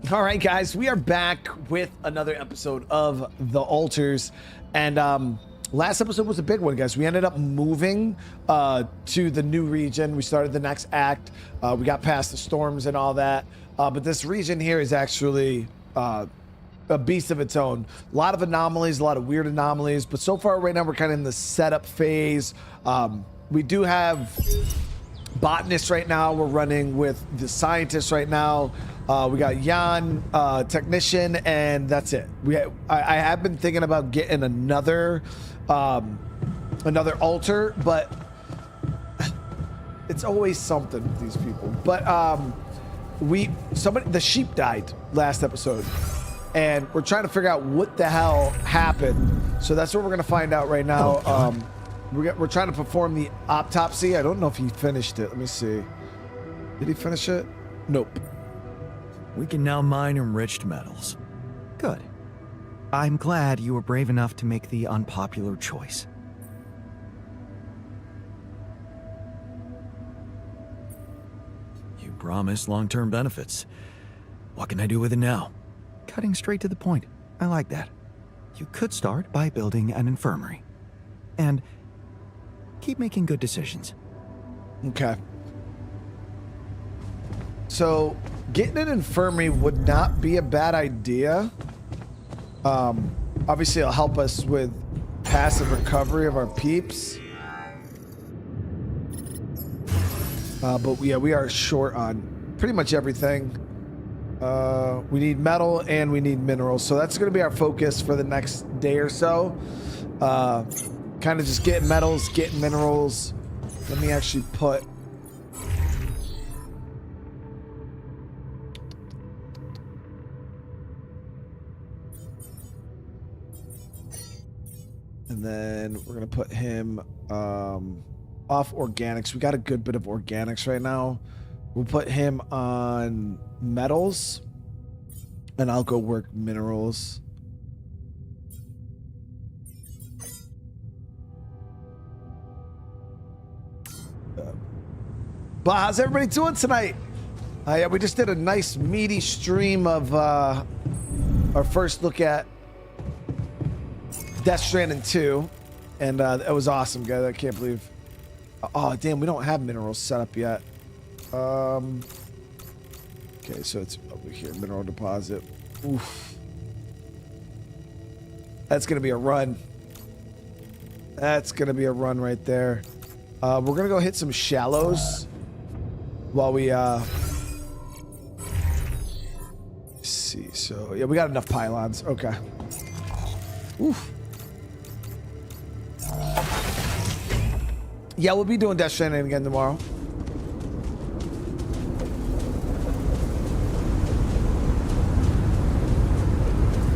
All right, guys, we are back with another episode of The Alters, and last episode was a big one, guys. We ended up moving to the new region. We started the next act. We got past the storms and all that, but this region here is actually a beast of its own. A lot of anomalies, a lot of weird anomalies, but so far right now we're kind of in the setup phase. We do have botanists right now. We're running with the scientists right now. We got Jan, technician, and that's it. I have been thinking about getting another altar, but it's always something with these people. But the sheep died last episode, and we're trying to figure out what the hell happened. So that's what we're gonna find out right now. We're trying to perform the autopsy. I don't know if he finished it. Let me see. Did he finish it? Nope. We can now mine enriched metals. Good. I'm glad you were brave enough to make the unpopular choice. You promised long-term benefits. What can I do with it now? Cutting straight to the point. I like that. You could start by building an infirmary. And keep making good decisions. Okay. So, getting an infirmary would not be a bad idea. Obviously, it'll help us with passive recovery of our peeps. But yeah, we are short on pretty much everything. We need metal and we need minerals. So that's going to be our focus for the next day or so. Kind of just getting metals, getting minerals. Let me actually put... And then we're going to put him off organics. We got a good bit of organics right now. We'll put him on metals. And I'll go work minerals. But how's everybody doing tonight? Yeah, we just did a nice meaty stream of our first look at Death Stranding 2, and it was awesome, guys. I can't believe. Oh, damn, we don't have minerals set up yet. Okay, so it's over here, mineral deposit. Oof. That's gonna be a run. That's gonna be a run right there. We're gonna go hit some shallows while we see. So yeah, we got enough pylons. Okay. Oof. Yeah, we'll be doing Death Stranding again tomorrow.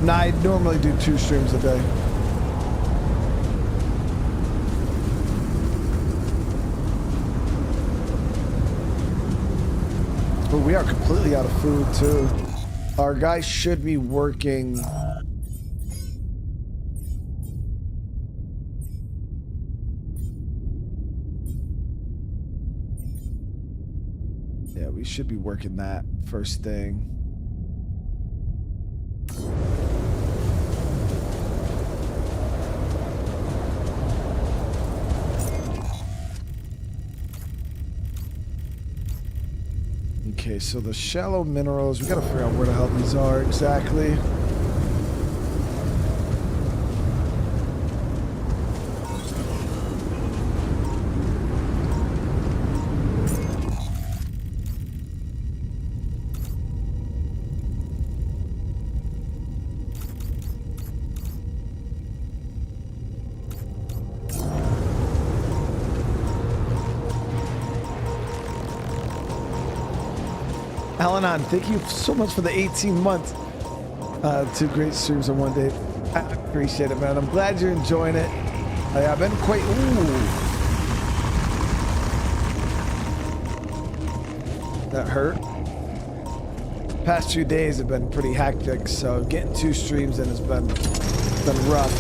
Nah, I normally do 2 streams a day. But we are completely out of food too. Our guy should be working. Yeah, we should be working that first thing. Okay, so the shallow minerals, we gotta figure out where the hell these are exactly. Alanon, thank you so much for the 18 months. 2 great streams in one day. I appreciate it, man. I'm glad you're enjoying it. I've been quite... Ooh. That hurt. Past few days have been pretty hectic, so getting 2 streams in has been rough.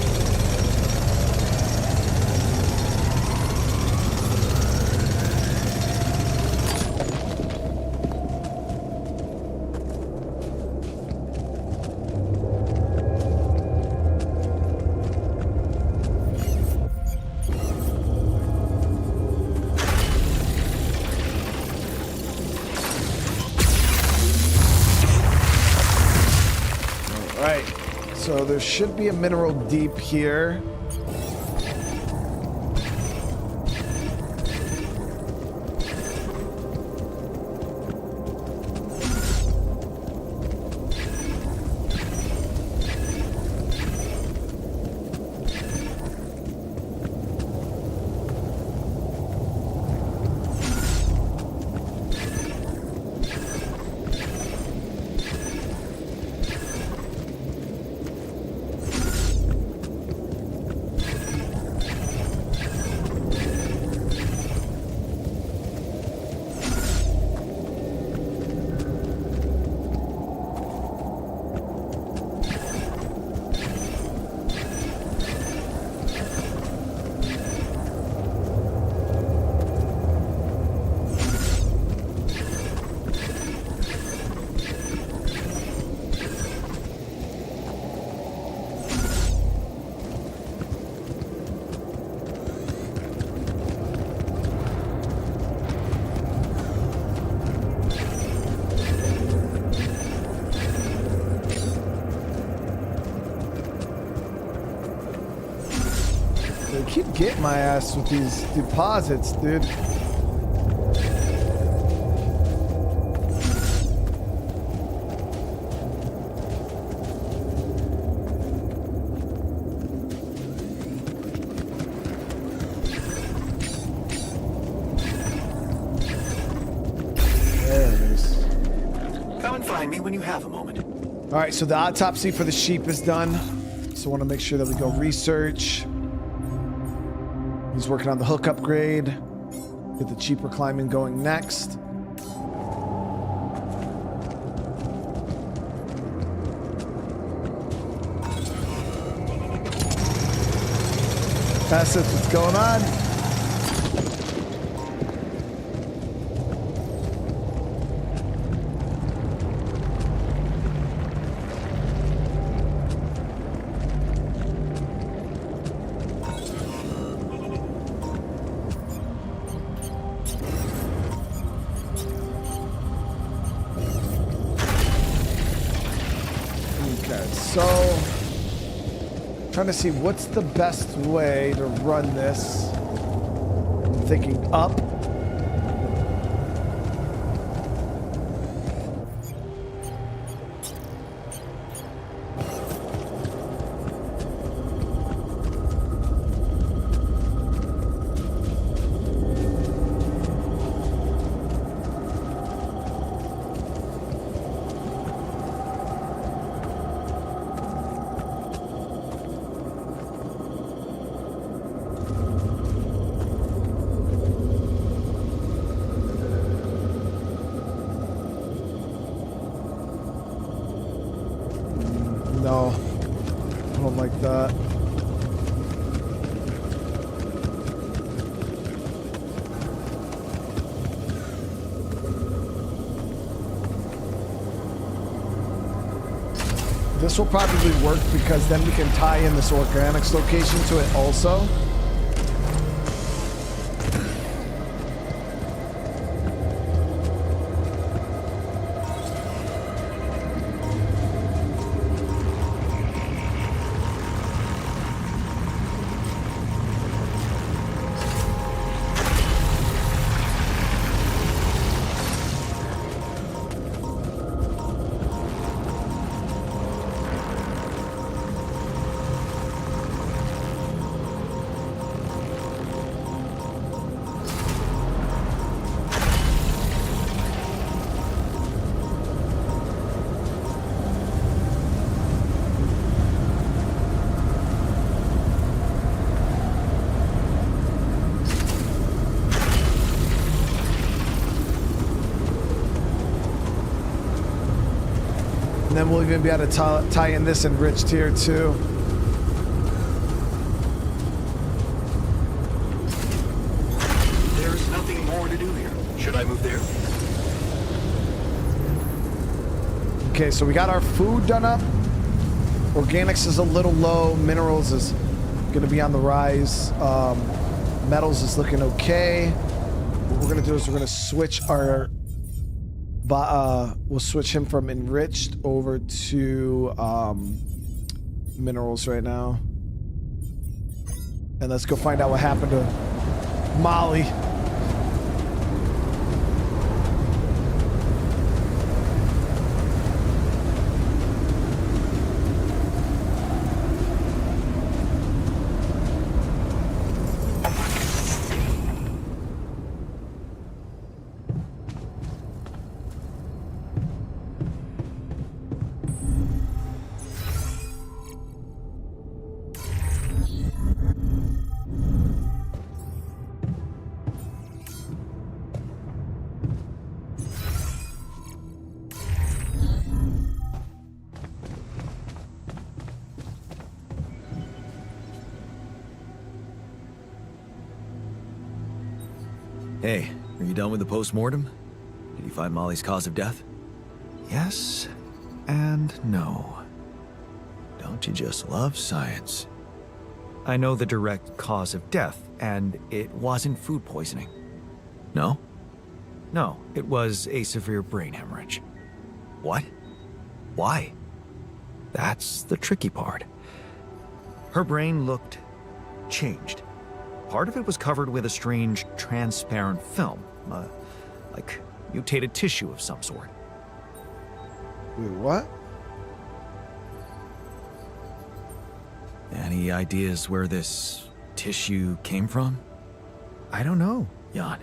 Right. So there should be a mineral deep here. They keep getting my ass with these deposits, dude. There it is. Come and find me when you have a moment. All right, so the autopsy for the sheep is done. So I want to make sure that we go research. He's working on the hook upgrade. Get the cheaper climbing going next. That's it. What's going on? So, trying to see what's the best way to run this. I'm thinking up. No, I don't like that. This will probably work because then we can tie in this organics location to it also. And then we'll even be able to tie in this enriched here too. There's nothing more to do here. Should I move there? Okay, so we got our food done up. Organics is a little low. Minerals is going to be on the rise. Metals is looking okay. What we're going to do is we're going to switch our we'll switch him from enriched over to minerals right now. And let's go find out what happened to Molly. Hey, are you done with the post-mortem? Did you find Molly's cause of death? Yes and no. Don't you just love science? I know the direct cause of death, and it wasn't food poisoning. No? No, it was a severe brain hemorrhage. What? Why? That's the tricky part. Her brain looked changed. Part of it was covered with a strange, transparent film, like mutated tissue of some sort. Wait, what? Any ideas where this tissue came from? I don't know, Jan.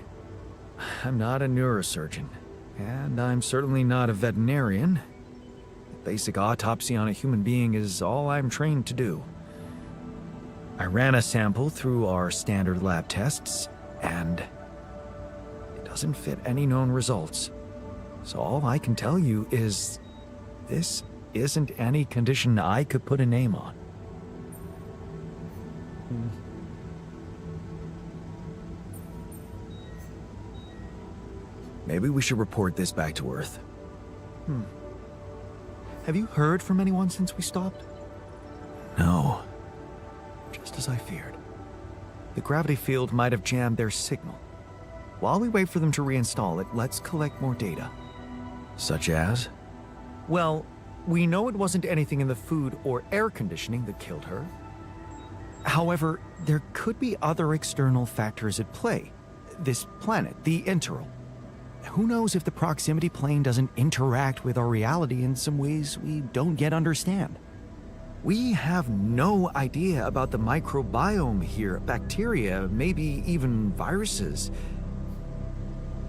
I'm not a neurosurgeon, and I'm certainly not a veterinarian. Basic autopsy on a human being is all I'm trained to do. I ran a sample through our standard lab tests, and it doesn't fit any known results. So all I can tell you is this isn't any condition I could put a name on. Maybe we should report this back to Earth. Have you heard from anyone since we stopped? No. Just as I feared. The gravity field might have jammed their signal. While we wait for them to reinstall it, let's collect more data. Such as? Well, we know it wasn't anything in the food or air conditioning that killed her. However, there could be other external factors at play. This planet, the Interral. Who knows if the proximity plane doesn't interact with our reality in some ways we don't yet understand? We have no idea about the microbiome here, bacteria, maybe even viruses.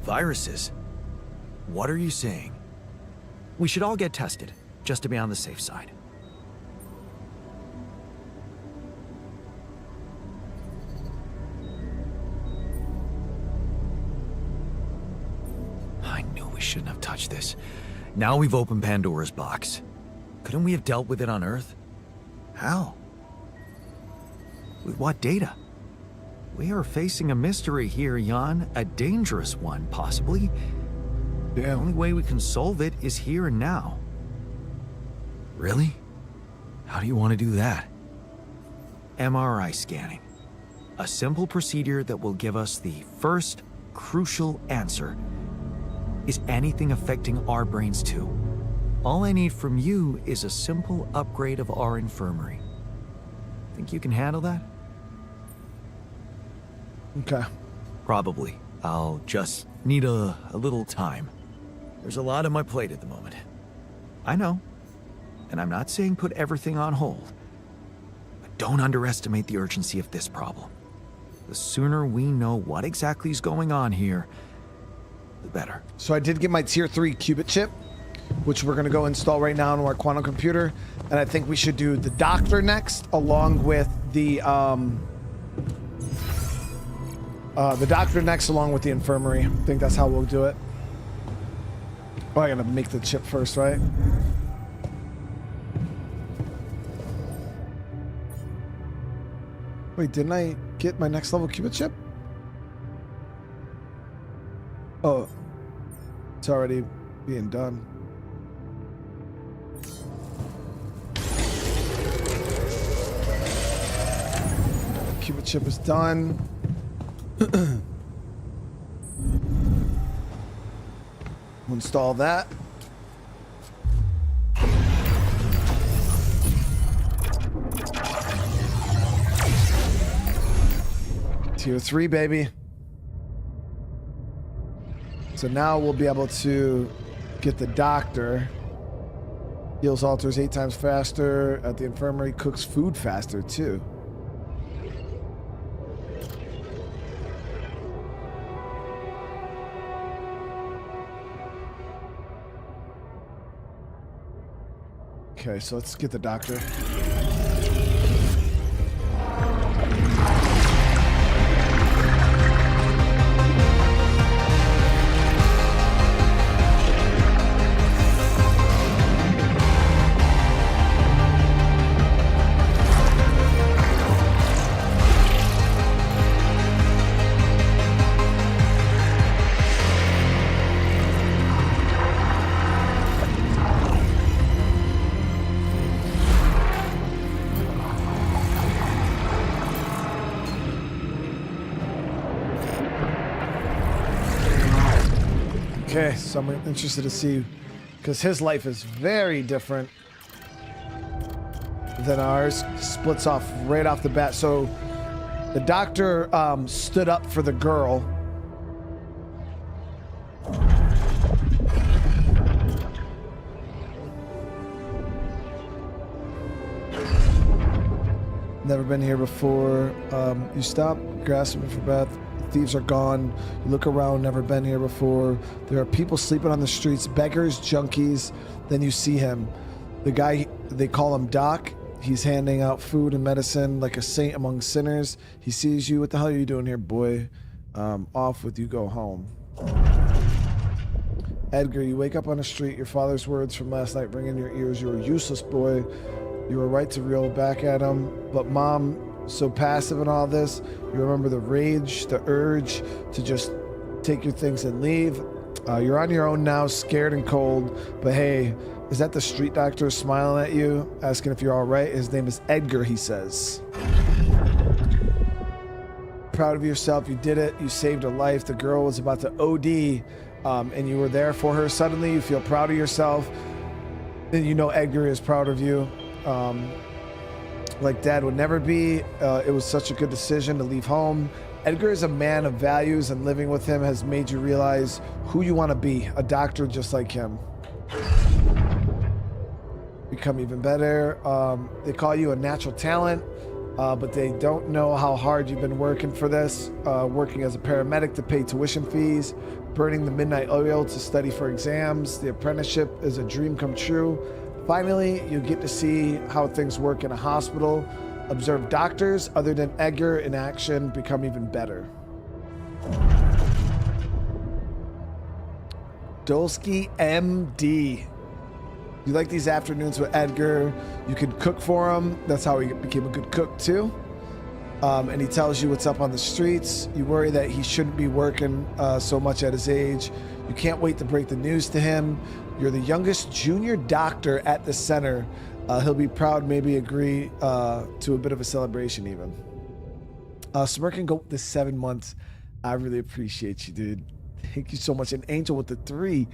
Viruses? What are you saying? We should all get tested, just to be on the safe side. I knew we shouldn't have touched this. Now we've opened Pandora's box. Couldn't we have dealt with it on Earth? How? With what data? We are facing a mystery here, Jan. A dangerous one, possibly. The only way we can solve it is here and now. Really? How do you want to do that? MRI scanning. A simple procedure that will give us the first crucial answer. Is anything affecting our brains too? All I need from you is a simple upgrade of our infirmary. Think you can handle that? Okay. Probably. I'll just need a little time. There's a lot on my plate at the moment. I know. And I'm not saying put everything on hold. But don't underestimate the urgency of this problem. The sooner we know what exactly is going on here, the better. So I did get my tier 3 qubit chip, which we're going to go install right now on our quantum computer. And I think we should do the doctor next, along with the doctor next, along with the infirmary. I think that's how we'll do it. Oh, I got to make the chip first, right? Wait, didn't I get my next level qubit chip? Oh, it's already being done. Qubit chip is done. We'll install that. Tier 3, baby. So now we'll be able to get the doctor. Heals alters 8 times faster at the infirmary. Cooks food faster, too. Okay, so let's get the doctor. Okay, so I'm interested to see, because his life is very different than ours. Splits off right off the bat. So the doctor stood up for the girl. Never been here before. You stop grasping for breath. Thieves are gone. You look around, never been here before. There are people sleeping on the streets, beggars, junkies. Then you see him. The guy, they call him Doc. He's handing out food and medicine like a saint among sinners. He sees you. What the hell are you doing here, boy? Off with you, go home. Edgar, you wake up on the street. Your father's words from last night ring in your ears. You're a useless boy. You were right to reel back at him. But Mom, so passive in all this, you remember the rage, the urge to just take your things and leave. You're on your own now, scared and cold, but hey, is that the street doctor smiling at you, asking if you're all right? His name is Edgar, he says. Proud of yourself, you did it, you saved a life. The girl was about to OD, and you were there for her. Suddenly you feel proud of yourself, then you know Edgar is proud of you. Like Dad would never be. It was such a good decision to leave home. Edgar is a man of values, and living with him has made you realize who you want to be, a doctor just like him. Become even better. They call you a natural talent, but they don't know how hard you've been working for this, working as a paramedic to pay tuition fees, burning the midnight oil to study for exams. The apprenticeship is a dream come true. Finally, you get to see how things work in a hospital. Observe doctors other than Edgar in action become even better. Dolski, MD. You like these afternoons with Edgar. You can cook for him. That's how he became a good cook too. And he tells you what's up on the streets. You worry that he shouldn't be working so much at his age. You can't wait to break the news to him. You're the youngest junior doctor at the center. He'll be proud, maybe agree to a bit of a celebration even. Smirking go the 7 months. I really appreciate you, dude. Thank you so much. And Angel with the 3,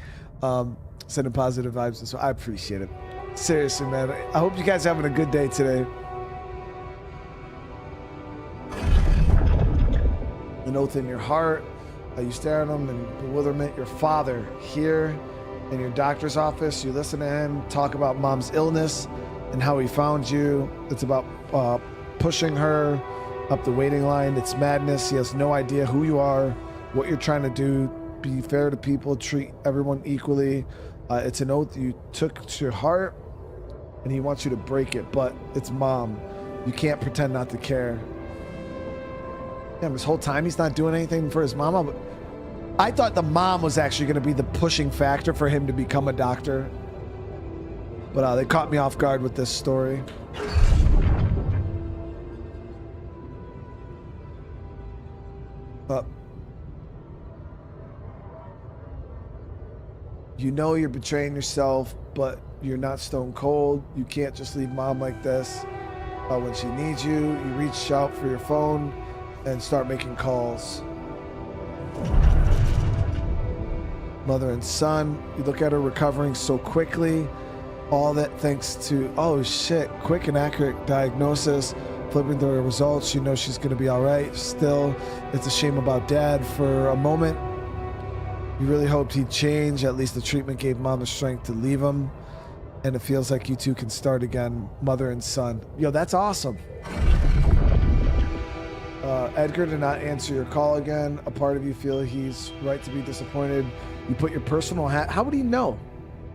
sending positive vibes. So I appreciate it. Seriously, man. I hope you guys are having a good day today. An oath in your heart. You stare at him in bewilderment. Your father here in your doctor's office. You listen to him talk about Mom's illness and how he found you. It's about pushing her up the waiting line. It's madness. He has no idea who you are, what you're trying to do. Be fair to people, treat everyone equally. It's an oath you took to your heart, and he wants you to break it, but it's Mom. You can't pretend not to care. Damn, this whole time he's not doing anything for his mama. But I thought the mom was actually going to be the pushing factor for him to become a doctor. But they caught me off guard with this story. You know you're betraying yourself, but you're not stone cold. You can't just leave Mom like this. When she needs you, you reach out for your phone and start making calls. Mother and son. You look at her recovering so quickly. All that thanks to, oh shit, quick and accurate diagnosis. Flipping through her results, you know she's gonna be all right. Still, it's a shame about Dad. For a moment, you really hoped he'd change. At least the treatment gave Mom the strength to leave him. And it feels like you two can start again, mother and son. Yo, that's awesome. Edgar did not answer your call again. A part of you feel he's right to be disappointed. You put your personal how would he know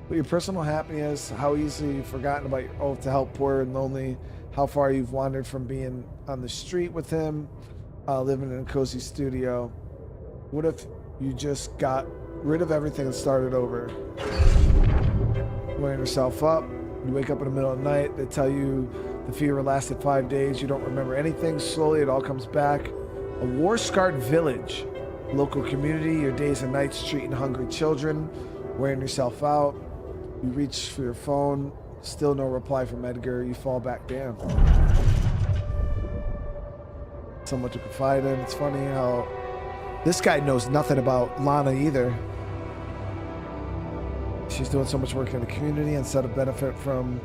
what your personal happiness, how easily you've forgotten about your oath to help poor and lonely, how far you've wandered from being on the street with him, living in a cozy studio. What if you just got rid of everything and started over? Wearing yourself up, you wake up in the middle of the night, they tell you the fever lasted 5 days, you don't remember anything, slowly it all comes back. A war-scarred village, local community, your days and nights treating hungry children, wearing yourself out. You reach for your phone, still no reply from Edgar, you fall back down. Someone to confide in. It's funny how this guy knows nothing about Lana either. She's doing so much work in the community instead of benefit from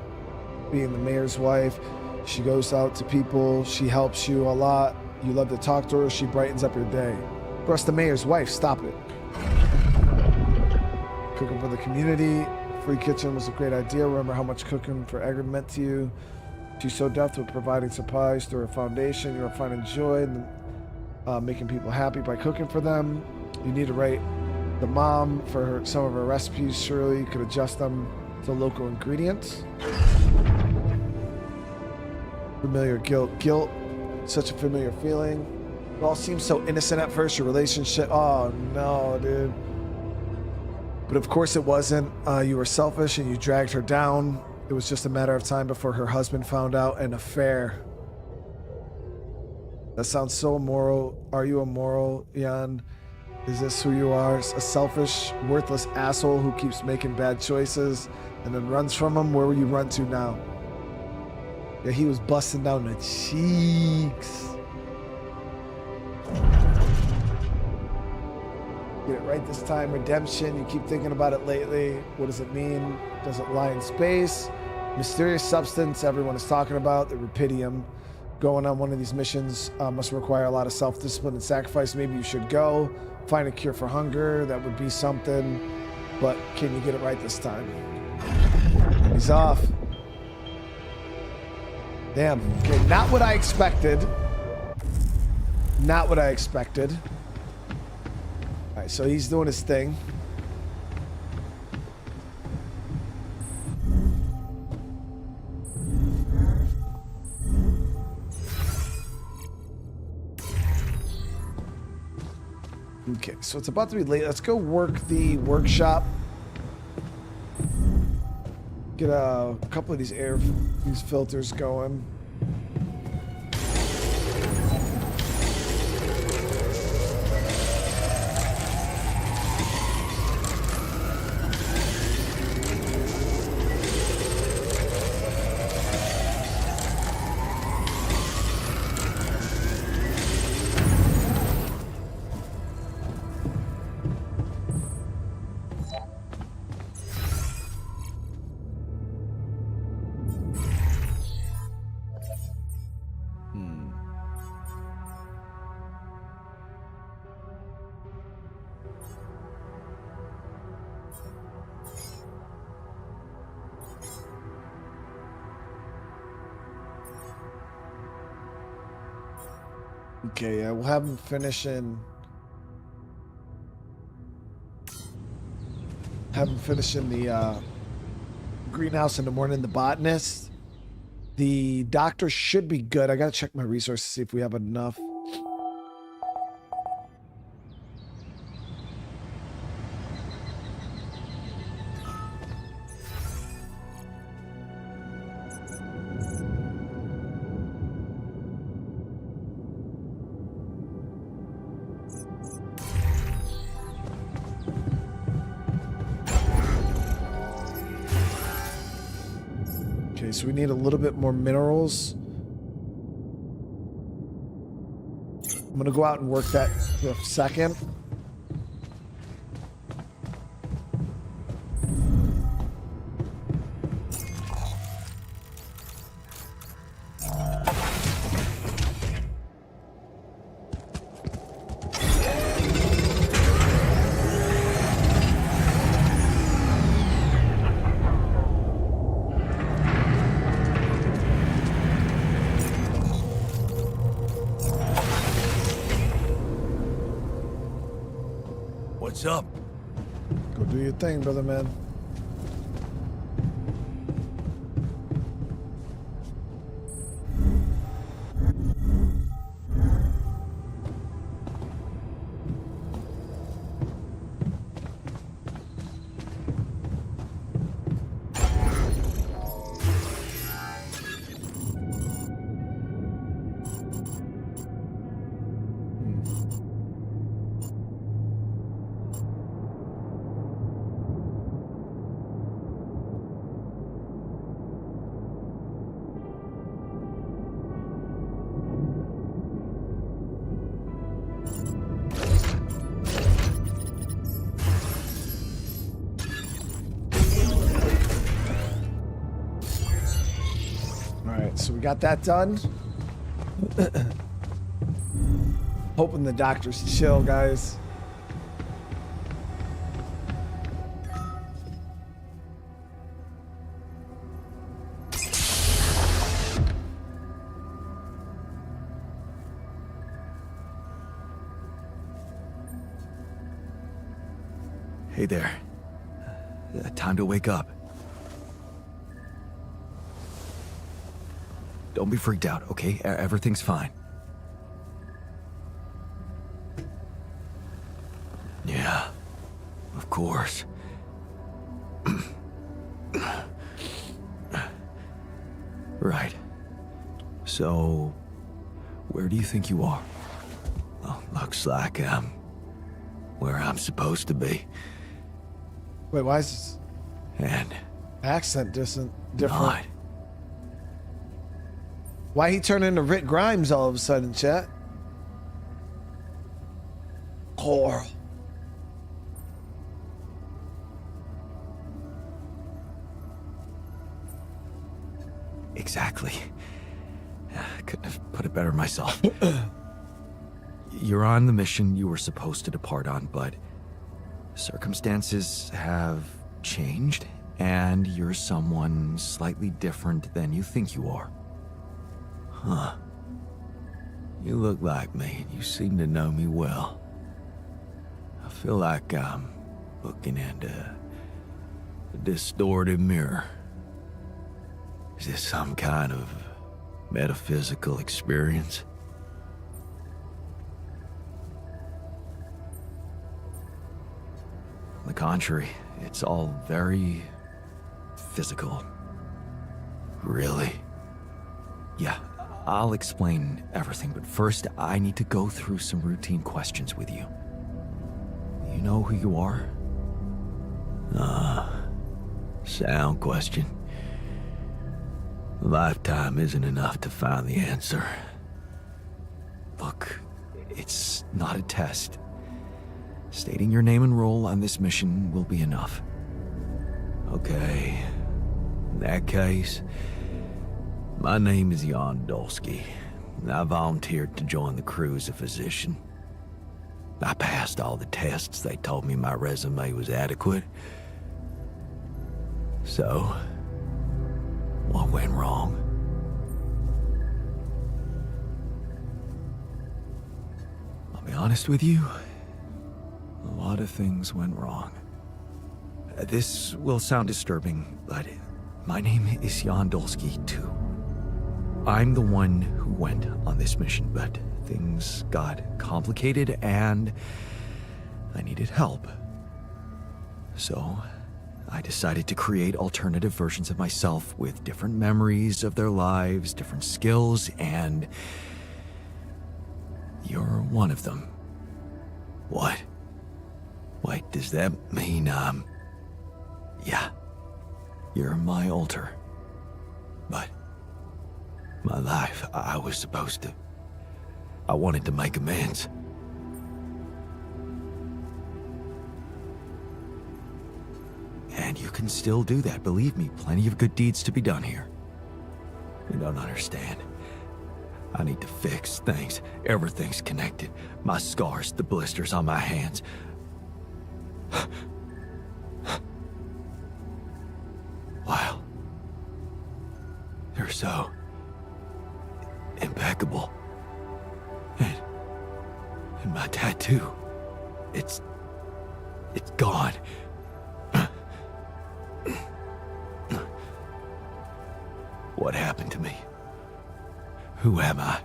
being the mayor's wife. She goes out to people, she helps you a lot. You love to talk to her, she brightens up your day. Brush the mayor's wife, stop it. Cooking for the community. Free kitchen was a great idea. Remember how much cooking for Edgar meant to you. She's so deft with providing supplies through her foundation. You're finding joy in making people happy by cooking for them. You need to write the mom for some of her recipes. Surely you could adjust them to local ingredients. Familiar guilt. Guilt, such a familiar feeling. It all seems so innocent at first. Your relationship, oh no, dude. But of course it wasn't. You were selfish and you dragged her down. It was just a matter of time before her husband found out an affair. That sounds so immoral. Are you immoral, Jan? Is this who you are? A selfish, worthless asshole who keeps making bad choices and then runs from them? Where will you run to now? Yeah, he was busting down the cheeks. Get it right this time. Redemption. You keep thinking about it lately. What does it mean? Does it lie in space? Mysterious substance everyone is talking about, the rupidium. Going on one of these missions must require a lot of self-discipline and sacrifice. Maybe you should go. Find a cure for hunger. That would be something. But can you get it right this time? He's off. Damn. Okay, not what I expected. Not what I expected. All right, so he's doing his thing. Okay, so it's about to be late. Let's go work the workshop. Get a couple of these filters going. Okay, yeah, we'll have him finish in. Have him finish in the greenhouse in the morning, the botanist. The doctor should be good. I gotta check my resources to see if we have enough. So we need a little bit more minerals. I'm gonna go out and work that for a second. What's up? Go do your thing, brother man. So we got that done. Hoping the doctor's chill, guys. Hey there. Time to wake up. Don't be freaked out, okay? Everything's fine. Yeah, of course. Right. So, where do you think you are? Well, looks like I'm where I'm supposed to be. Wait, why is this And accent different? not. Why he turned into Rick Grimes all of a sudden, chat? Coral. Exactly. I couldn't have put it better myself. You're on the mission you were supposed to depart on, but circumstances have changed, and you're someone slightly different than you think you are. Huh. You look like me, and you seem to know me well. I feel like I'm looking into a distorted mirror. Is this some kind of metaphysical experience? On the contrary, it's all very physical. Really? Yeah, I'll explain everything, but first I need to go through some routine questions with you. You know who you are? Sound question. A lifetime isn't enough to find the answer. Look, it's not a test. Stating your name and role on this mission will be enough. Okay. In that case, my name is Jan Dolski. I volunteered to join the crew as a physician. I passed all the tests. They told me my resume was adequate. So, what went wrong? I'll be honest with you. A lot of things went wrong. This will sound disturbing, but my name is Jan Dolski, too. I'm the one who went on this mission, but things got complicated and I needed help. So, I decided to create alternative versions of myself with different memories of their lives, different skills, and you're one of them. What? Wait, does that mean, yeah, you're my alter. But my life, I was supposed to, I wanted to make amends. And you can still do that, believe me, plenty of good deeds to be done here. You don't understand. I need to fix things. Everything's connected. My scars, the blisters on my hands. Wow. They're so impeccable. And my tattoo, it's It's gone. What happened to me? Who am I?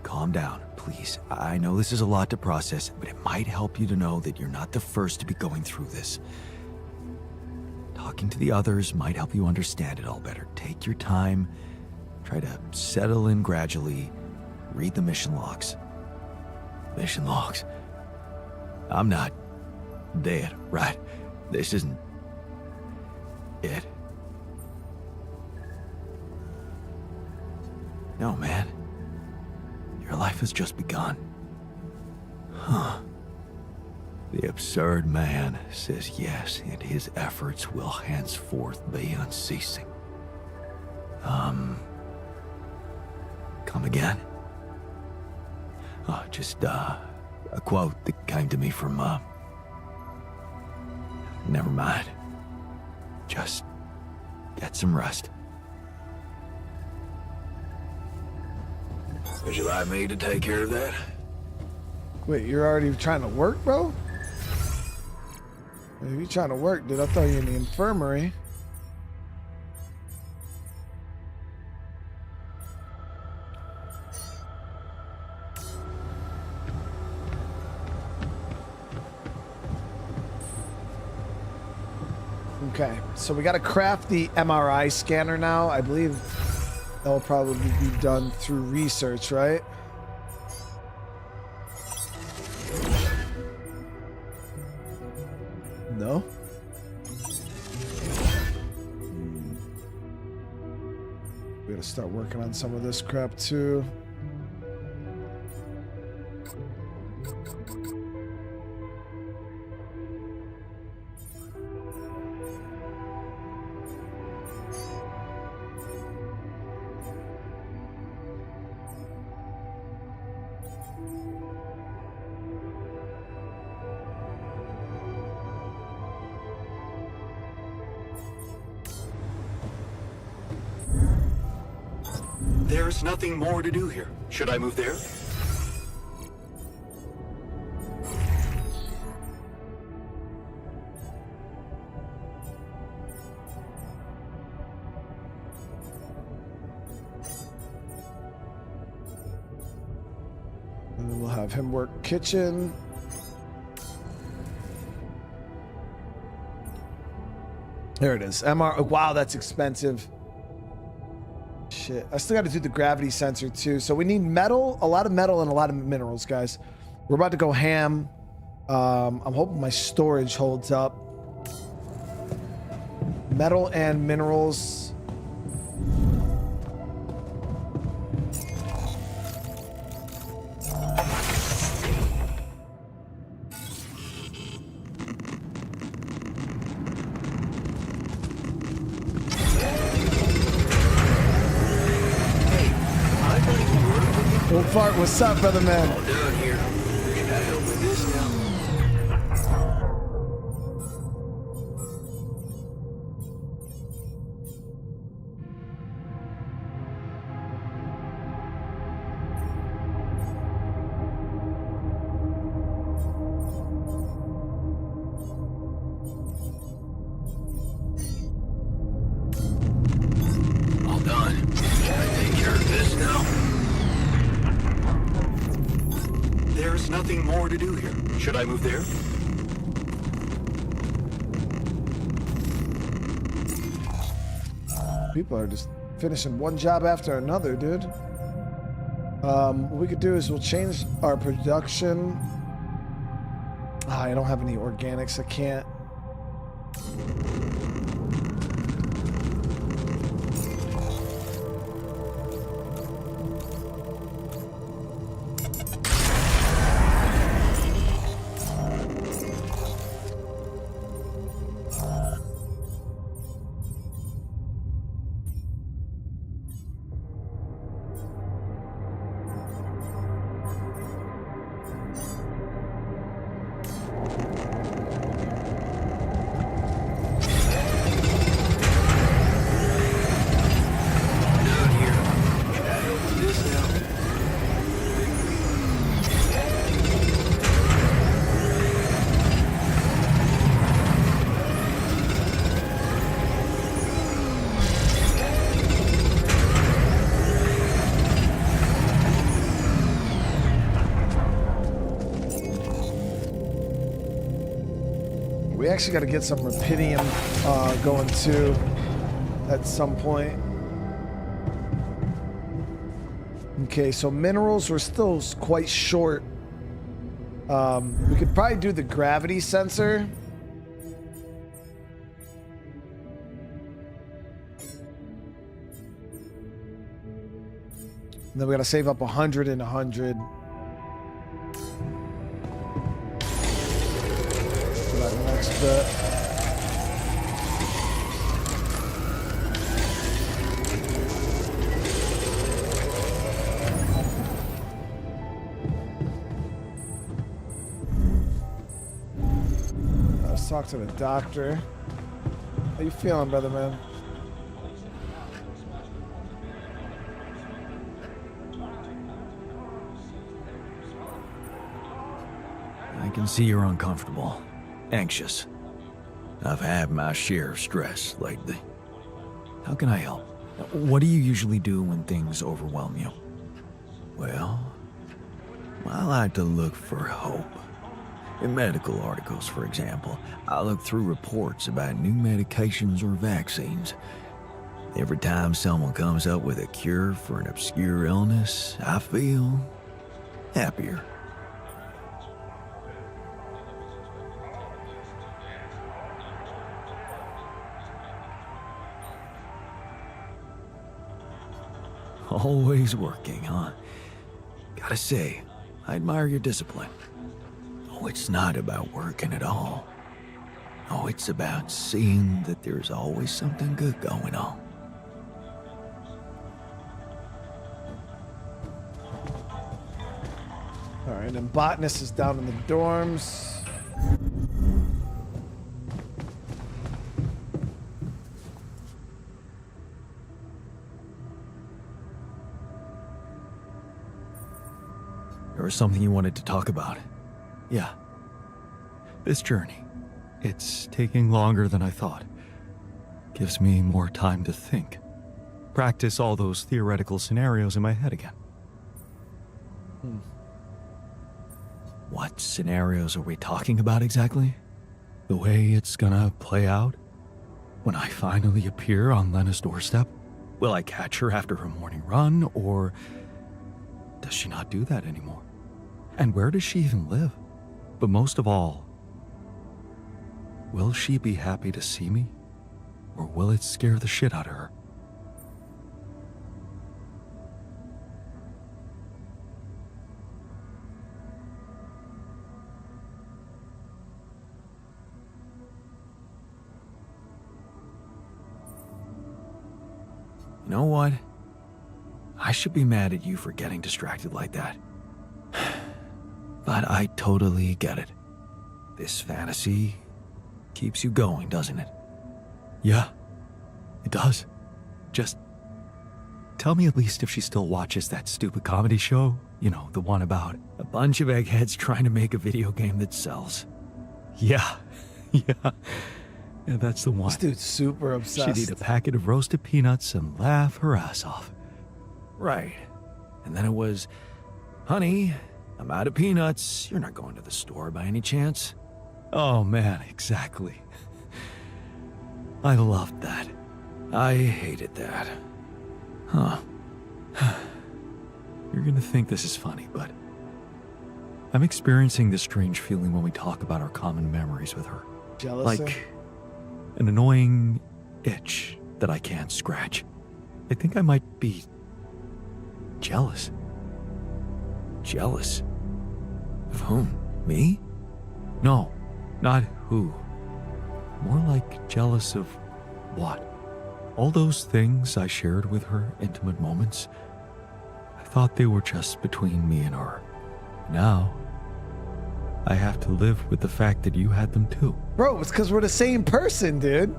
Calm down, please. I know this is a lot to process, but it might help you to know that you're not the first to be going through this. Talking to the others might help you understand it all better. Take your time. Try to settle in gradually. Read the mission logs. Mission logs? I'm not dead, right? This isn't it. No, man. Your life has just begun. Huh. The absurd man says yes, and his efforts will henceforth be unceasing. Come again? Just a quote that came to me from, never mind. Just get some rest. Would you like me to take care of that? Wait, you're already trying to work, bro? If you're trying to work, dude, I thought you were in the infirmary. Okay, so we got to craft the MRI scanner now. I believe that will probably be done through research, right? No? We gotta start working on some of this crap too. There's nothing more to do here. Should I move there? And then we'll have him work kitchen. There it is. MR. Wow, that's expensive. Shit. I still got to do the gravity sensor too. So we need metal, a lot of metal and a lot of minerals, guys. We're about to go ham. I'm hoping my storage holds up. Metal and minerals. Fart, what's up, brother man? All done here. Should I help with this now? All done. Should I take care of this now? There's nothing more to do here. Should I move there? People are just finishing one job after another, dude. What we could do is we'll change our production. I don't have any organics. I can't. We actually got to get some rubidium going too at some point. Okay, so minerals we're still quite short. We could probably do the gravity sensor. And then we got to save up 100 and 100. For that next bit. Let's talk to the doctor. How you feeling, brother man? I can see you're uncomfortable, anxious. I've had my share of stress lately. How can I help? What do you usually do when things overwhelm you? Well, I like to look for hope. In medical articles, for example, I look through reports about new medications or vaccines. Every time someone comes up with a cure for an obscure illness, I feel happier. Always working, huh? Gotta say, I admire your discipline. Oh, it's not about working at all. Oh, it's about seeing that there's always something good going on. All right, and botanist is down in the dorms. There was something you wanted to talk about. Yeah. This journey. It's taking longer than I thought. Gives me more time to think. Practice all those theoretical scenarios in my head again. What scenarios are we talking about exactly? The way it's gonna play out? When I finally appear on Lena's doorstep? Will I catch her after her morning run, or does she not do that anymore? And where does she even live? But most of all, will she be happy to see me? Or will it scare the shit out of her? You know what? I should be mad at you for getting distracted like that. But I totally get it. This fantasy keeps you going, doesn't it? Yeah, it does. Just tell me at least if she still watches that stupid comedy show. You know, the one about a bunch of eggheads trying to make a video game that sells. Yeah, yeah, that's the one. This dude's super obsessed. She'd eat a packet of roasted peanuts and laugh her ass off. Right. And then it was, honey, I'm out of peanuts. You're not going to the store by any chance? Oh man, exactly. I loved that. I hated that. Huh. You're gonna think this is funny, but I'm experiencing this strange feeling when we talk about our common memories with her. Jealousy? Like an annoying itch that I can't scratch. I think I might be jealous. Jealous? Of whom? Me? No, not who. More like jealous of what? All those things I shared with her, intimate moments, I thought they were just between me and her. Now, I have to live with the fact that you had them too. Bro, it's because we're the same person, dude.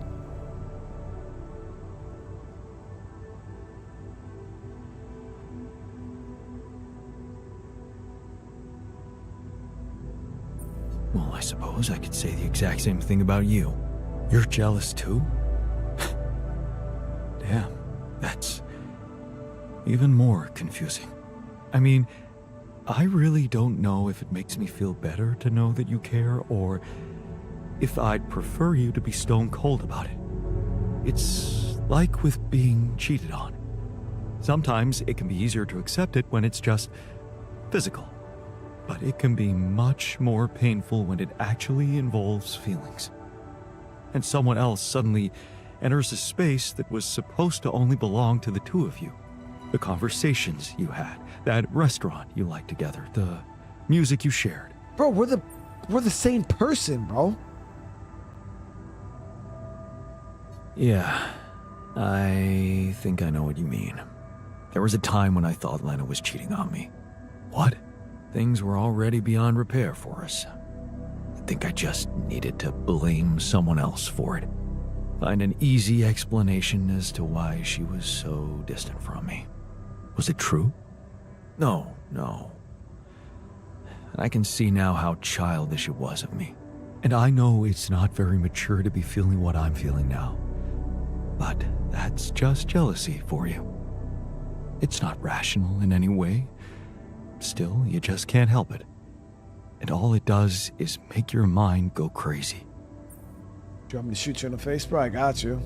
Well, I suppose I could say the exact same thing about you. You're jealous too? Damn, that's even more confusing. I mean, I really don't know if it makes me feel better to know that you care, or if I'd prefer you to be stone cold about it. It's like with being cheated on. Sometimes it can be easier to accept it when it's just physical, but it can be much more painful when it actually involves feelings. And someone else suddenly enters a space that was supposed to only belong to the two of you. The conversations you had, that restaurant you liked together, the music you shared. Bro, we're the same person, bro. Yeah, I think I know what you mean. There was a time when I thought Lena was cheating on me. What? Things were already beyond repair for us. I think I just needed to blame someone else for it. Find an easy explanation as to why she was so distant from me. Was it true? No. I can see now how childish it was of me. And I know it's not very mature to be feeling what I'm feeling now. But that's just jealousy for you. It's not rational in any way. Still, you just can't help it. And all it does is make your mind go crazy. Do you want me to shoot you in the face, bro? I got you.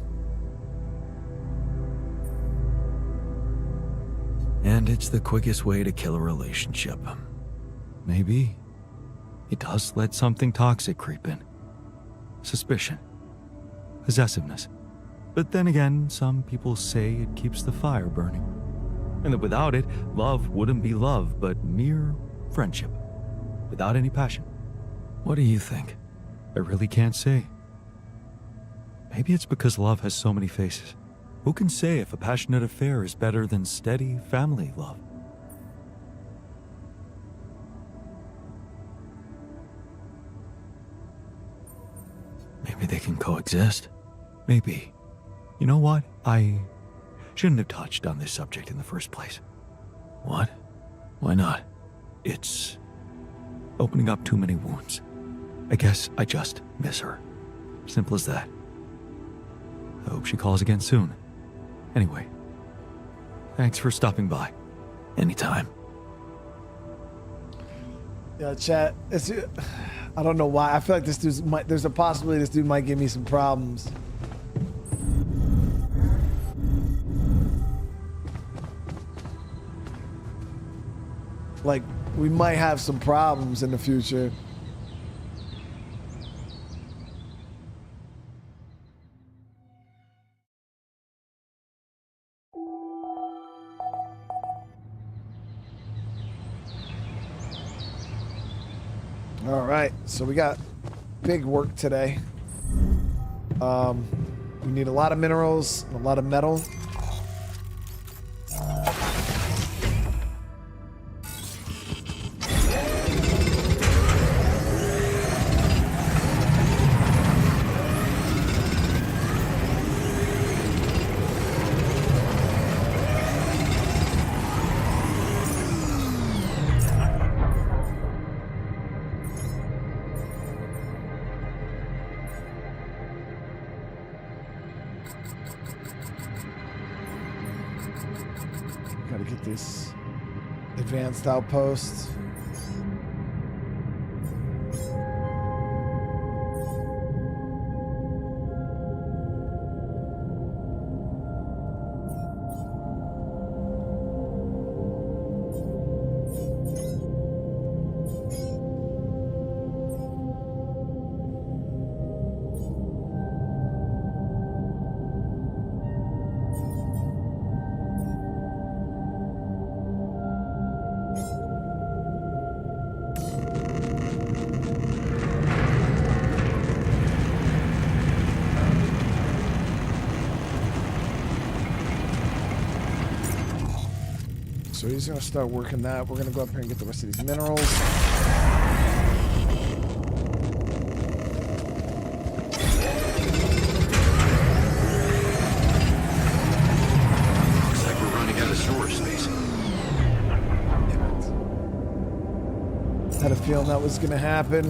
And it's the quickest way to kill a relationship. Maybe it does let something toxic creep in. Suspicion. Possessiveness. But then again, some people say it keeps the fire burning. And that without it, love wouldn't be love, but mere friendship. Without any passion. What do you think? I really can't say. Maybe it's because love has so many faces. Who can say if a passionate affair is better than steady family love? Maybe they can coexist. Maybe. You know what? I shouldn't have touched on this subject in the first place. What? Why not? It's opening up too many wounds. I guess I just miss her. Simple as that. I hope she calls again soon. Anyway, thanks for stopping by. Anytime. Yeah, chat. I don't know why. I feel like there's a possibility this dude might give me some problems. Like, we might have some problems in the future. All right, so we got big work today. We need a lot of minerals, and a lot of metal. Gotta get this advanced outpost. So he's gonna start working that. We're gonna go up here and get the rest of these minerals. Looks like we're running out of storage space. Had a feeling that was gonna happen.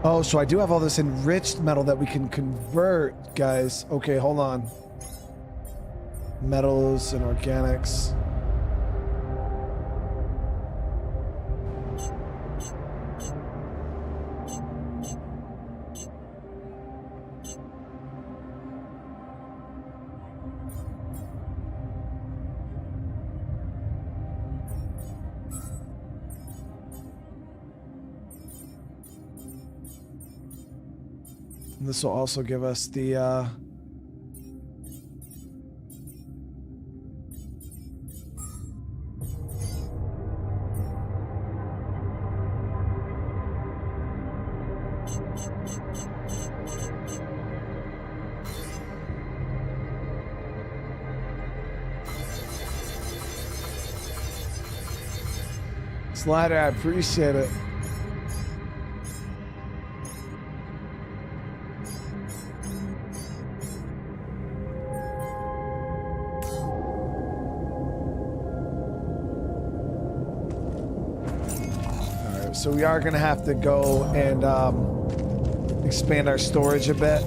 Oh, so I do have all this enriched metal that we can convert, guys. Okay, hold on. Metals and organics. This will also give us the slider. I appreciate it. So we are going to have to go and expand our storage a bit.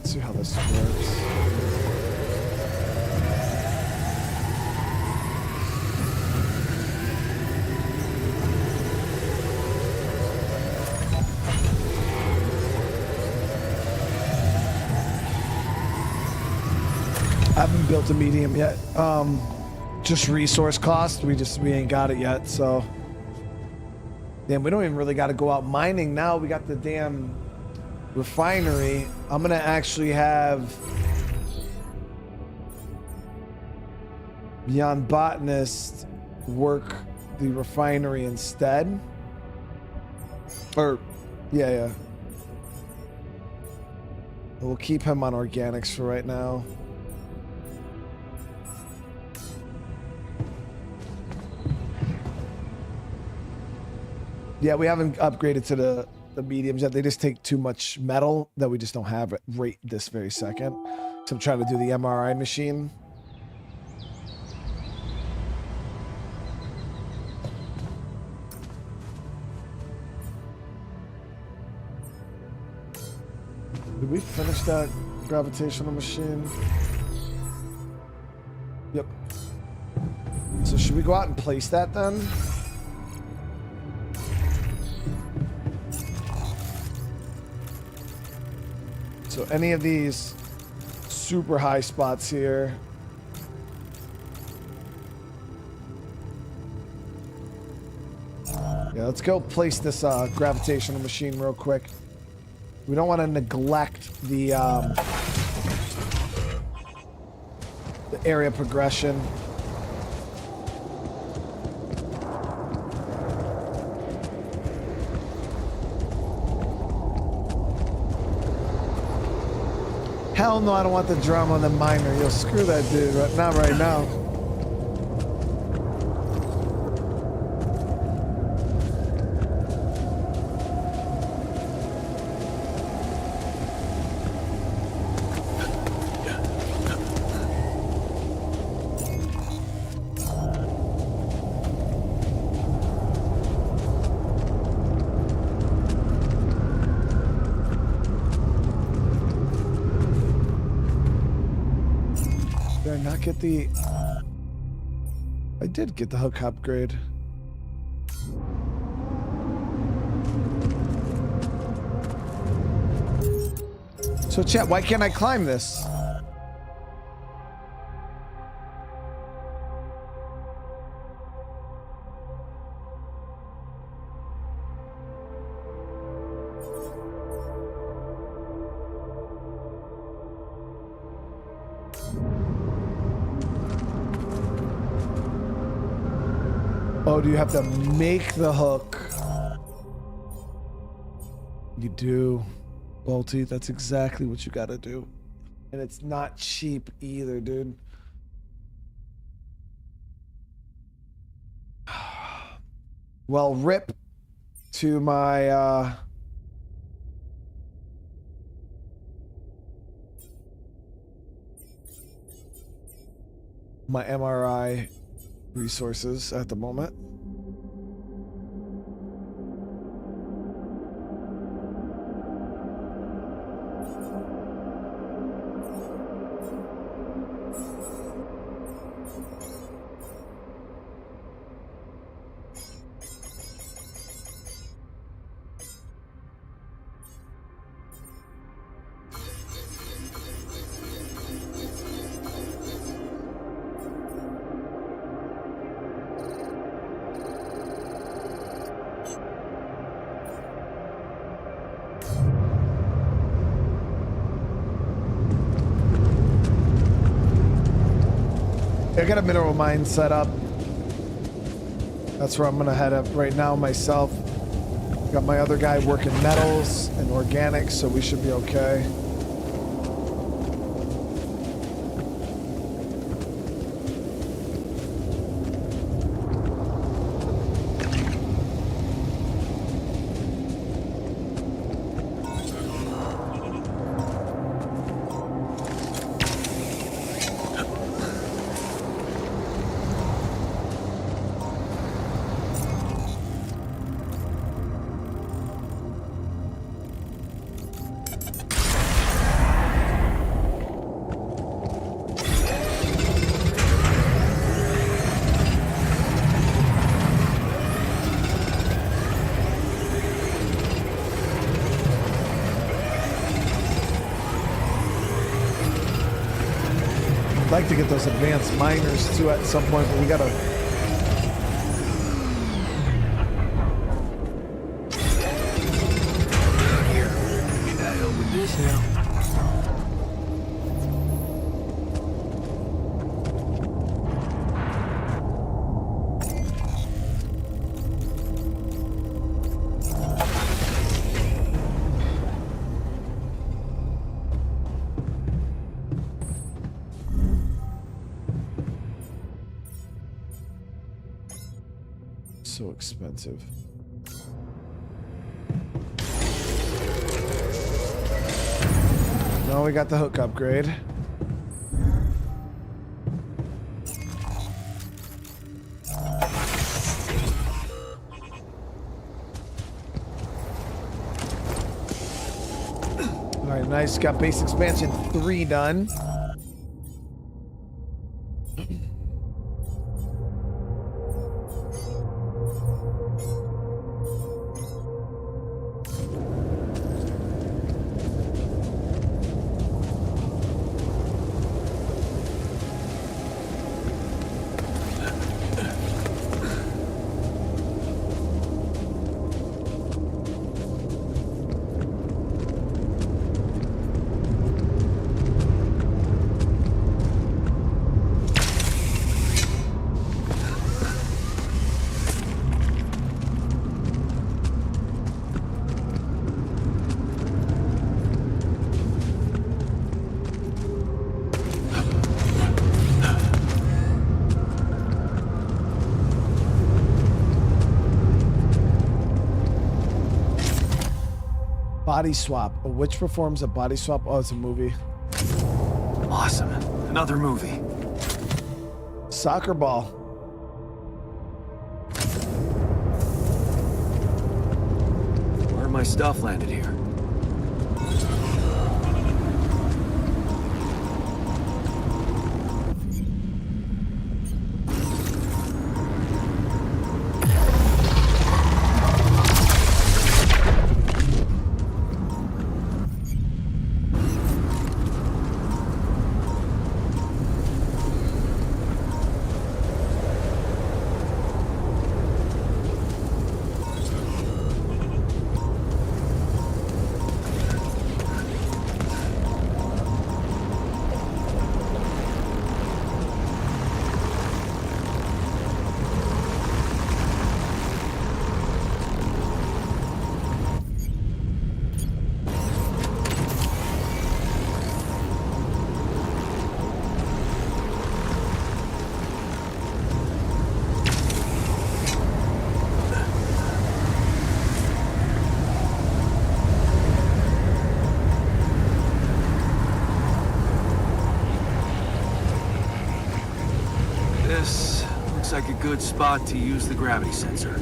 See how this works. I haven't built a medium yet. Just resource cost. We ain't got it yet. So, damn, we don't even really got to go out mining now. We got the damn refinery. I'm gonna actually have Jan Botanist work the refinery instead. Or, yeah. We'll keep him on organics for right now. Yeah, we haven't upgraded to the mediums yet. They just take too much metal that we just don't have right this very second. So I'm trying to do the MRI machine. Did we finish that gravitational machine? Yep. So should we go out and place that then? So any of these super high spots here. Yeah, let's go place this gravitational machine real quick. We don't want to neglect the area progression. Hell no, I don't want the drum on the miner. You'll screw that dude, not right now. Get the... I did get the hook upgrade. So chat, why can't I climb this? Oh, do you have to make the hook? You do. Bolty, that's exactly what you gotta do. And it's not cheap either, dude. Well, rip to my my MRI resources at the moment. I got a mineral mine set up. That's where I'm gonna head up right now myself. Got my other guy working metals and organics, so we should be okay. I'd like to get those advanced miners too at some point, but we gotta. Out here. Can I help with this now? So expensive. No, we got the hook upgrade. All right, nice. Got base expansion 3 done. Body swap. Which performs a body swap? Oh, it's a movie. Awesome. Another movie. Soccer ball. Where my stuff landed here. good spot to use the gravity sensor.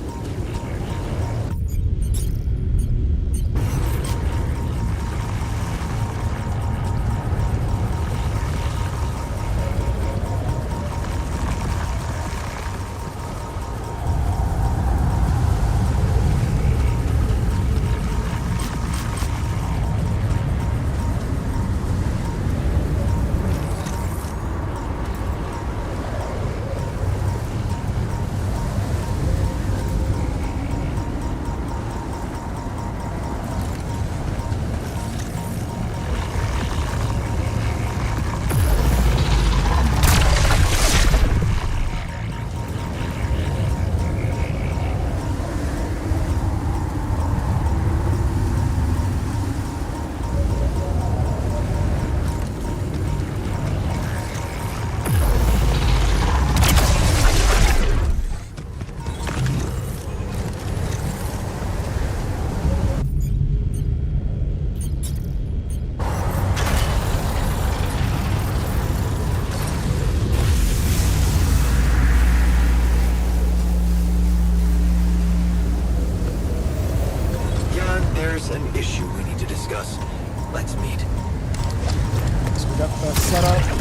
There's an issue we need to discuss. Let's meet. So we got that set up.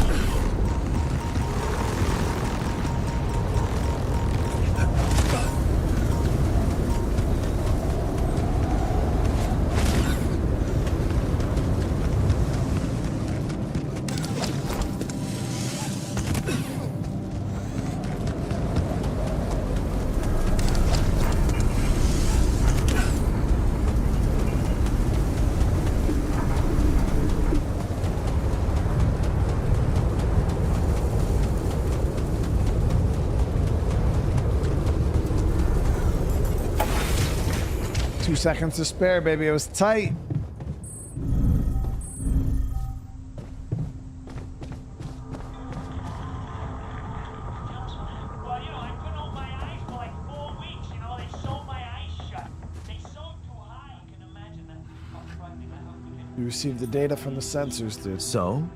2 seconds to spare, baby. It was tight. Well, you know, I couldn't open my eyes for like 4 weeks. You know, they sewed my eyes shut. They sewed too high. You can imagine that. You received the data from the sensors, dude. So,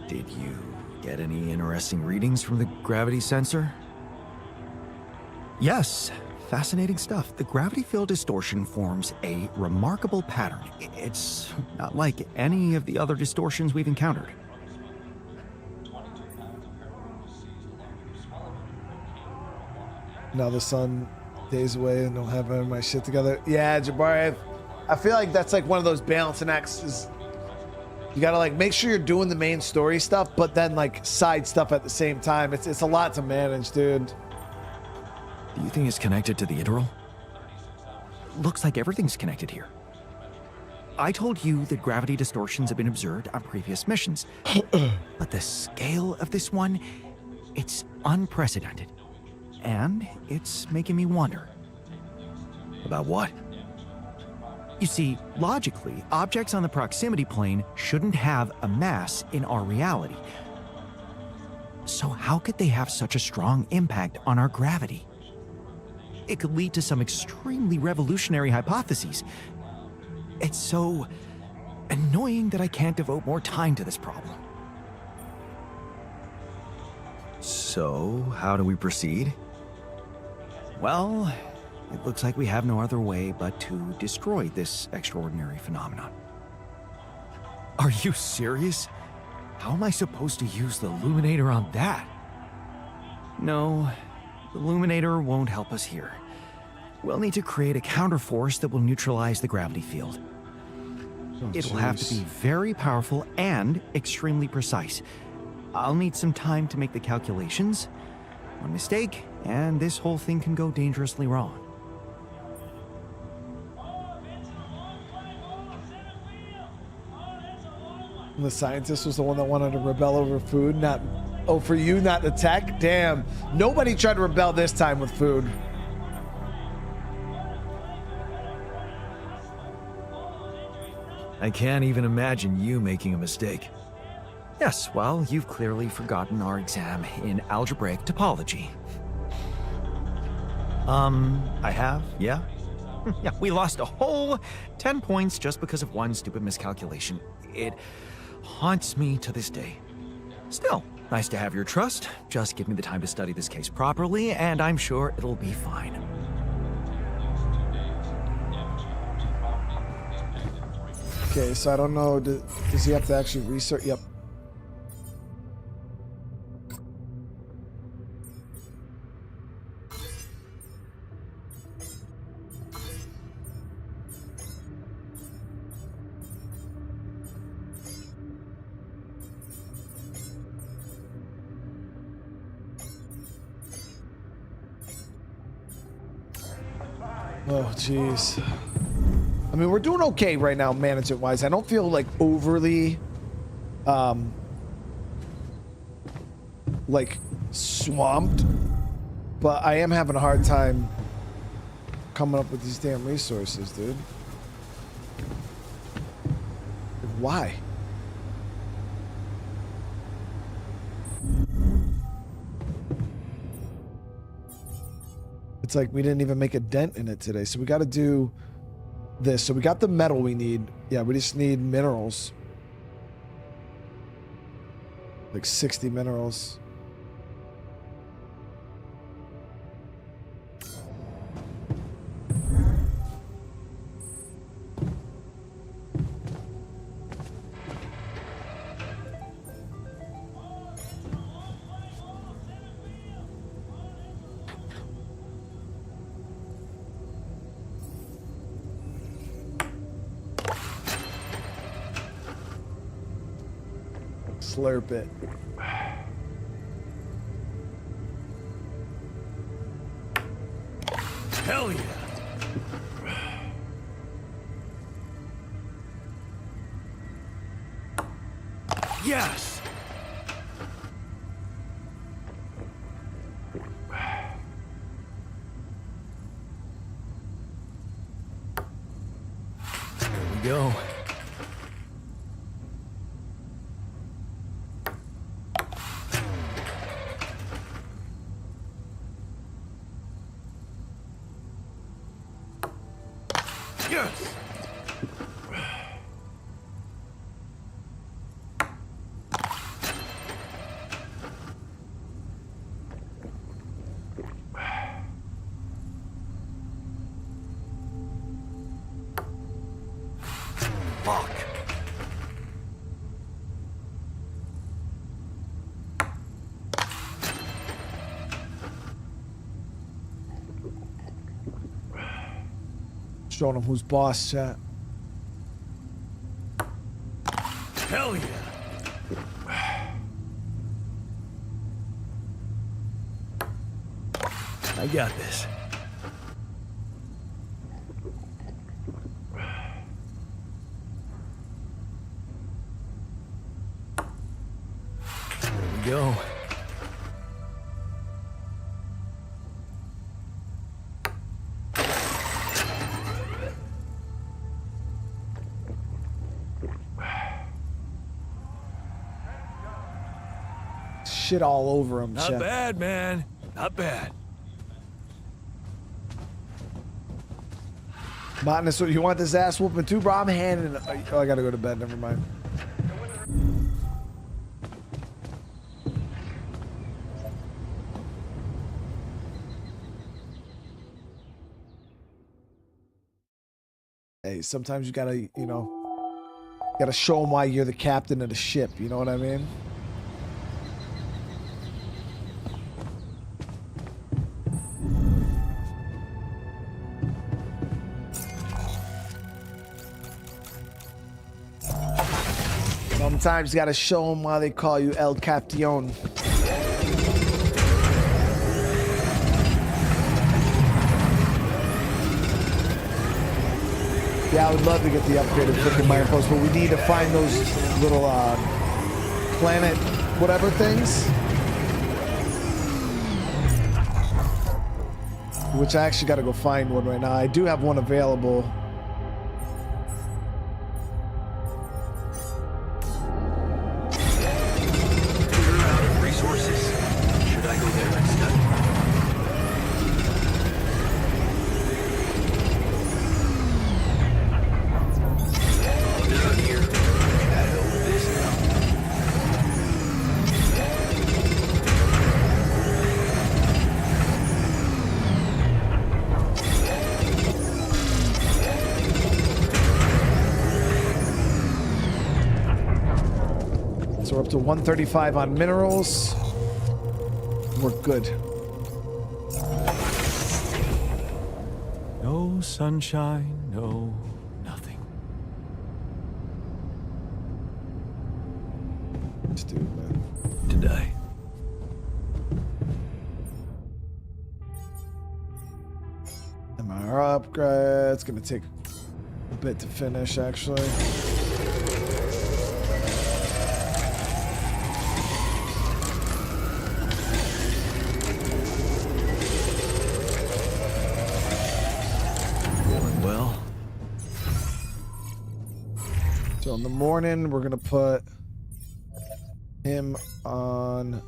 did you get any interesting readings from the gravity sensor? Yes, fascinating stuff. The gravity field distortion forms a remarkable pattern. It's not like any of the other distortions we've encountered. Now the sun days away and don't have any of my shit together. Yeah, Jabari, I feel like that's like one of those balancing acts. Is you gotta like make sure you're doing the main story stuff, but then like side stuff at the same time. It's a lot to manage, dude. Do you think it's connected to the integral? Looks like everything's connected here. I told you that gravity distortions have been observed on previous missions, but the scale of this one, it's unprecedented. And it's making me wonder. About what? You see, logically, objects on the proximity plane shouldn't have a mass in our reality. So how could they have such a strong impact on our gravity? It could lead to some extremely revolutionary hypotheses. It's so annoying that I can't devote more time to this problem. So, how do we proceed? Well, it looks like we have no other way but to destroy this extraordinary phenomenon. Are you serious? How am I supposed to use the illuminator on that? No, the illuminator won't help us here. We'll need to create a counterforce that will neutralize the gravity field. It'll have to be very powerful and extremely precise. I'll need some time to make the calculations. One mistake, and this whole thing can go dangerously wrong. And the scientist was the one that wanted to rebel over food, not... Oh, for you, not the tech? Damn. Nobody tried to rebel this time with food. I can't even imagine you making a mistake. Yes, well, you've clearly forgotten our exam in algebraic topology. I have, yeah? Yeah, we lost a whole 10 points just because of one stupid miscalculation. It haunts me to this day. Still, Nice to have your trust. Just give me the time to study this case properly, and I'm sure it'll be fine. Okay, so I don't know. Does he have to actually research? Yep. Oh, jeez. I mean, we're doing okay right now, management-wise. I don't feel like overly, like swamped, but I am having a hard time coming up with these damn resources, dude. Why? It's like we didn't even make a dent in it today, so we got to do this. So we got the metal we need. Yeah, we just need minerals. Like 60 minerals. Slurp it. Hell yeah! Yes! There we go. Yes! Fuck. Showing him who's boss, chat. Hell yeah! I got this. There we go. Shit all over him, Not chat. bad, man. Not bad. Botanist, so you want this ass whooping too, bro? I'm handing it. Oh, I gotta go to bed. Never mind. Hey, sometimes you gotta, you know, gotta show them why you're the captain of the ship. You know what I mean? Sometimes you gotta show them why they call you El Capitán. Yeah, I would love to get the upgraded freaking mine post, but we need to find those little planet whatever things. Which I actually gotta go find one right now. I do have one available. So we're up to 135 on minerals. We're good. No sunshine, no nothing. Let's do it, man. Today. MR upgrade. It's gonna take a bit to finish, actually. Feeling well. So in the morning, we're gonna put him on.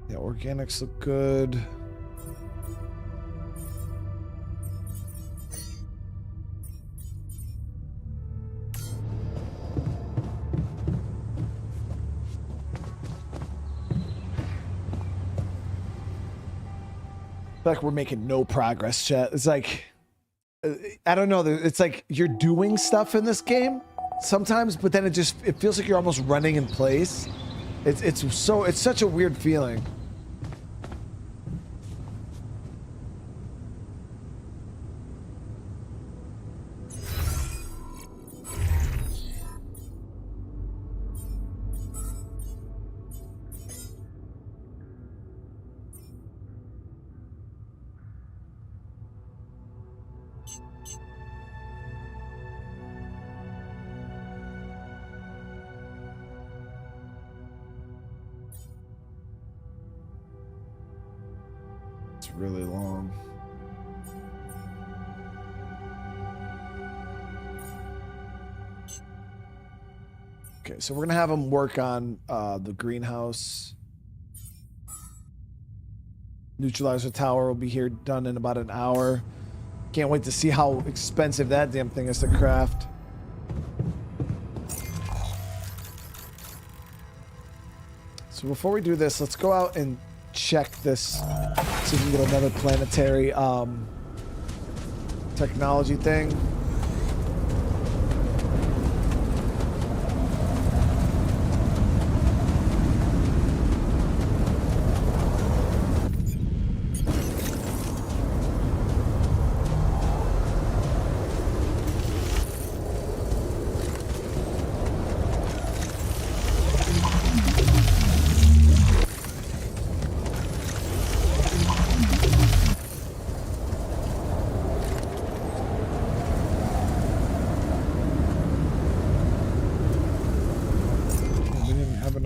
Yeah, organics look good. Like we're making no progress, chat. It's like, I don't know. It's like you're doing stuff in this game sometimes, but then it feels like you're almost running in place. It's such a weird feeling. Really long. Okay, so we're gonna have him work on the greenhouse. Neutralizer tower will be here done in about an hour. Can't wait to see how expensive that damn thing is to craft. So before we do this, let's go out and check this, see if we can get another planetary technology thing.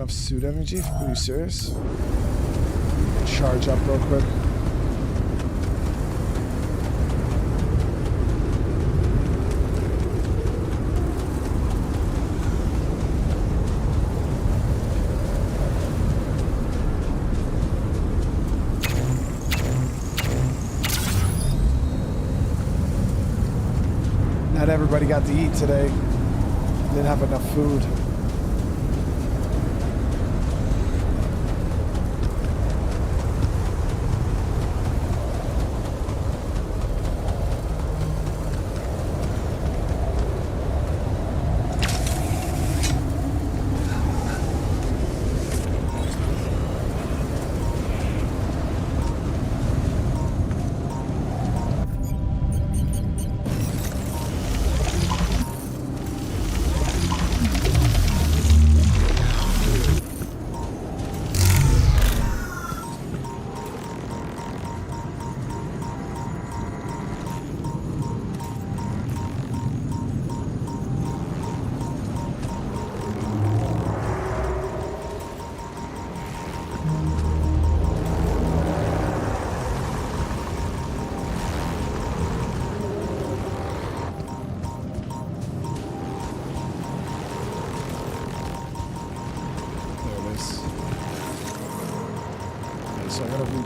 Suit energy? Are you serious? Charge up real quick. Not everybody got to eat today. Didn't have enough food.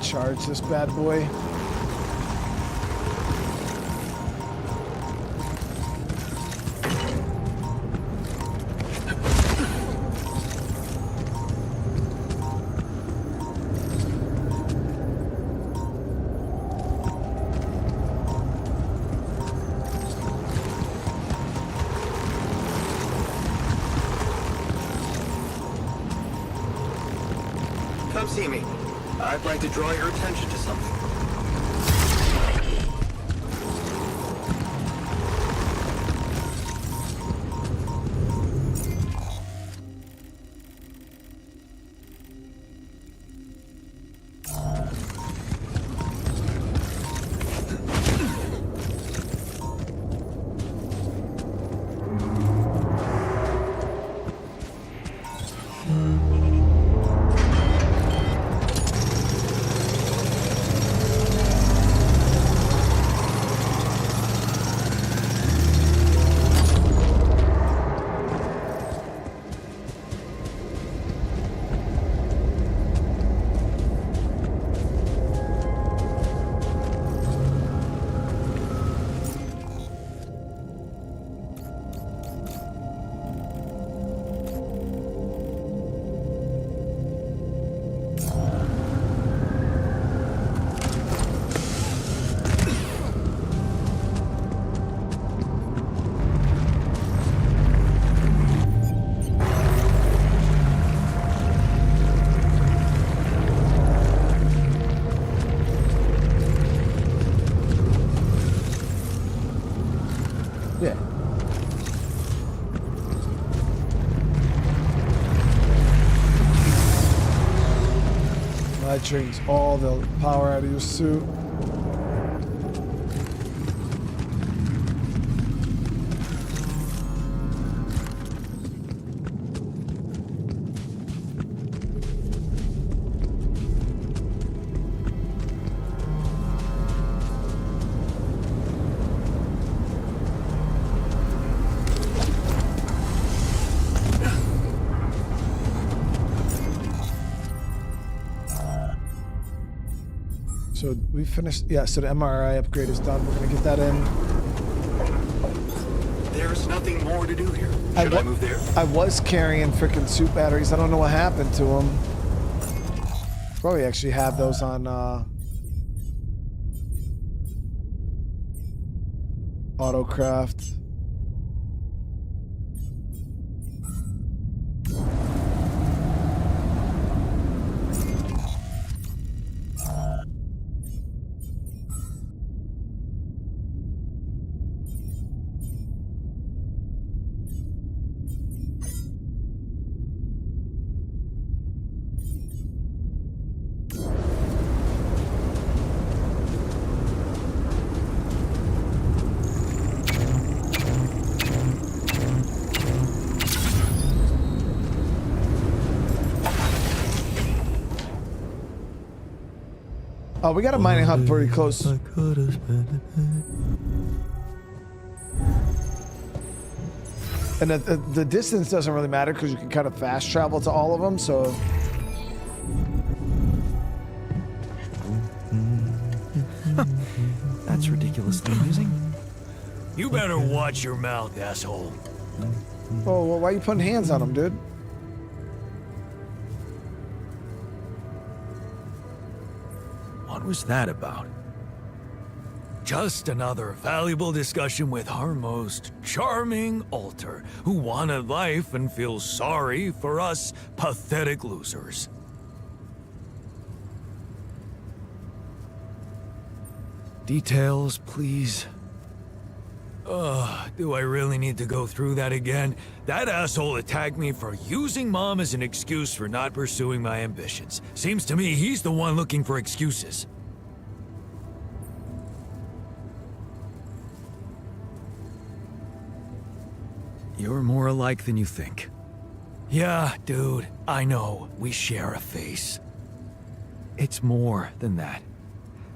Charge this bad boy. come see me. I'd like to draw your attention to something. Yeah. That drains all the power out of your suit. So we finished, yeah, so the MRI upgrade is done. We're gonna get that in. There's nothing more to do here. Should I move there? I was carrying freaking suit batteries. I don't know what happened to them. Probably actually have those on Autocraft. Oh, we got a mining hub pretty close. And the distance doesn't really matter because you can kind of fast travel to all of them, so... That's ridiculously amusing. You better watch your mouth, asshole. Oh, well, why are you putting hands on them, dude? What was that about? Just another valuable discussion with our most charming alter, who wanted life and feels sorry for us pathetic losers. Details, please. Ugh, do I really need to go through that again? That asshole attacked me for using Mom as an excuse for not pursuing my ambitions. Seems to me he's the one looking for excuses. You're more alike than you think. Yeah, dude, I know. We share a face. It's more than that.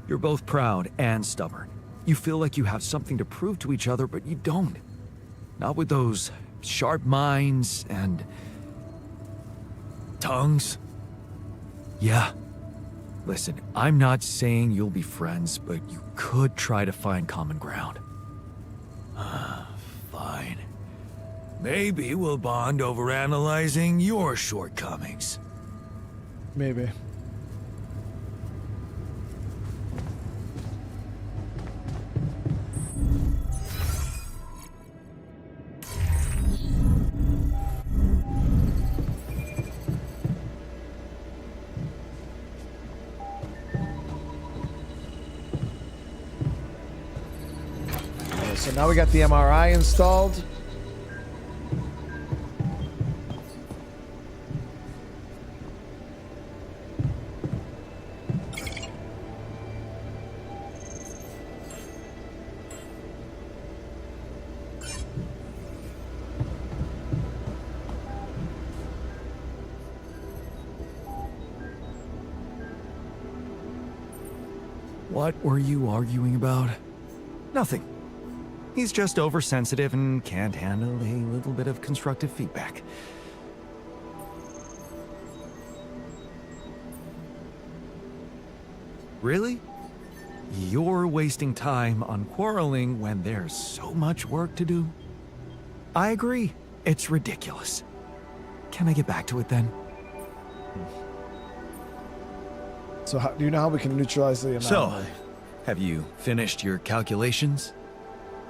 You're both proud and stubborn. You feel like you have something to prove to each other, but you don't. Not with those sharp minds and... tongues. Yeah. Listen, I'm not saying you'll be friends, but you could try to find common ground. Fine. Maybe we'll bond over analyzing your shortcomings. Maybe. So now we got the MRI installed. What were you arguing about? Nothing. He's just oversensitive and can't handle a little bit of constructive feedback. Really? You're wasting time on quarreling when there's so much work to do? I agree. It's ridiculous. Can I get back to it then? So do you know how we can neutralize the anomaly? So, have you finished your calculations?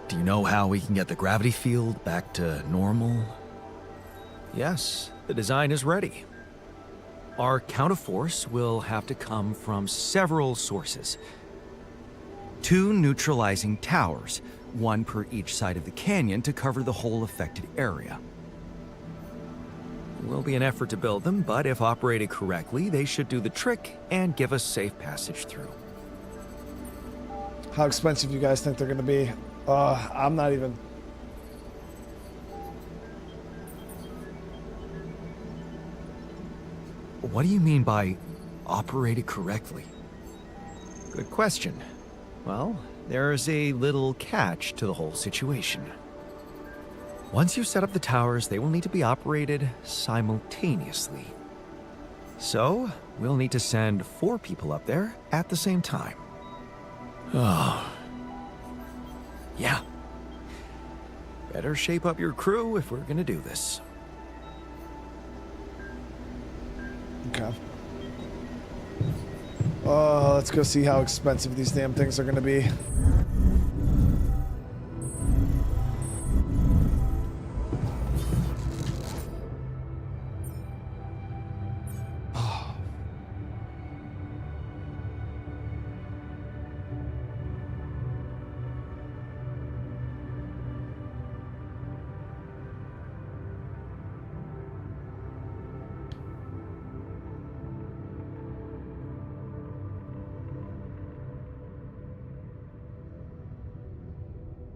Do you know how we can get the gravity field back to normal? Yes, the design is ready. Our counterforce will have to come from several sources. 2 neutralizing towers, 1 per each side of the canyon to cover the whole affected area. It will be an effort to build them, but if operated correctly, they should do the trick and give us safe passage through. How expensive do you guys think they're going to be? I'm not even... What do you mean by operated correctly? Good question. Well, there's a little catch to the whole situation. Once you set up the towers, they will need to be operated simultaneously. So, we'll need to send 4 people up there at the same time. Oh. Yeah. Better shape up your crew if we're gonna do this. Okay. Let's go see how expensive these damn things are going to be.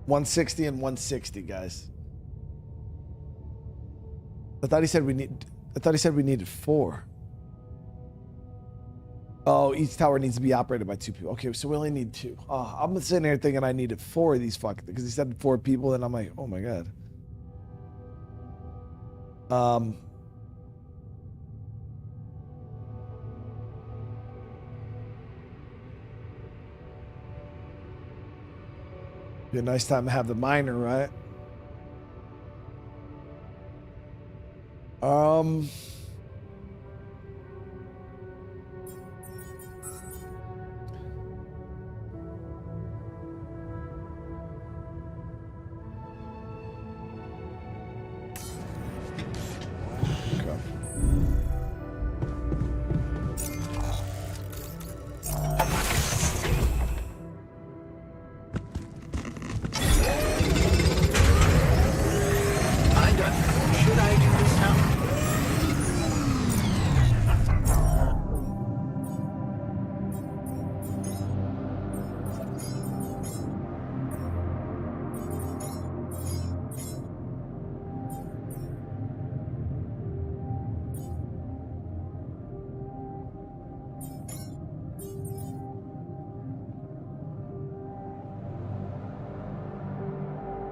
$160 and $160, guys. I thought he said we needed 4. Oh, each tower needs to be operated by 2 people. Okay, so we only need 2. I'm sitting here thinking I needed 4 of these fucking, because he said 4 people, and I'm like, oh my god. Be a nice time to have the miner, right?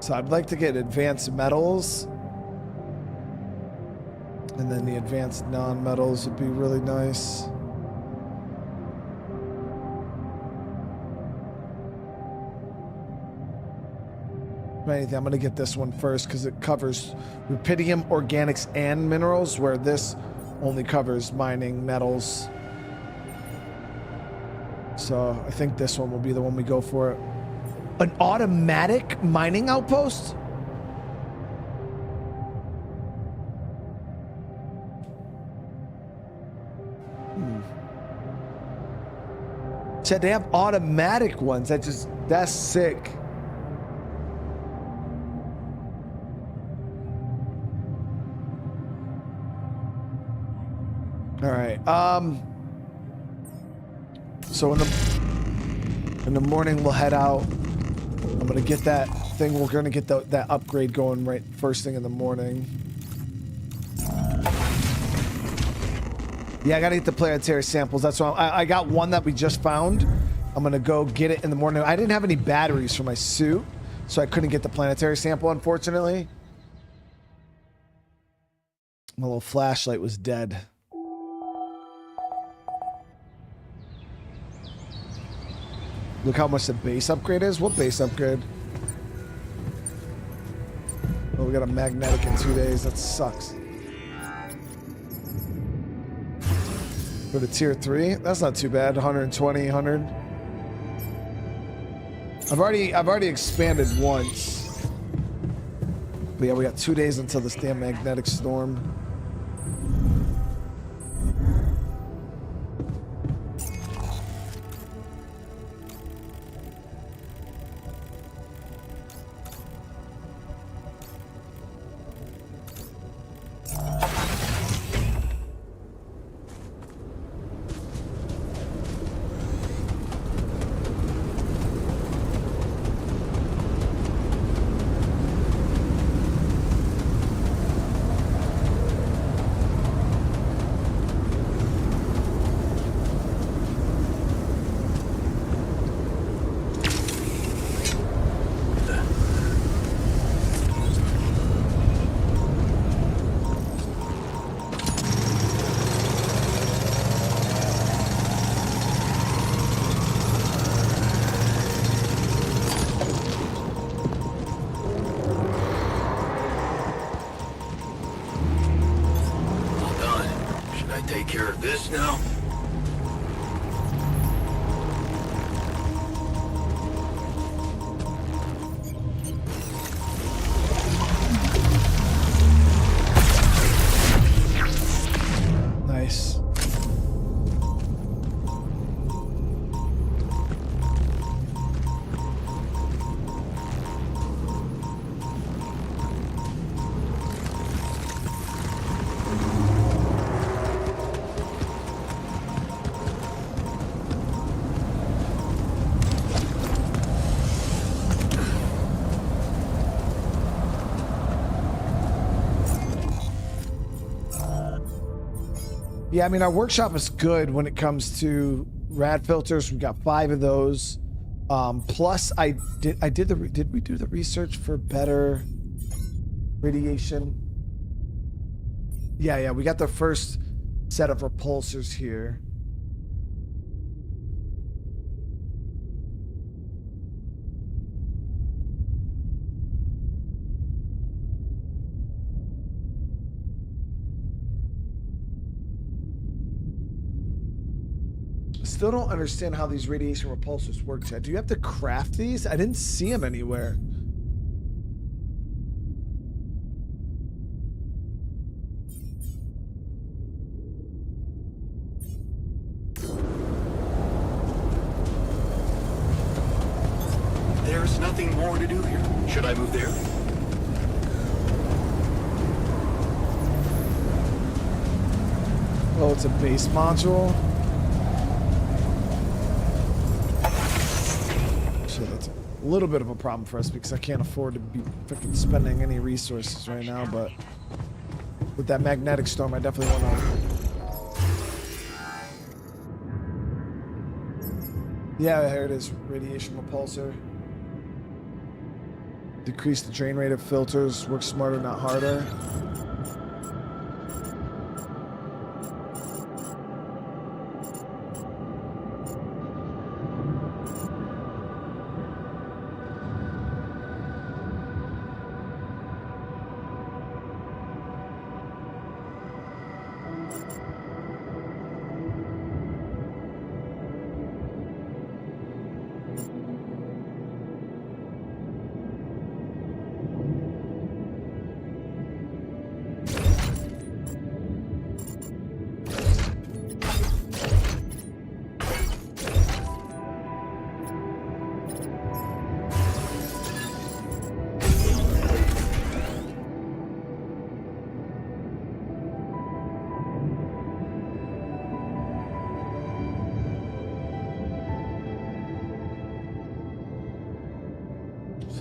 So I'd like to get advanced metals. And then the advanced non-metals would be really nice. Anything, I'm going to get this one first because it covers rubidium, organics, and minerals, where this only covers mining, metals. So I think this one will be the one we go for. An automatic mining outpost? Said they have automatic ones. That's sick. All right. So in the morning we'll head out. I'm gonna get that thing. We're gonna get that upgrade going right first thing in the morning. Yeah, I gotta get the planetary samples. That's why I got one that we just found. I'm gonna go get it in the morning. I didn't have any batteries for my suit, so I couldn't get the planetary sample, unfortunately. My little flashlight was dead. Look how much the base upgrade is. What base upgrade? Oh, we got a magnetic in 2 days. That sucks. For the tier 3, that's not too bad. 120, 100. I've already expanded once. But yeah, we got 2 days until this damn magnetic storm. Yeah, I mean, our workshop is good when it comes to rad filters. We've got 5 of those. Plus, did we do the research for better radiation? Yeah, we got the first set of repulsors here. Still don't understand how these radiation repulsors work, Chad. Do you have to craft these? I didn't see them anywhere. There's nothing more to do here. Should I move there? Oh, it's a base module. So that's a little bit of a problem for us because I can't afford to be freaking spending any resources right now, but with that magnetic storm, I definitely want to. Yeah, here it is. Radiation repulsor. Decrease the drain rate of filters. Work smarter, not harder.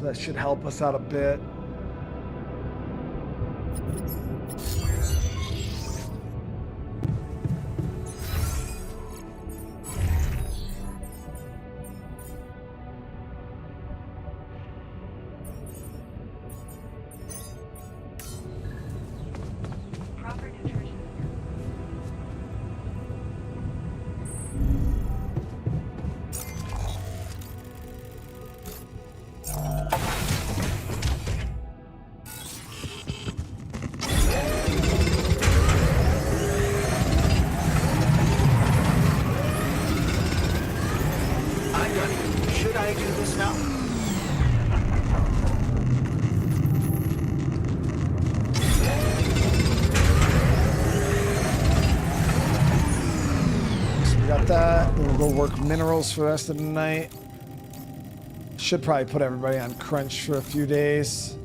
So that should help us out a bit. Proper nutrition. I'm done. Should I do this now? So we got that. Then we'll go work minerals for the rest of the night. Should probably put everybody on crunch for a few days.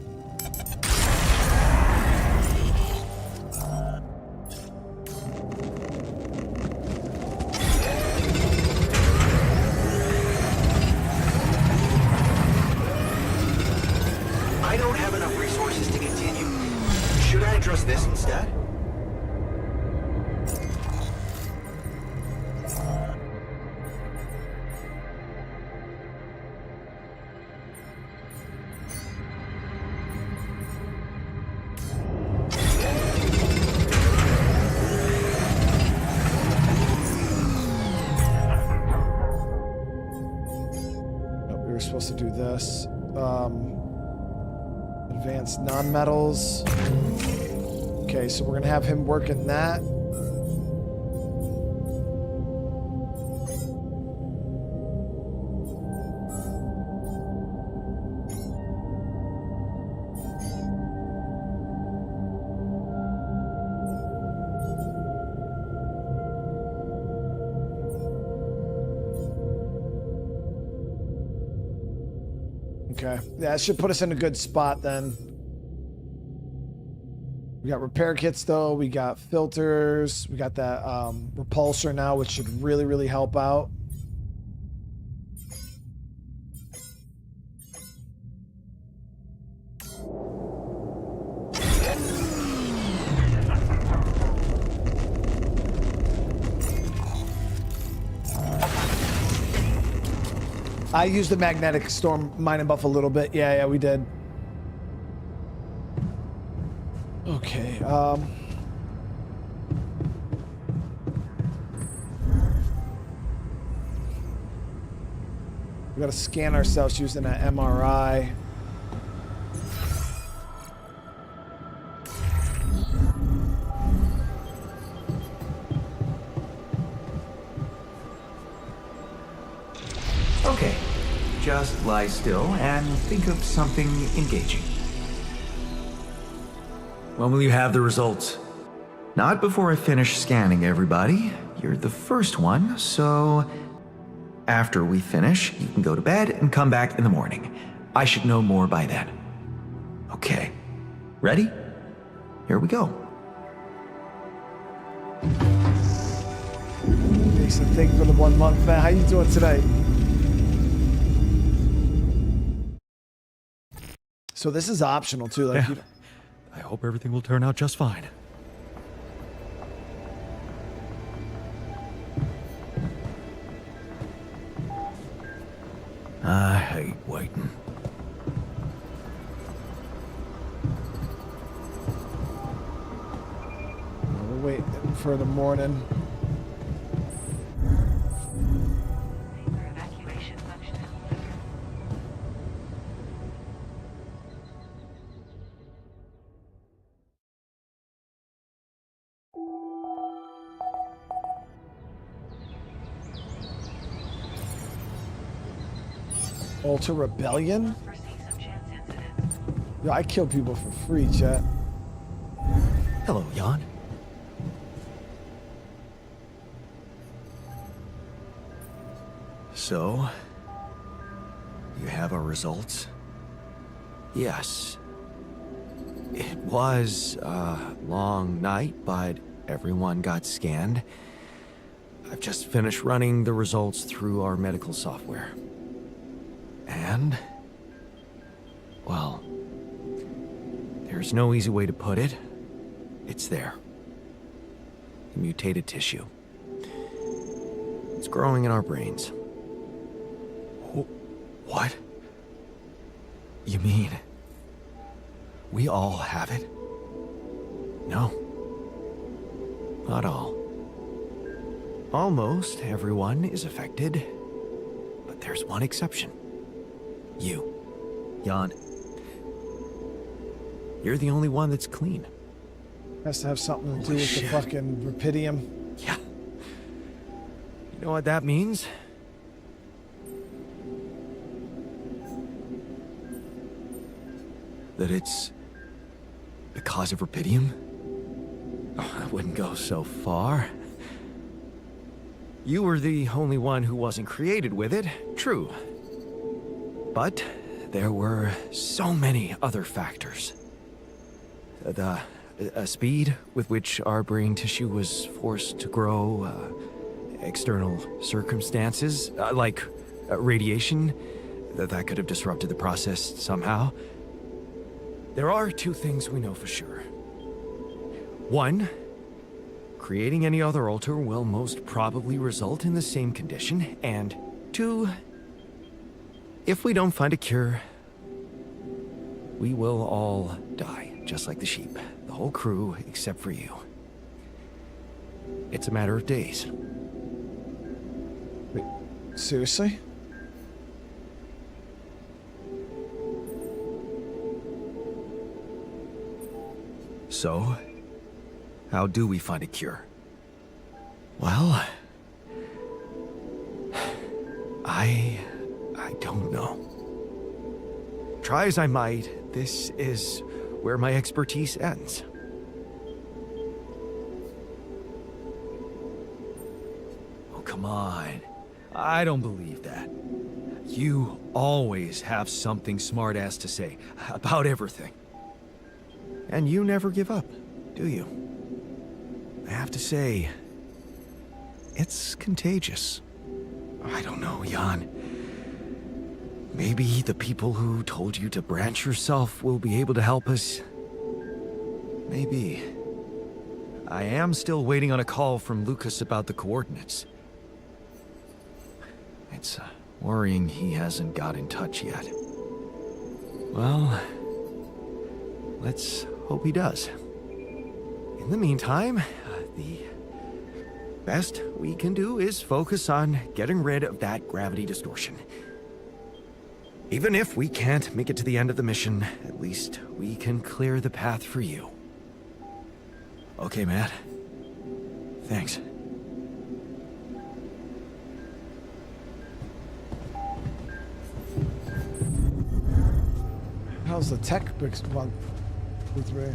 I don't have enough resources to continue. Should I address this instead? Nope, we were supposed to do this. Advanced non-metals. Okay, so we're gonna have him working that. Okay, yeah, that should put us in a good spot then. We got repair kits though, we got filters, we got that repulsor now, which should really, really help out. I used the magnetic storm mining buff a little bit. Yeah, we did. Okay, we gotta scan ourselves using an MRI. Okay. Just lie still and think of something engaging. When will you have the results? Not before I finish scanning everybody. You're the first one, so after we finish, you can go to bed and come back in the morning. I should know more by then. Okay. Ready? Here we go. Jason, thank you for the 1 month, man. How you doing today? So this is optional too. Like, Yeah. I hope everything will turn out just fine. I hate waiting. we'll wait for the morning. For evacuation functionality. Alter Rebellion? Foresee some chance incidents. Yo, I kill people for free, chat. Hello, Jan. So, you have our results? Yes. It was a long night, but everyone got scanned. I've just finished running the results through our medical software. And Well, there's no easy way to put it. It's there. Mutated tissue. It's growing in our brains. What? You mean we all have it? No. Not all. Almost everyone is affected, but there's one exception. You, Jan. You're the only one that's clean. Has to have something to do Holy with shit. the fucking rupidium. Yeah. You know what that means? That it's because of rupidium? Oh, I wouldn't go so far. You were the only one who wasn't created with it, true. But there were so many other factors. The speed with which our brain tissue was forced to grow, external circumstances, like radiation, that could have disrupted the process somehow. There are two things we know for sure. One, creating any other alter will most probably result in the same condition, and two, if we don't find a cure, we will all die, just like the sheep. The whole crew, except for you. It's a matter of days. Wait, seriously? So, how do we find a cure? Well, I don't know. Try as I might, this is where my expertise ends. Oh, come on. I don't believe that. You always have something smart-ass to say about everything. And you never give up, do you? I have to say, it's contagious. I don't know, Jan. Maybe the people who told you to branch yourself will be able to help us. Maybe. I am still waiting on a call from Lucas about the coordinates. It's worrying he hasn't got in touch yet. Well, let's hope he does. In the meantime, the best we can do is focus on getting rid of that gravity distortion. Even if we can't make it to the end of the mission, at least we can clear the path for you. Okay, Matt. Thanks. How's the tech bricks one with Ray?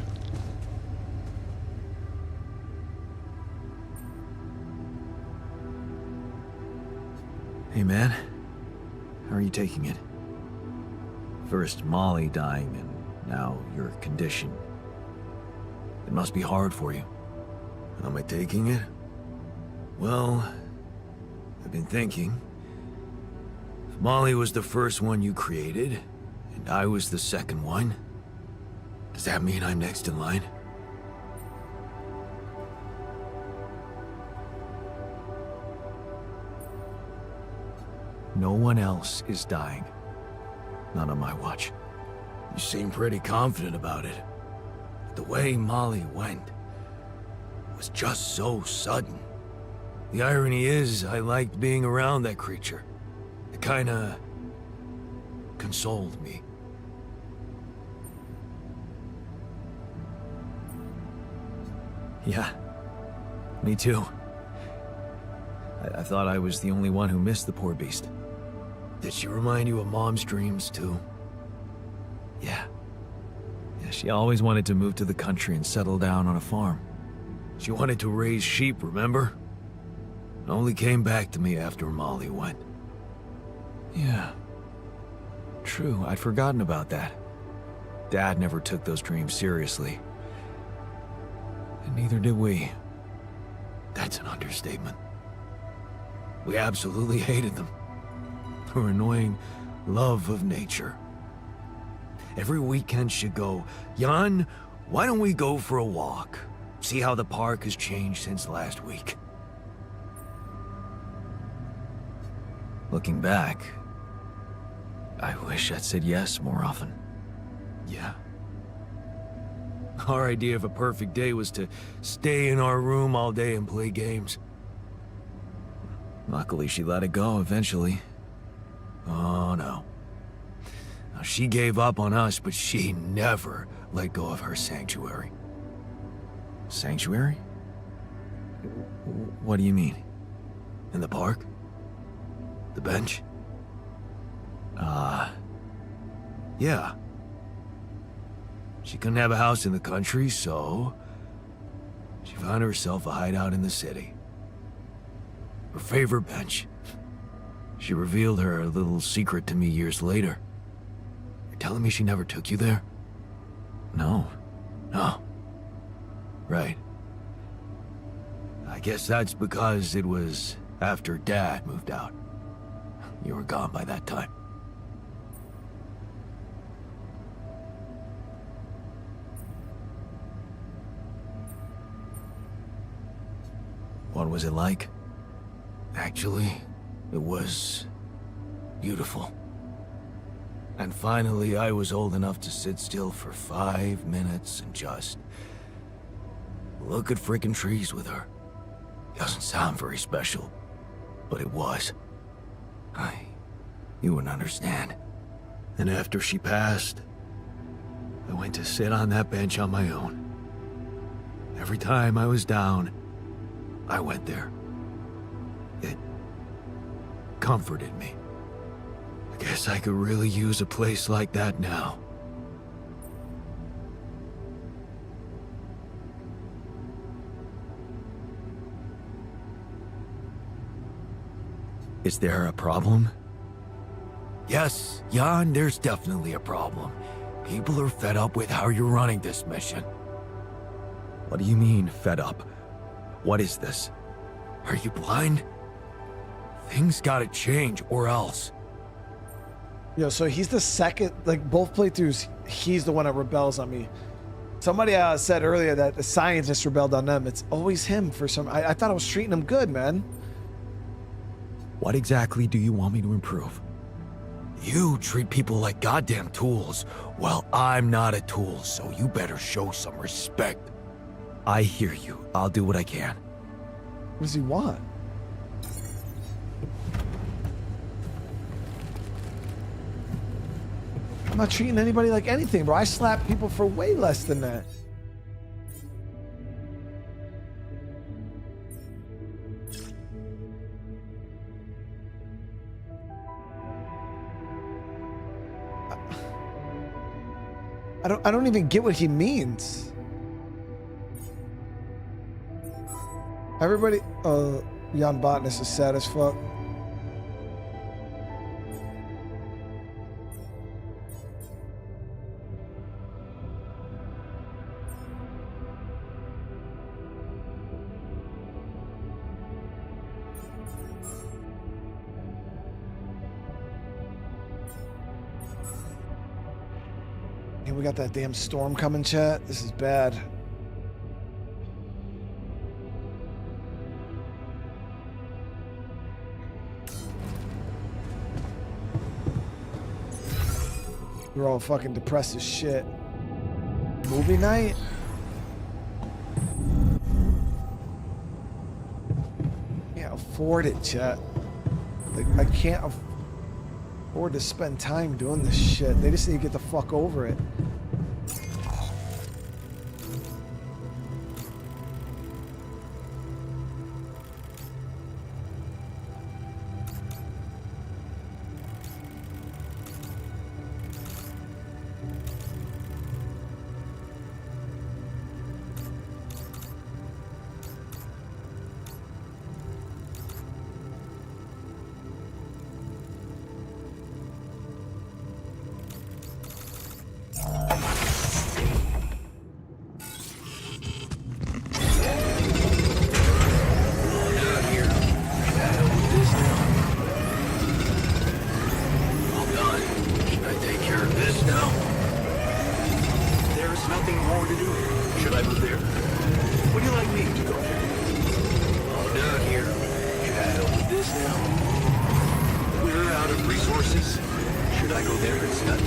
Hey, man. How are you taking it? First Molly dying, and now your condition. It must be hard for you. How am I taking it? Well, I've been thinking. If Molly was the first one you created, and I was the second one, does that mean I'm next in line? No one else is dying. Not on my watch. You seem pretty confident about it. But the way Molly went was just so sudden. The irony is, I liked being around that creature. It kinda consoled me. Yeah, me too. I thought I was the only one who missed the poor beast. Did she remind you of Mom's dreams, too? Yeah. Yeah, she always wanted to move to the country and settle down on a farm. She wanted to raise sheep, remember? It only came back to me after Molly went. Yeah. True, I'd forgotten about that. Dad never took those dreams seriously. And neither did we. That's an understatement. We absolutely hated them. Her annoying love of nature. Every weekend she'd go, Jan, why don't we go for a walk? See how the park has changed since last week. Looking back, I wish I'd said yes more often. Yeah. Our idea of a perfect day was to stay in our room all day and play games. Luckily, she let it go eventually. Oh no. Now, she gave up on us, but she never let go of her sanctuary. Sanctuary? What do you mean? In the park? The bench? Yeah. She couldn't have a house in the country, so she found herself a hideout in the city. Her favorite bench. She revealed her little secret to me years later. You're telling me she never took you there? No. No. Right. I guess that's because it was after Dad moved out. You were gone by that time. What was it like? Actually, it was beautiful. And finally, I was old enough to sit still for 5 minutes and just look at freaking trees with her. Doesn't sound very special, but it was. You wouldn't understand. And after she passed, I went to sit on that bench on my own. Every time I was down, I went there. It comforted me. I guess I could really use a place like that now. Is there a problem? Yes, Jan, there's definitely a problem. People are fed up with how you're running this mission. What do you mean, fed up? What is this? Are you blind? Things gotta change, or else. Yo, so he's the second, like both playthroughs, he's the one that rebels on me. Somebody said earlier that the scientists rebelled on them. It's always him for some. I thought I was treating him good, man. What exactly do you want me to improve? You treat people like goddamn tools. Well, I'm not a tool, so you better show some respect. I hear you. I'll do what I can. What does he want? I'm not treating anybody like anything, bro. I slap people for way less than that. I don't even get what he means. Everybody, Jan Botanist is sad as fuck. We got that damn storm coming, chat. This is bad. We're all fucking depressed as shit. Movie night? Can't afford it, chat. Like, I can't afford to spend time doing this shit. They just need to get the fuck over it. more to do. Should I move there? Would you like me to go there? All done here. Should I help with this now? We're out of resources. Should I go there instead?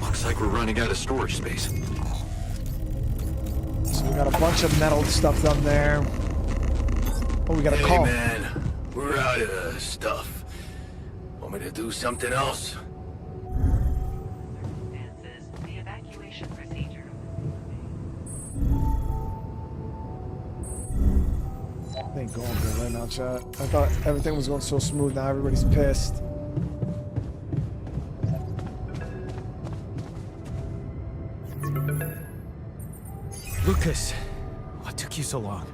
Looks like we're running out of storage space. So we got a bunch of metal stuff down there. Oh, we got a Hey, call. man. We're out of stuff. Want me to do something else? Circumstances, the evacuation procedure. Ain't going good right now, chat. I thought everything was going so smooth. Now everybody's pissed. Lucas, what took you so long?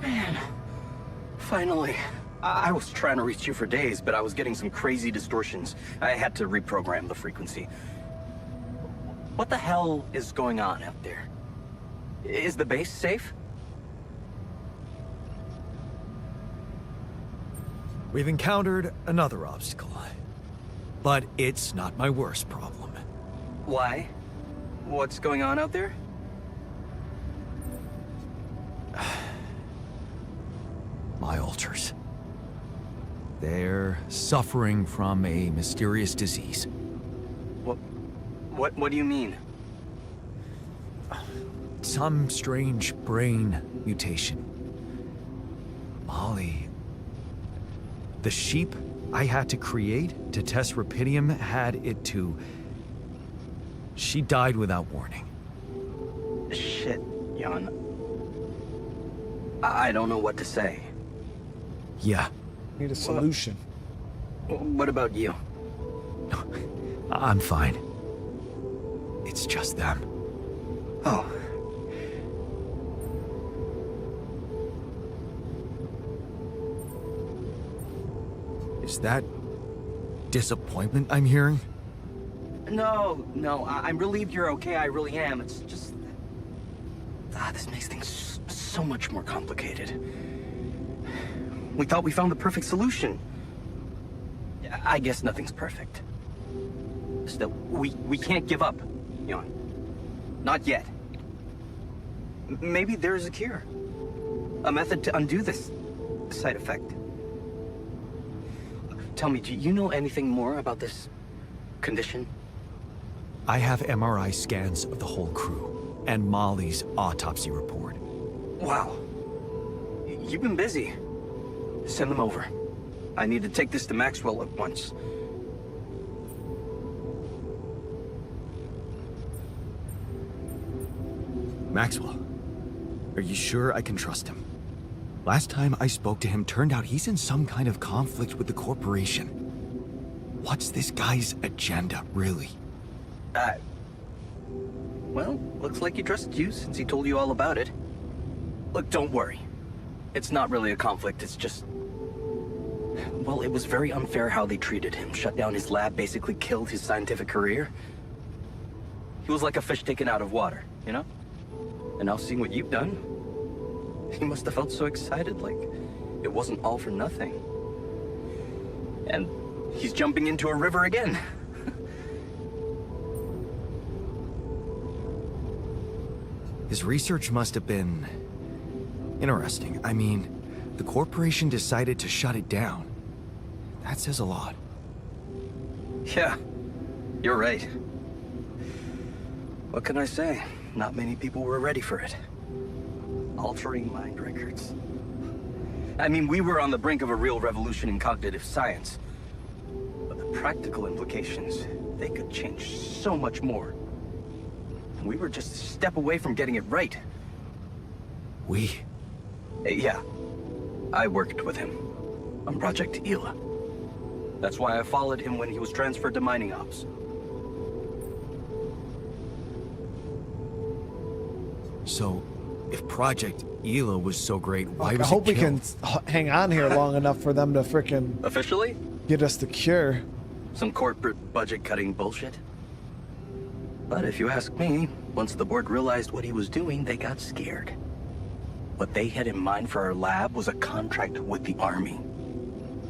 Man, finally. I was trying to reach you for days, but I was getting some crazy distortions. I had to reprogram the frequency. What the hell is going on out there? Is the base safe? We've encountered another obstacle. But it's not my worst problem. Why? What's going on out there? My alters. They're suffering from a mysterious disease. What do you mean? Some strange brain mutation. Molly. The sheep I had to create to test rupidium had it too. She died without warning. Shit, Jan. I don't know what to say. Yeah, Need a solution. What about you? I'm fine. It's just them. Oh. Is that disappointment I'm hearing? No, I'm relieved you're okay, I really am. It's just... this makes things so much more complicated. We thought we found the perfect solution. I guess nothing's perfect. Still, we can't give up, Jan. Not yet. Maybe there's a cure. A method to undo this side effect. Tell me, do you know anything more about this condition? I have MRI scans of the whole crew and Molly's autopsy report. Wow. You've been busy. Send them over. I need to take this to Maxwell at once. Maxwell, are you sure I can trust him? Last time I spoke to him turned out he's in some kind of conflict with the corporation. What's this guy's agenda, really? Well, looks like he trusted you since he told you all about it. Look, don't worry. It's not really a conflict, it's just... Well, it was very unfair how they treated him. Shut down his lab, basically killed his scientific career. He was like a fish taken out of water, you know? And now seeing what you've done, he must have felt so excited, like it wasn't all for nothing. And he's jumping into a river again. His research must have been... interesting. I mean, the corporation decided to shut it down. That says a lot. Yeah, you're right. What can I say? Not many people were ready for it. Altering mind records. I mean, we were on the brink of a real revolution in cognitive science. But the practical implications, they could change so much more. And we were just a step away from getting it right. We? Yeah. I worked with him on Project Ela. That's why I followed him when he was transferred to mining ops. So, if Project Ela was so great, why I was hope it we can killed? hang on here long enough for them to frickin' Officially? get us the cure. Some corporate budget-cutting bullshit. But if you ask me, once the board realized what he was doing, they got scared. What they had in mind for our lab was a contract with the army.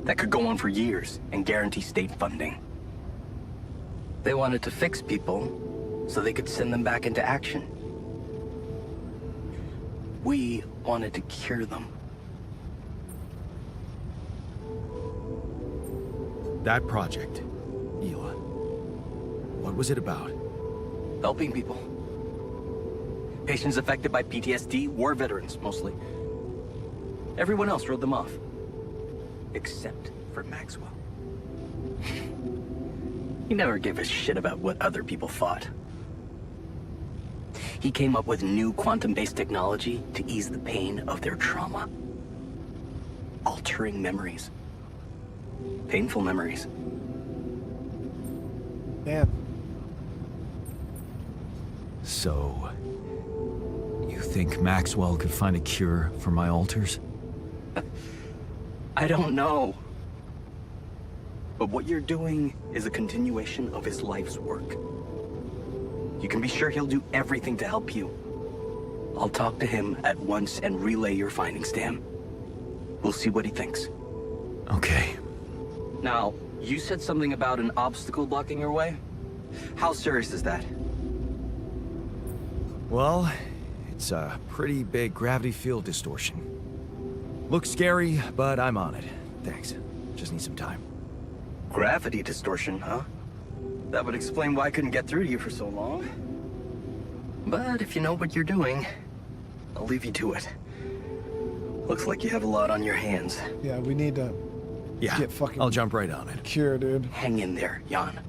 that could go on for years and guarantee state funding. They wanted to fix people so they could send them back into action. We wanted to cure them. That project, Hila. What was it about? Helping people. Patients affected by PTSD, war veterans, mostly. Everyone else wrote them off. Except for Maxwell. He never gave a shit about what other people thought. He came up with new quantum-based technology to ease the pain of their trauma. Altering memories. Painful memories. Damn. So, you think Maxwell could find a cure for my alters? I don't know. But what you're doing is a continuation of his life's work. You can be sure he'll do everything to help you. I'll talk to him at once and relay your findings to him. We'll see what he thinks. Okay. Now, you said something about an obstacle blocking your way? How serious is that? Well, it's a pretty big gravity field distortion. Looks scary, but I'm on it. Thanks. Just need some time. Gravity distortion, huh? That would explain why I couldn't get through to you for so long. But if you know what you're doing, I'll leave you to it. Looks like you have a lot on your hands. Yeah, we need to Yeah, get fucking I'll jump right on it. cure, dude. Hang in there, Jan.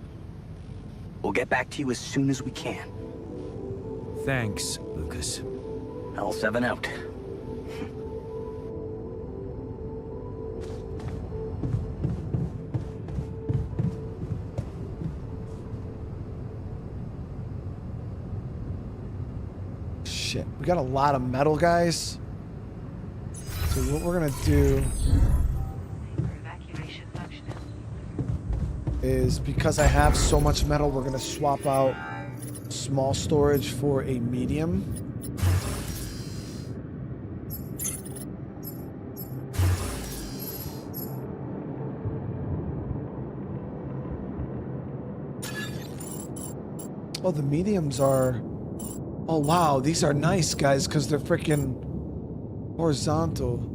We'll get back to you as soon as we can. Thanks, Lucas. L7 out. Shit, we got a lot of metal, guys. So what we're gonna do Evacuation functioning. is, because I have so much metal, we're gonna swap out small storage for a medium. Oh, the mediums are... Oh, wow, these are nice, guys, because they're freaking horizontal.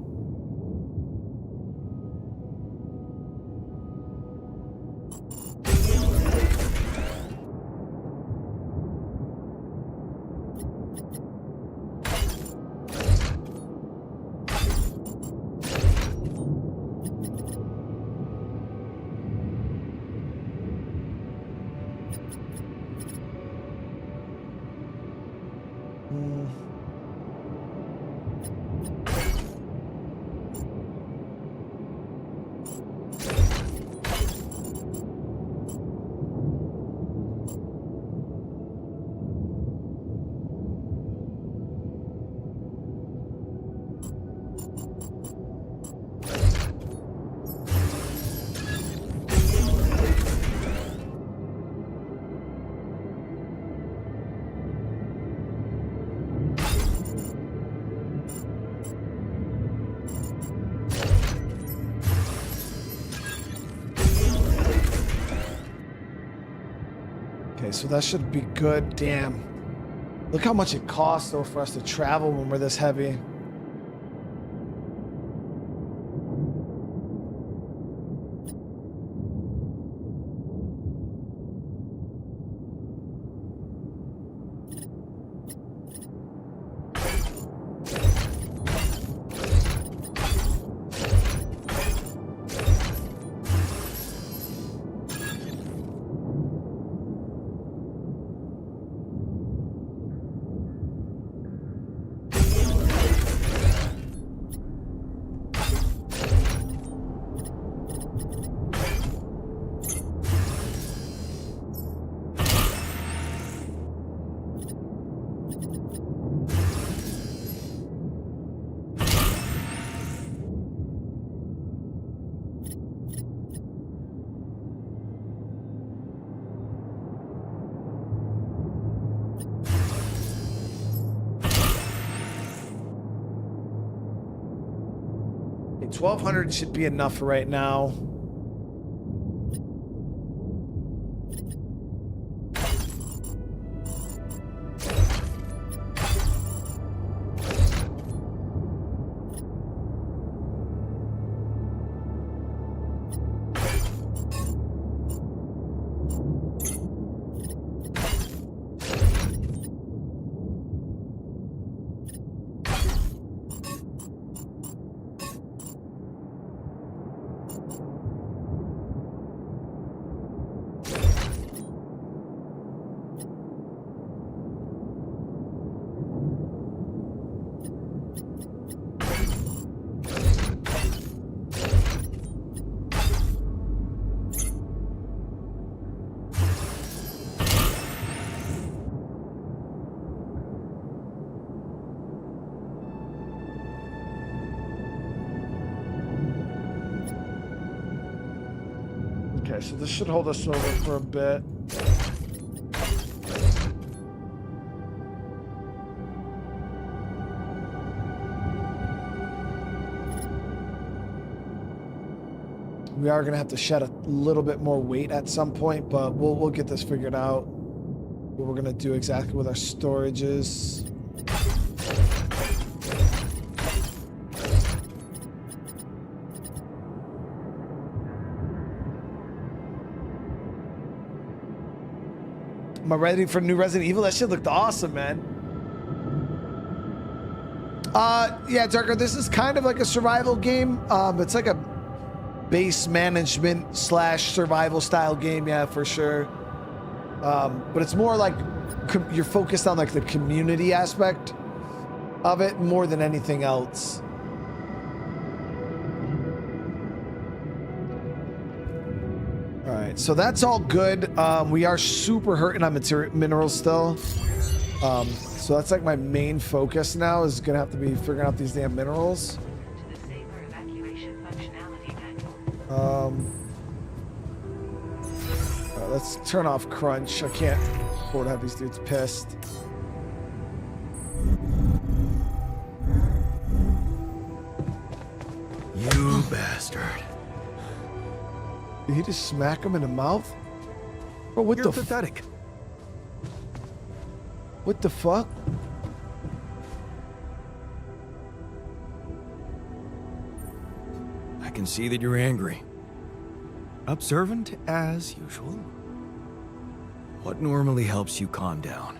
Okay, so that should be good. Damn. Look how much it costs, though, for us to travel when we're this heavy. 1200 should be enough for right now. Okay, so this should hold us over for a bit. We are gonna have to shed a little bit more weight at some point, but we'll get this figured out. What we're gonna do exactly with our storages. Am I ready for new Resident Evil? That shit looked awesome, man. Yeah, Darker, this is kind of like a survival game. It's like a base management / survival style game, yeah, for sure. But it's more like you're focused on like the community aspect of it more than anything else. All right, so that's all good. We are super hurting on minerals still. So that's like my main focus now is gonna have to be figuring out these damn minerals. To the safer evacuation functionality manual. All right, let's turn off crunch. I can't afford to have these dudes pissed. You bastard. Did he just smack him in the mouth? Bro, what You're the pathetic. what the fuck? I can see that you're angry. Observant as usual. What normally helps you calm down?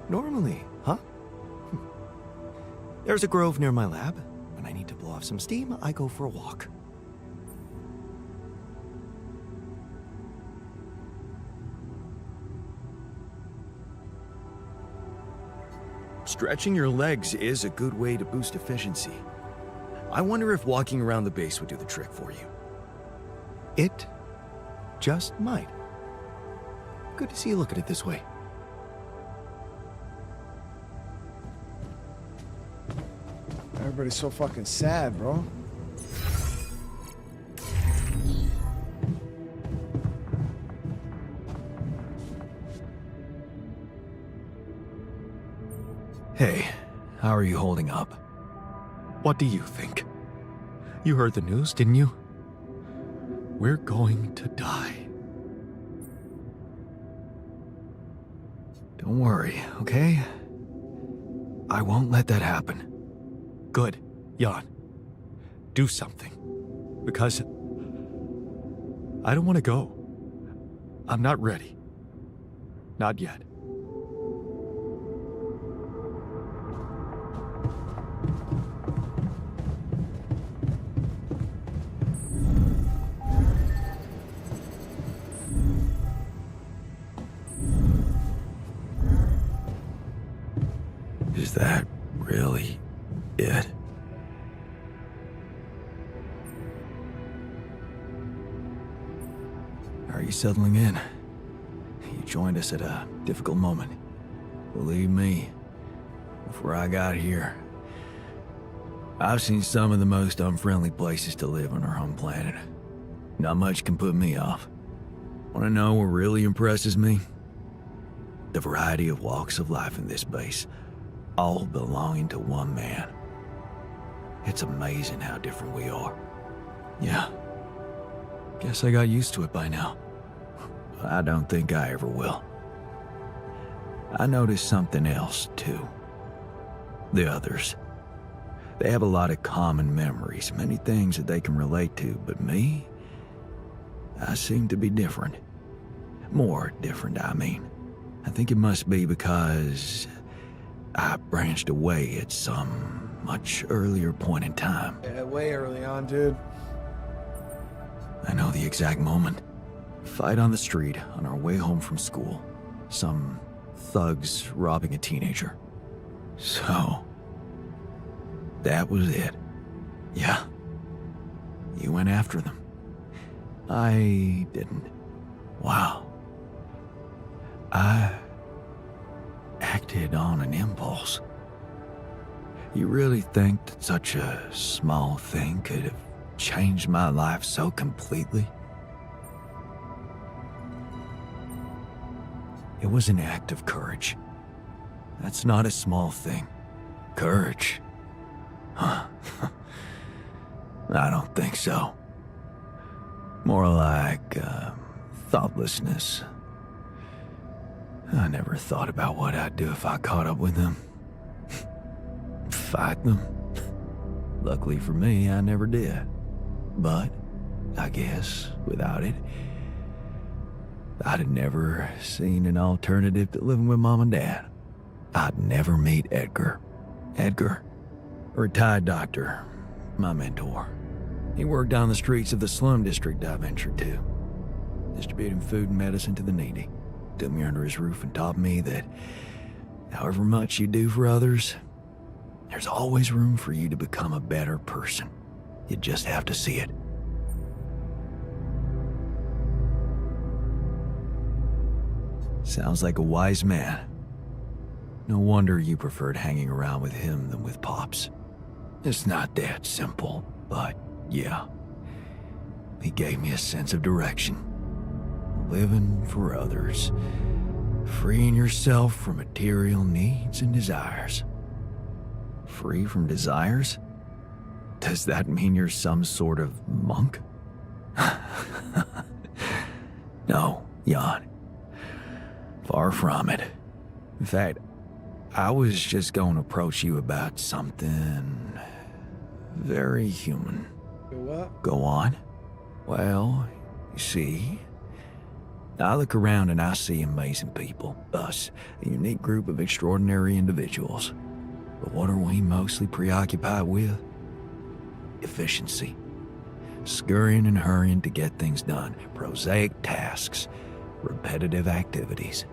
Normally, huh? There's a grove near my lab. When I need to blow off some steam, I go for a walk. Stretching your legs is a good way to boost efficiency. I wonder if walking around the base would do the trick for you. It just might. Good to see you look at it this way. Everybody's so fucking sad, bro. Hey, how are you holding up? What do you think? You heard the news, didn't you? We're going to die. Don't worry, okay? I won't let that happen. Good, Jan. Do something. Because I don't want to go. I'm not ready. Not yet. Is that really it? Are you settling in? You joined us at a difficult moment. Believe me, before I got here, I've seen some of the most unfriendly places to live on our home planet. Not much can put me off. Want to know what really impresses me? The variety of walks of life in this base, all belonging to one man. It's amazing how different we are. Yeah. Guess I got used to it by now. I don't think I ever will. I noticed something else, too. The others. They have a lot of common memories, many things that they can relate to, but me? I seem to be different. More different, I mean. I think it must be because I branched away at some much earlier point in time. Yeah, way early on, dude. I know the exact moment. Fight on the street on our way home from school. Some thugs robbing a teenager. So, that was it. Yeah. You went after them. I didn't. Wow. I acted on an impulse. You really think that such a small thing could have changed my life so completely? It was an act of courage. That's not a small thing. Courage. Huh. I don't think so. More like thoughtlessness. I never thought about what I'd do if I caught up with them. Fight them. Luckily for me, I never did. But I guess without it, I'd have never seen an alternative to living with Mom and Dad. I'd never meet Edgar. Edgar, a retired doctor, my mentor. He worked down the streets of the slum district I ventured to, distributing food and medicine to the needy. Took me under his roof and taught me that however much you do for others, there's always room for you to become a better person. You just have to see it. Sounds like a wise man. No wonder you preferred hanging around with him than with Pops. It's not that simple, but yeah. He gave me a sense of direction. Living for others. Freeing yourself from material needs and desires. Free from desires? Does that mean you're some sort of monk? No, Jan. Far from it. In fact, I was just going to approach you about something very human. What? Go on. Well, you see, I look around and I see amazing people. Us, a unique group of extraordinary individuals. But what are we mostly preoccupied with? Efficiency. Scurrying and hurrying to get things done. Prosaic tasks. Repetitive activities.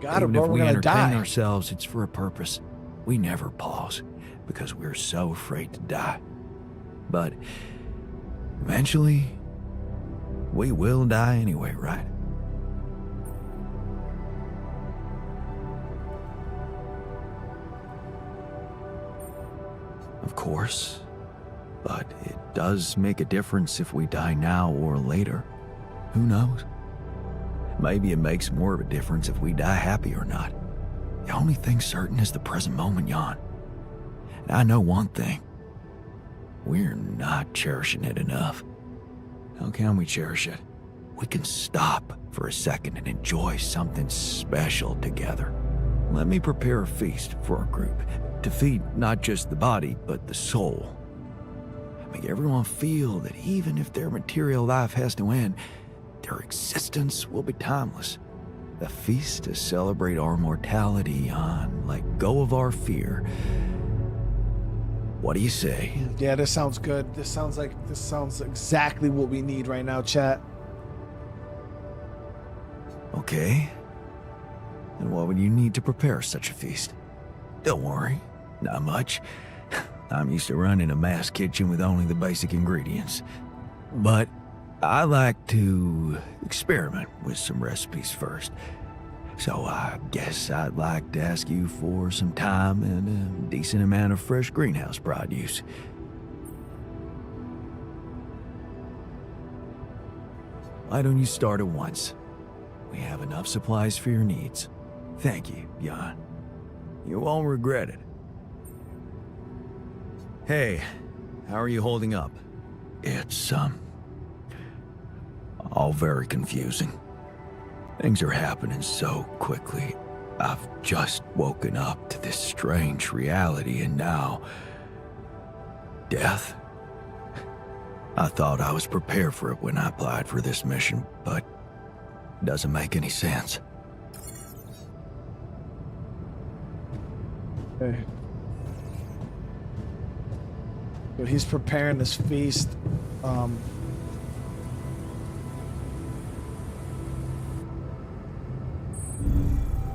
God, Even bro, if we're we gonna entertain die. ourselves, it's for a purpose. We never pause because we're so afraid to die. But eventually, we will die anyway, right? Of course. But it does make a difference if we die now or later. Who knows? Maybe it makes more of a difference if we die happy or not. The only thing certain is the present moment, Jan. And I know one thing. We're not cherishing it enough. How can we cherish it? We can stop for a second and enjoy something special together. Let me prepare a feast for our group to feed not just the body, but the soul. Make everyone feel that even if their material life has to end, their existence will be timeless. A feast to celebrate our mortality on, let go of our fear. What do you say? Yeah, this sounds good. This sounds exactly what we need right now, chat. Okay. And what would you need to prepare such a feast? Don't worry, not much. I'm used to running a mass kitchen with only the basic ingredients. But I like to experiment with some recipes first. So I guess I'd like to ask you for some time and a decent amount of fresh greenhouse produce. Why don't you start at once? We have enough supplies for your needs. Thank you, Jan. You won't regret it. Hey, How are you holding up? It's, all very confusing. Things are happening so quickly. I've just woken up to this strange reality, and now... death? I thought I was prepared for it when I applied for this mission, but it doesn't make any sense. Okay. So he's preparing this feast.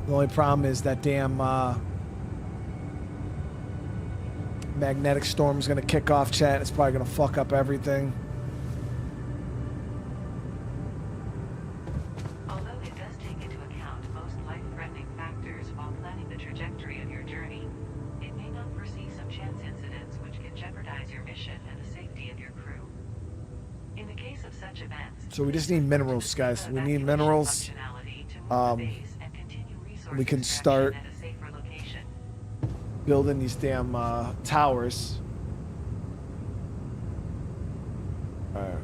The only problem is that damn magnetic storm's gonna kick off, chat. It's probably gonna fuck up everything. Although it does take into account most life-threatening factors while planning the trajectory of your journey, it may not foresee some chance incidents which can jeopardize your mission and the safety of your crew. In the case of such events, So we just need minerals, guys. We need minerals. We can start building these damn towers. Alright.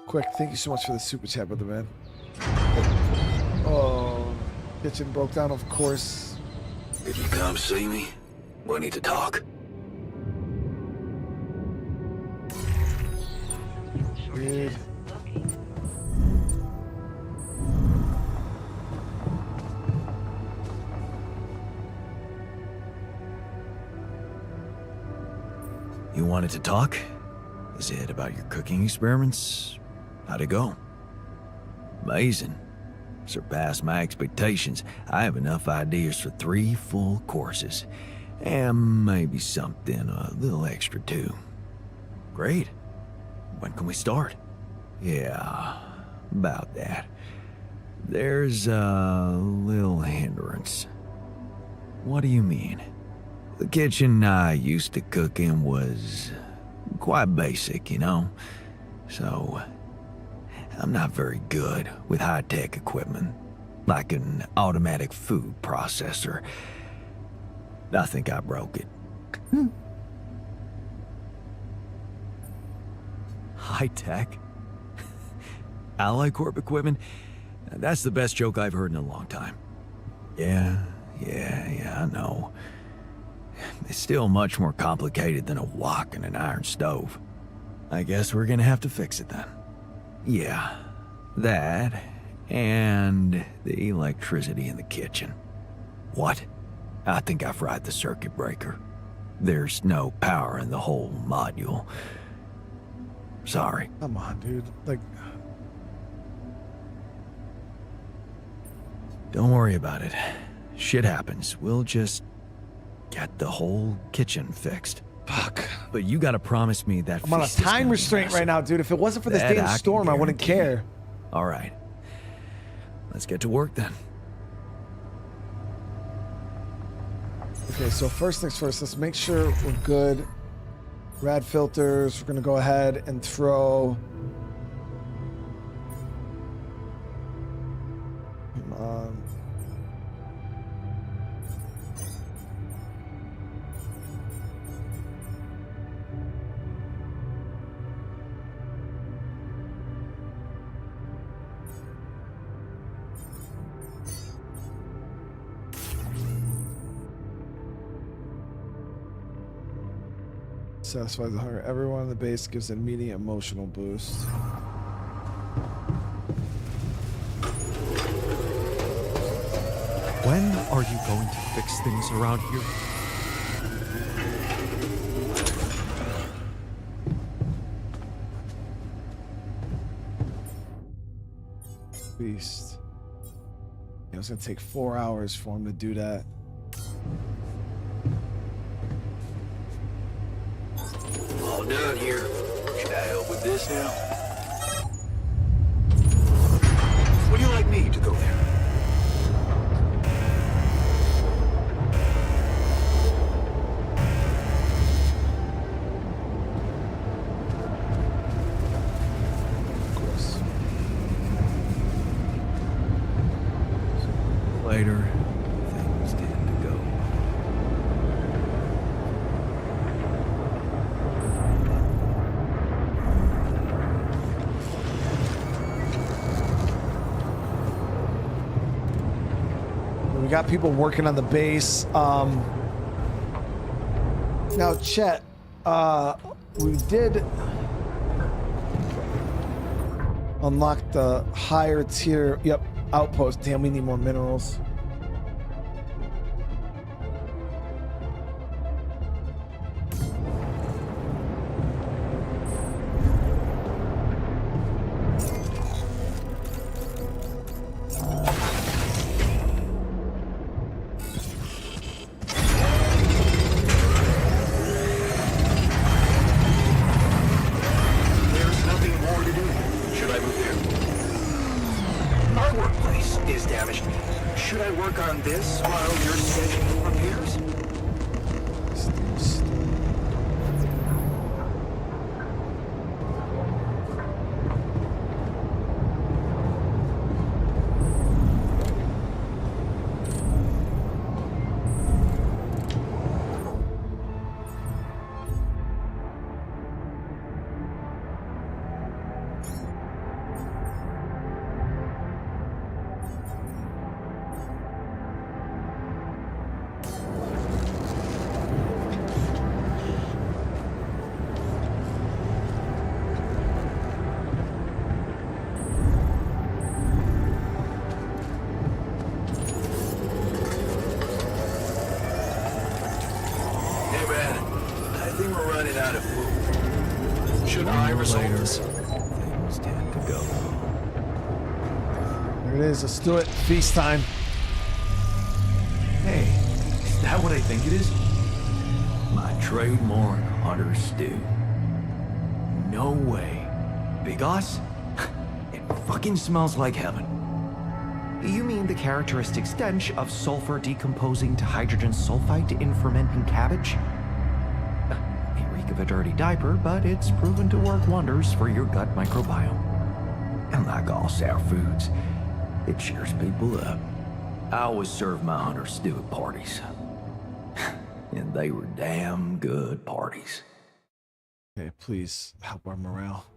Quick, thank you so much for the super chat, brother man. Oh, kitchen broke down, of course. Did you come see me? We need to talk. Dude. You wanted to talk? Is it about your cooking experiments? How'd it go? Amazing. Surpassed my expectations. I have enough ideas for 3 full courses. And maybe something a little extra too. Great. When can we start? Yeah, about that. There's a little hindrance. What do you mean? The kitchen I used to cook in was quite basic, you know? So, I'm not very good with high-tech equipment, like an automatic food processor. I think I broke it. High-tech? Ally Corp equipment? That's the best joke I've heard in a long time. Yeah, I know. It's still much more complicated than a wok and an iron stove. I guess we're gonna have to fix it then. Yeah, that, and the electricity in the kitchen. What? I think I fried the circuit breaker. There's no power in the whole module. Sorry. Come on, dude. Like, Don't worry about it. Shit happens. We'll just get the whole kitchen fixed. fuck. But you gotta promise me that I'm on a feast is gonna time be restraint massive. right now, dude. If it wasn't for this That damn I can storm, I wouldn't guarantee. care. All right. Let's get to work then. Okay, so first things first, let's make sure we're good. Rad filters, we're gonna go ahead and throw... Come on. Satisfies the hunger. Everyone on the base gives an immediate emotional boost. When are you going to fix things around here? Beast. Yeah, it's gonna take 4 hours for him to do that. All done here. Should I help with this now? Would you like me to go there? Of course. later, things tend to go. We got people working on the base. Now, Chet, we did unlock the higher tier. Yep, outpost. Damn, we need more minerals. There's nothing more to do. Should I repair? Our workplace is damaged. Should I work on this while you're scheduling repairs? Hey man, I think we're running out of food. Should I resolve Later, this? things tend to go. There it is. Let's do it. Feast time. Hey, is that what I think it is? My trademark hunter stew. No way. Because it fucking smells like heaven. You mean the characteristic stench of sulfur decomposing to hydrogen sulfide in fermenting cabbage? May reek of a dirty diaper, but it's proven to work wonders for your gut microbiome. And like all sour foods, it cheers people up. I always serve my hunter stew at parties. And they were damn good parties. Okay, please help our morale.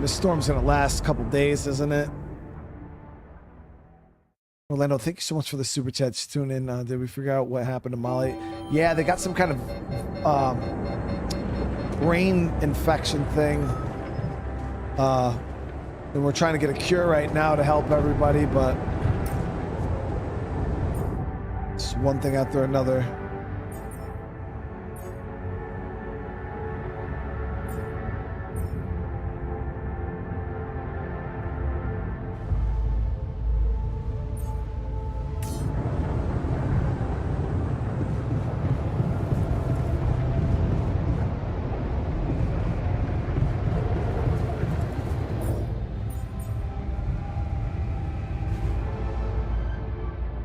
This storm's gonna last a couple days, isn't it? Orlando, thank you so much for the super chat. Just tune in. Did we figure out what happened to Molly? Yeah, they got some kind of brain infection thing. And we're trying to get a cure right now to help everybody, but it's one thing after another.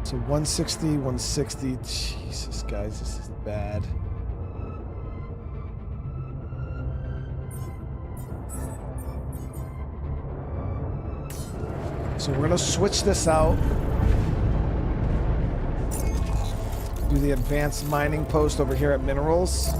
So 160, 160. Jesus, guys, this is bad. So we're gonna switch this out. Do the advanced mining post over here at Minerals.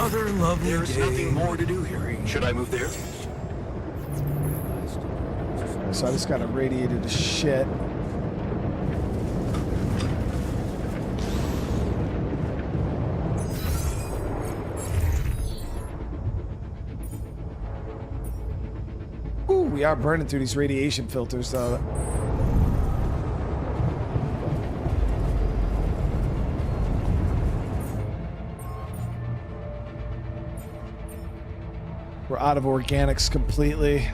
Another lovely There's day. nothing more to do here. Should I move there? So I just got irradiated to shit. Ooh, we are burning through these radiation filters though. We're out of organics completely.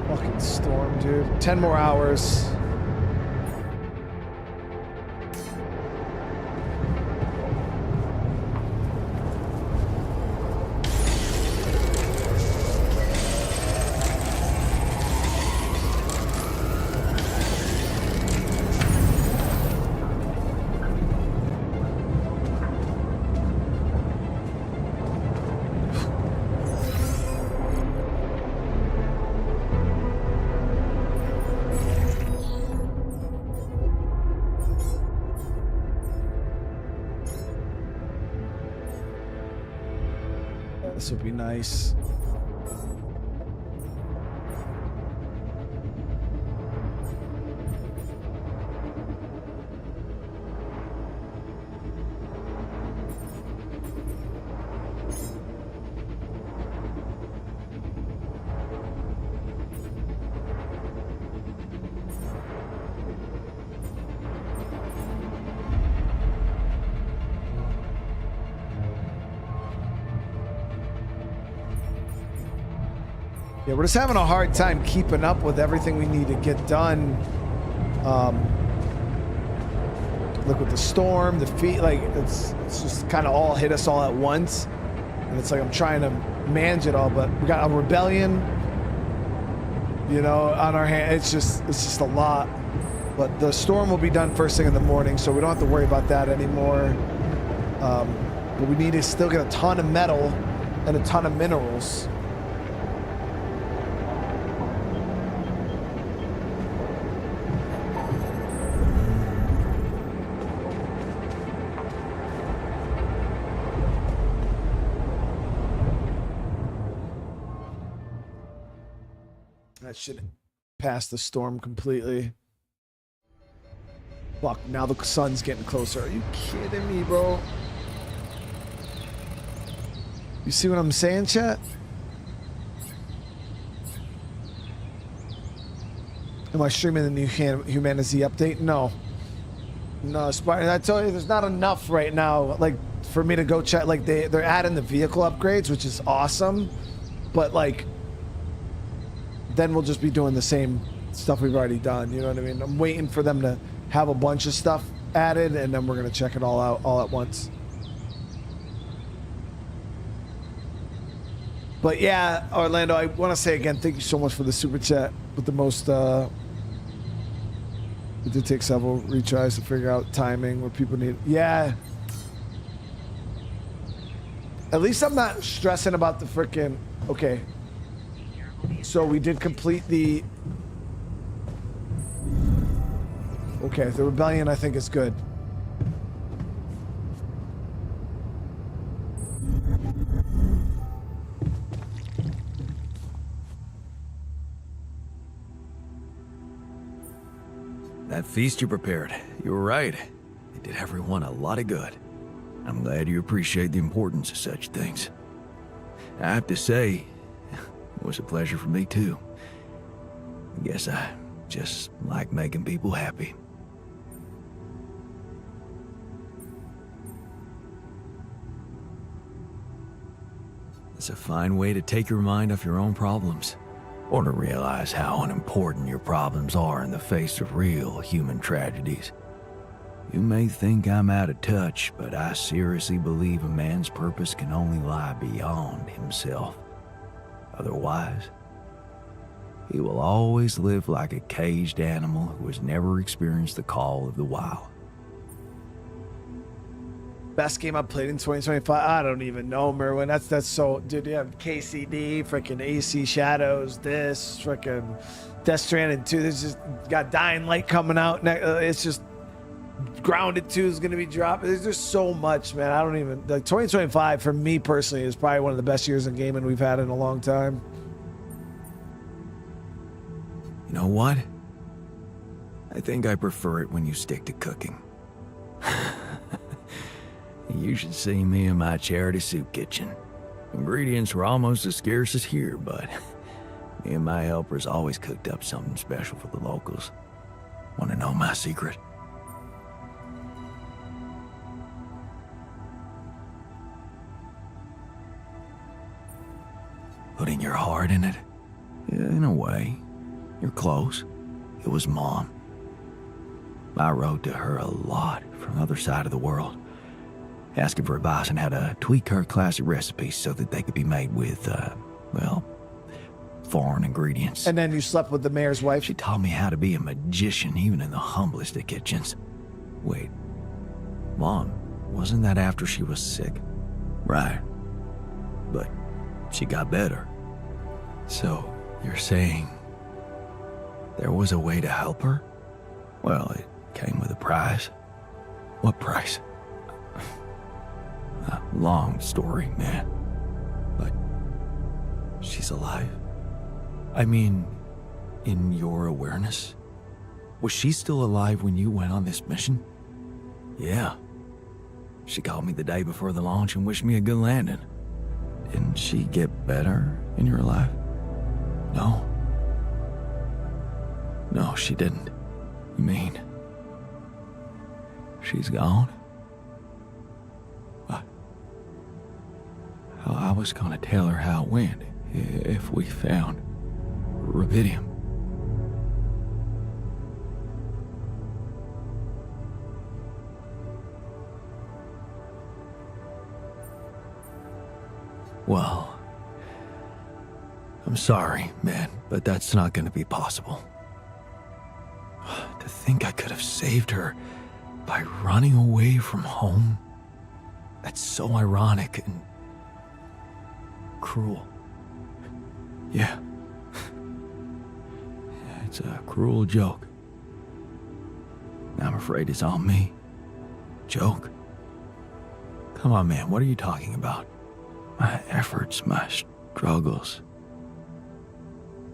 Fucking storm, dude. 10 more hours. This would be nice. Yeah, we're just having a hard time keeping up with everything we need to get done. Look with the storm, the feet, like it's just kind of all hit us all at once, and it's like I'm trying to manage it all, but we got a rebellion, you know, on our hand. It's just a lot. But the storm will be done first thing in the morning, so we don't have to worry about that anymore. But we need to still get a ton of metal and a ton of minerals. That should pass the storm completely. Fuck, now the sun's getting closer. Are you kidding me, bro? You see what I'm saying, chat? Am I streaming the new Humanity update? No. No, Spartan, I told you there's not enough right now, like, for me to go check. Like, they're adding the vehicle upgrades, which is awesome. But, like, then we'll just be doing the same stuff we've already done. You know what I mean? I'm waiting for them to have a bunch of stuff added, and then we're going to check it all out all at once. But yeah, Orlando, I want to say again, thank you so much for the super chat with the most, it did take several retries to figure out timing where people need, yeah. At least I'm not stressing about the freaking, okay. So we did complete the, okay, the rebellion I think is good. That feast you prepared, you were right. It did everyone a lot of good. I'm glad you appreciate the importance of such things. I have to say, it was a pleasure for me too. I guess I just like making people happy. It's a fine way to take your mind off your own problems, or to realize how unimportant your problems are in the face of real human tragedies. You may think I'm out of touch, but I seriously believe a man's purpose can only lie beyond himself. Otherwise, he will always live like a caged animal who has never experienced the call of the wild. Best game I played in 2025? I don't even know, Merwin. That's so, dude. You have KCD, freaking AC Shadows, this freaking Death Stranding 2. This just got Dying Light coming out. It's just Grounded 2 is going to be dropped. There's just so much, man. I don't even, like, 2025 for me personally is probably one of the best years in gaming we've had in a long time. You know what? I think I prefer it when you stick to cooking. You should see me in my charity soup kitchen. Ingredients were almost as scarce as here, but me and my helpers always cooked up something special for the locals. Want to know my secret? Putting your heart in it? Yeah, in a way. You're close. It was Mom. I wrote to her a lot from the other side of the world, asking for advice on how to tweak her classic recipes so that they could be made with, well, foreign ingredients. And then you slept with the mayor's wife? She taught me how to be a magician even in the humblest of kitchens. Wait, Mom, wasn't that after she was sick? Right. But she got better. So, you're saying there was a way to help her? Well, it came with a price. What price? A long story, man. But she's alive? I mean, in your awareness? Was she still alive when you went on this mission? Yeah. She called me the day before the launch and wished me a good landing. Didn't she get better in your life? No. No, she didn't. You mean she's gone? What? I was gonna tell her how it went if we found rubidium. Well, I'm sorry, man, but that's not gonna be possible. To think I could have saved her by running away from home. That's so ironic and cruel. Yeah. It's a cruel joke. I'm afraid it's on me. Joke? Come on, man, what are you talking about? My efforts, my struggles.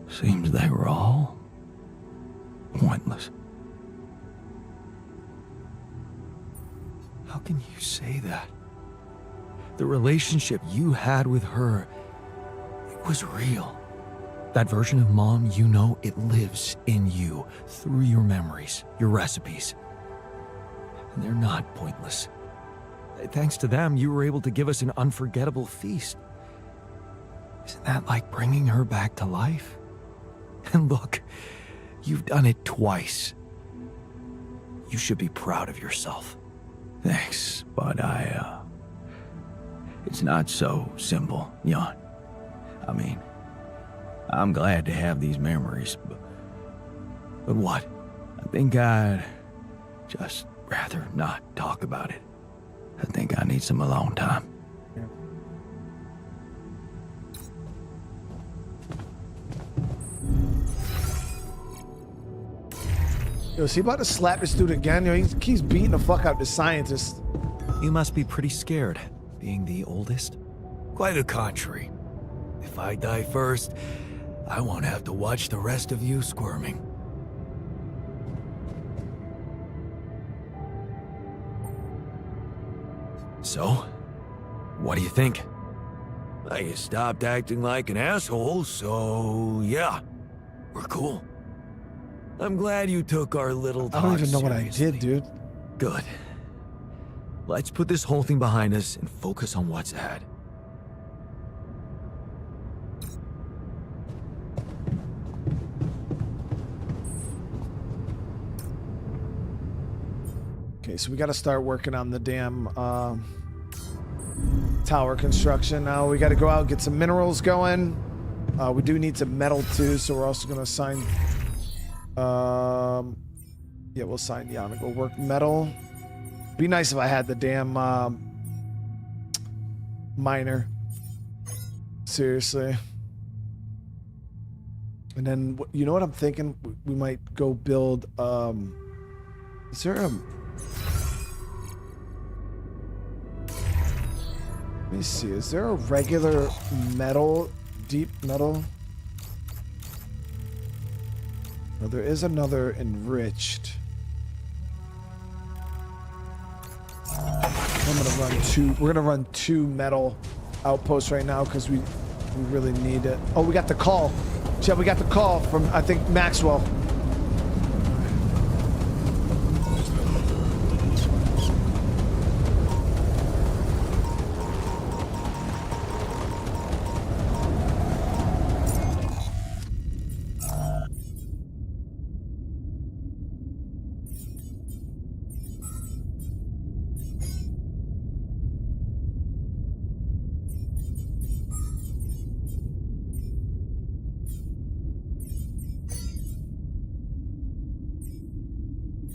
Seems they were all pointless. How can you say that? The relationship you had with her, it was real. That version of Mom, you know, it lives in you through your memories, your recipes. And they're not pointless. Thanks to them, you were able to give us an unforgettable feast. Isn't that like bringing her back to life? And look, you've done it twice. You should be proud of yourself. Thanks, but it's not so simple, Jan. I mean, I'm glad to have these memories, but what? I think I'd just rather not talk about it. I think I need some alone time. Yo, is he about to slap this dude again? Yo, he keeps beating the fuck out of the scientist. You must be pretty scared, being the oldest. Quite the contrary. If I die first, I won't have to watch the rest of you squirming. So, what do you think? Well, you stopped acting like an asshole, so yeah, we're cool. I'm glad you took our little talk I don't even know what I seriously. did, dude. Good. Let's put this whole thing behind us and focus on what's ahead. Okay, so we got to start working on the damn tower construction now. We got to go out and get some minerals going. We do need some metal too, so we're also going to assign... yeah, we'll assign Jan to go work metal. Be nice if I had the damn miner. Seriously. And then, you know what I'm thinking? We might go build... is there a... Let me see. Is there a regular metal, deep metal? No, there is another enriched. I'm gonna run two. We're gonna run 2 metal outposts right now because we really need it. Oh, we got the call. Chad, we got the call from, I think, Maxwell.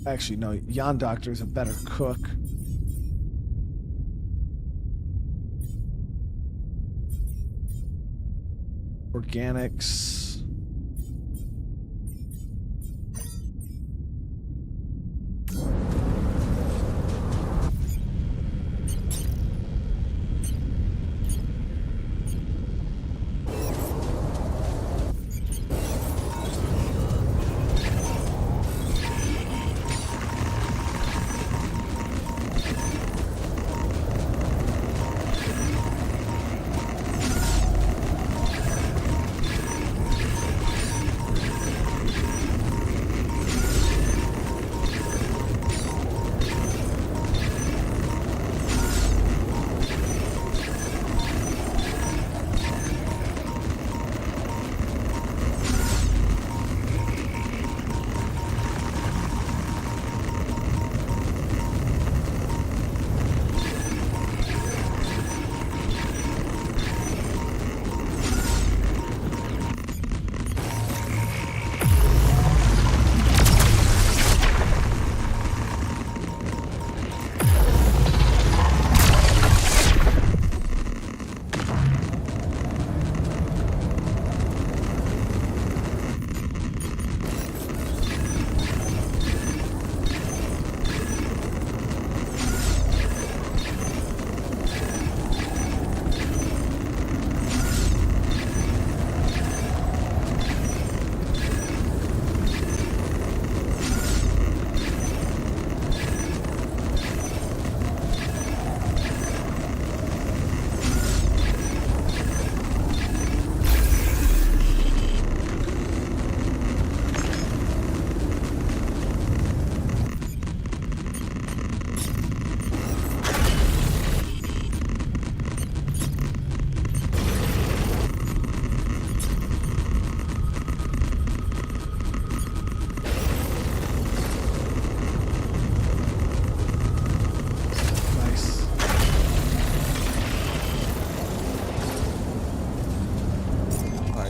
Actually, no, Jan Doctor is a better cook. Organics.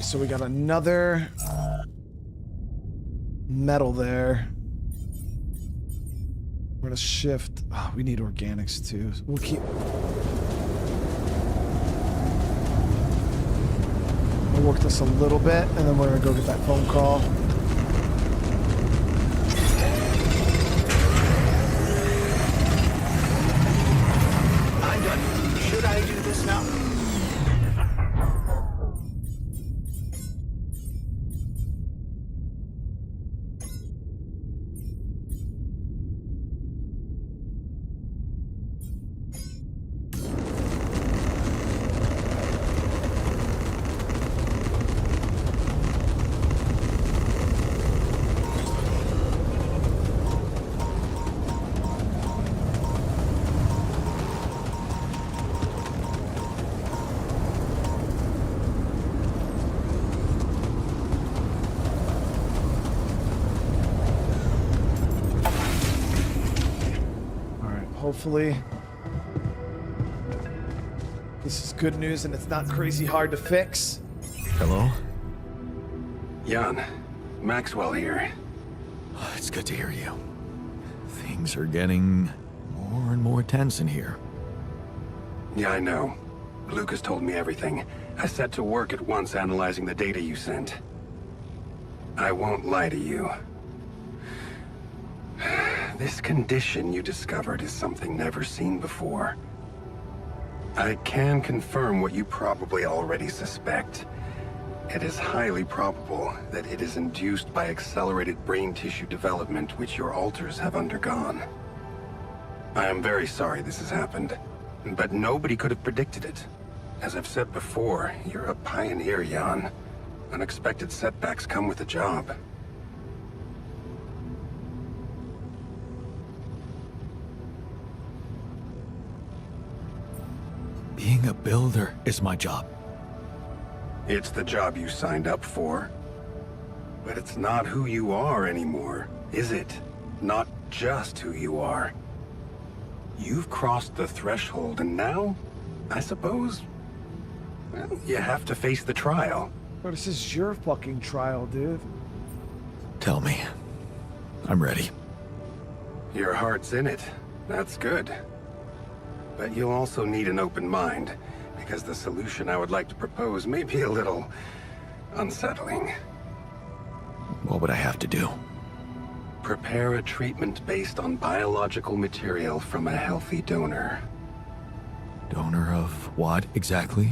So we got another metal there. We're gonna shift. Oh, we need organics too. We'll keep. We'll work this a little bit, and then we're gonna go get that phone call. I'm done. Should I do this now? Hopefully this is good news and it's not crazy hard to fix. Hello? Jan, Maxwell here. Oh, it's good to hear you. Things are getting more and more tense in here. Yeah, I know. Lucas told me everything. I set to work at once analyzing the data you sent. I won't lie to you. This condition you discovered is something never seen before. I can confirm what you probably already suspect. It is highly probable that it is induced by accelerated brain tissue development which your alters have undergone. I am very sorry this has happened, but nobody could have predicted it. As I've said before, you're a pioneer, Jan. Unexpected setbacks come with the job. Being a builder is my job. It's the job you signed up for. But it's not who you are anymore, is it? Not just who you are. You've crossed the threshold, and now, I suppose, well, you have to face the trial. Bro, this is your fucking trial, dude. Tell me. I'm ready. Your heart's in it. That's good. But you'll also need an open mind, because the solution I would like to propose may be a little unsettling. What would I have to do? Prepare a treatment based on biological material from a healthy donor. Donor of what exactly?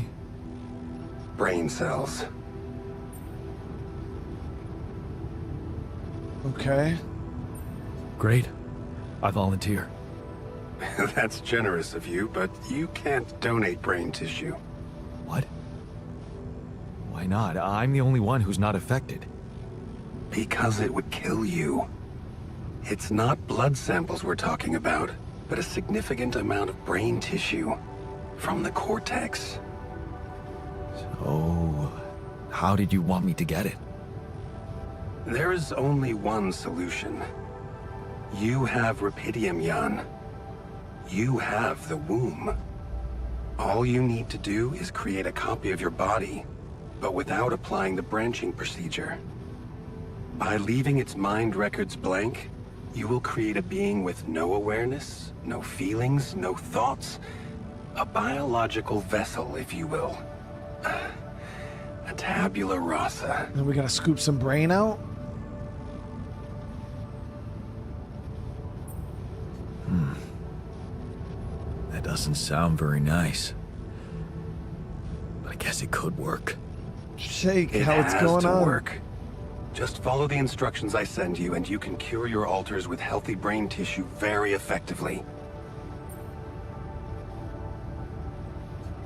Brain cells. Okay. Great. I volunteer. That's generous of you, but you can't donate brain tissue. What? Why not? I'm the only one who's not affected. Because it would kill you. It's not blood samples we're talking about, but a significant amount of brain tissue from the cortex. So, how did you want me to get it? There is only one solution. You have Rapidium, Jan. You have the womb. All you need to do is create a copy of your body, but without applying the branching procedure. By leaving its mind records blank, you will create a being with no awareness, no feelings, no thoughts. A biological vessel, if you will. A tabula rasa. And we gotta scoop some brain out? That doesn't sound very nice. But I guess it could work. Shake, It how it's has going to on? work. Just follow the instructions I send you, and you can cure your alters with healthy brain tissue very effectively.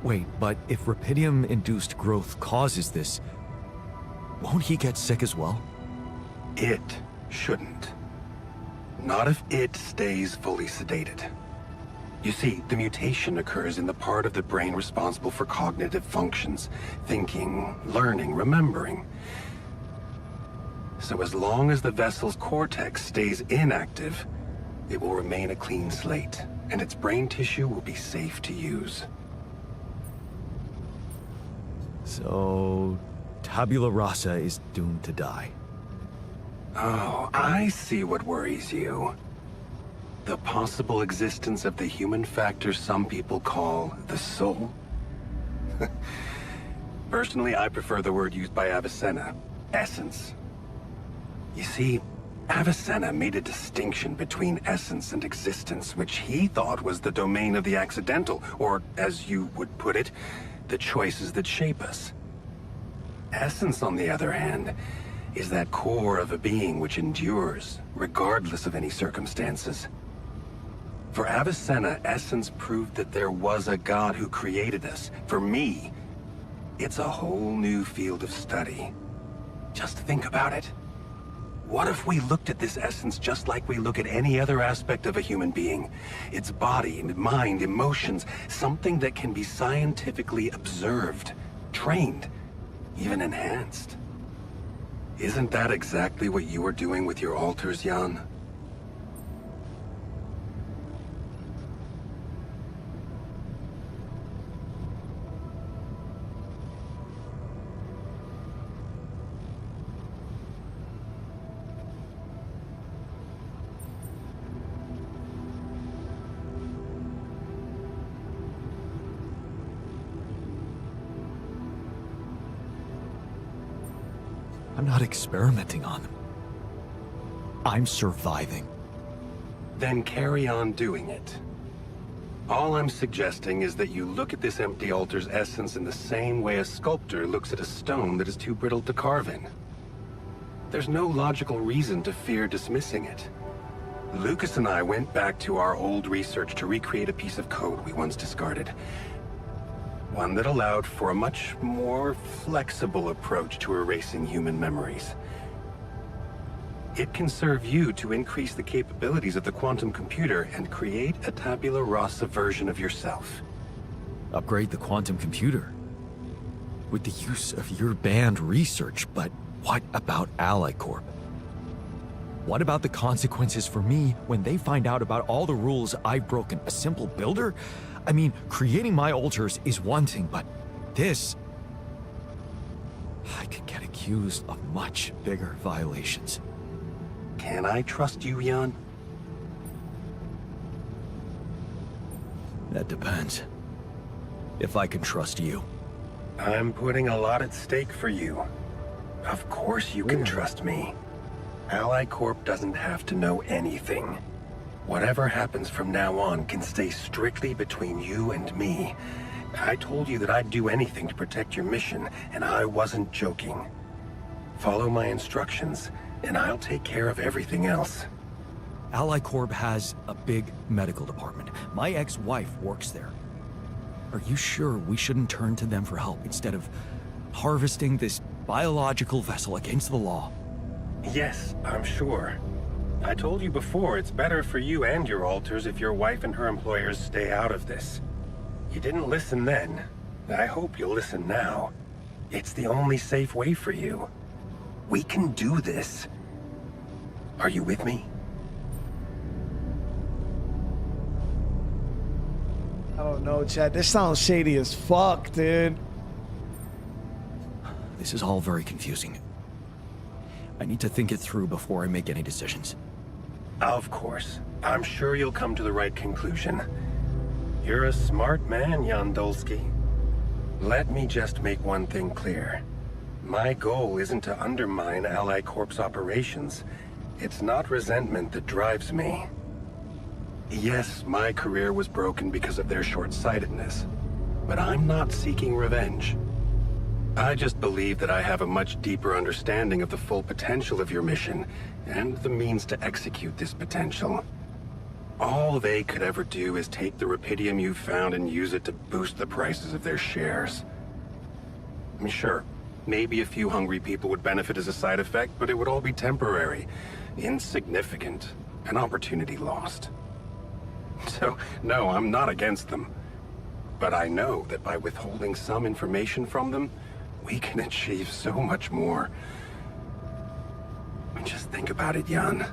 Wait, but if Rapidium-induced growth causes this, won't he get sick as well? It shouldn't. Not if it stays fully sedated. You see, the mutation occurs in the part of the brain responsible for cognitive functions, thinking, learning, remembering. So as long as the vessel's cortex stays inactive, it will remain a clean slate, and its brain tissue will be safe to use. So, tabula rasa is doomed to die. Oh, I see what worries you. The possible existence of the human factor some people call the soul. Personally, I prefer the word used by Avicenna, essence. You see, Avicenna made a distinction between essence and existence, which he thought was the domain of the accidental, or, as you would put it, the choices that shape us. Essence, on the other hand, is that core of a being which endures, regardless of any circumstances. For Avicenna, essence proved that there was a God who created us. For me, it's a whole new field of study. Just think about it. What if we looked at this essence just like we look at any other aspect of a human being? Its body, mind, emotions, something that can be scientifically observed, trained, even enhanced. Isn't that exactly what you are doing with your alters, Jan? I'm not experimenting on them. I'm surviving. Then carry on doing it. All I'm suggesting is that you look at this empty altar's essence in the same way a sculptor looks at a stone that is too brittle to carve in. There's no logical reason to fear dismissing it. Lucas and I went back to our old research to recreate a piece of code we once discarded. One that allowed for a much more flexible approach to erasing human memories. It can serve you to increase the capabilities of the quantum computer and create a tabula rasa version of yourself. Upgrade the quantum computer? With the use of your banned research, but what about Ally Corp? What about the consequences for me when they find out about all the rules I've broken? A simple builder? I mean, creating my altars is one thing, but this... I could get accused of much bigger violations. Can I trust you, Jan? That depends. If I can trust you. I'm putting a lot at stake for you. Of course you can trust me. Ally Corp doesn't have to know anything. Whatever happens from now on can stay strictly between you and me. I told you that I'd do anything to protect your mission, and I wasn't joking. Follow my instructions, and I'll take care of everything else. Ally Corp has a big medical department. My ex-wife works there. Are you sure we shouldn't turn to them for help instead of harvesting this biological vessel against the law? Yes, I'm sure. I told you before, it's better for you and your alters if your wife and her employers stay out of this. You didn't listen then. I hope you'll listen now. It's the only safe way for you. We can do this. Are you with me? I don't know, Chad. This sounds shady as fuck, dude. This is all very confusing. I need to think it through before I make any decisions. Of course. I'm sure you'll come to the right conclusion. You're a smart man, Jan Dolski. Let me just make one thing clear. My goal isn't to undermine Ally Corp's operations. It's not resentment that drives me. Yes, my career was broken because of their short-sightedness, but I'm not seeking revenge. I just believe that I have a much deeper understanding of the full potential of your mission, and the means to execute this potential. All they could ever do is take the rupidium you've found and use it to boost the prices of their shares. I mean, sure, maybe a few hungry people would benefit as a side effect, but it would all be temporary, insignificant, an opportunity lost. So, no, I'm not against them. But I know that by withholding some information from them, we can achieve so much more. Just think about it, Jan.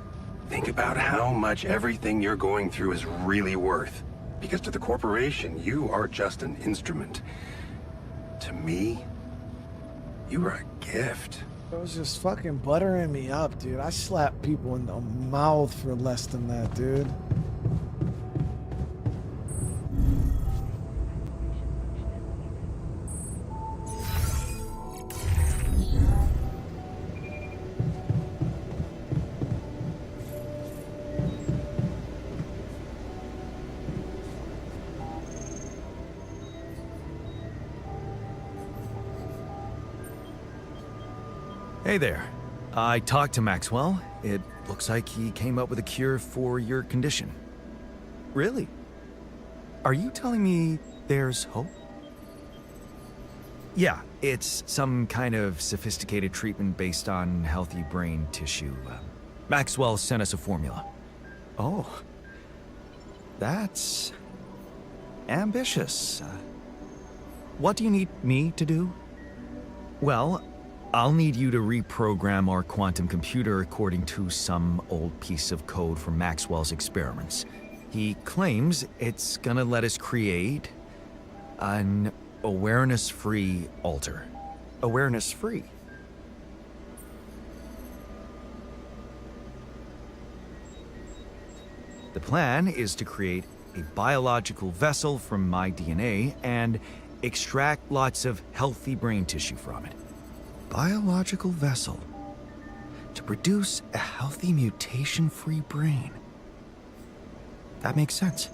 Think about how much everything you're going through is really worth. Because to the corporation, you are just an instrument. To me, you are a gift. It was just fucking buttering me up, dude. I slapped people in the mouth for less than that, dude. Hey there. I talked to Maxwell. It looks like he came up with a cure for your condition. Really? Are you telling me there's hope? Yeah, it's some kind of sophisticated treatment based on healthy brain tissue. Maxwell sent us a formula. Oh. That's... ambitious. What do you need me to do? Well, I'll need you to reprogram our quantum computer according to some old piece of code from Maxwell's experiments. He claims it's gonna let us create an awareness-free altar. Awareness-free? The plan is to create a biological vessel from my DNA and extract lots of healthy brain tissue from it. Biological vessel. produce a healthy mutation-free brain. That makes sense.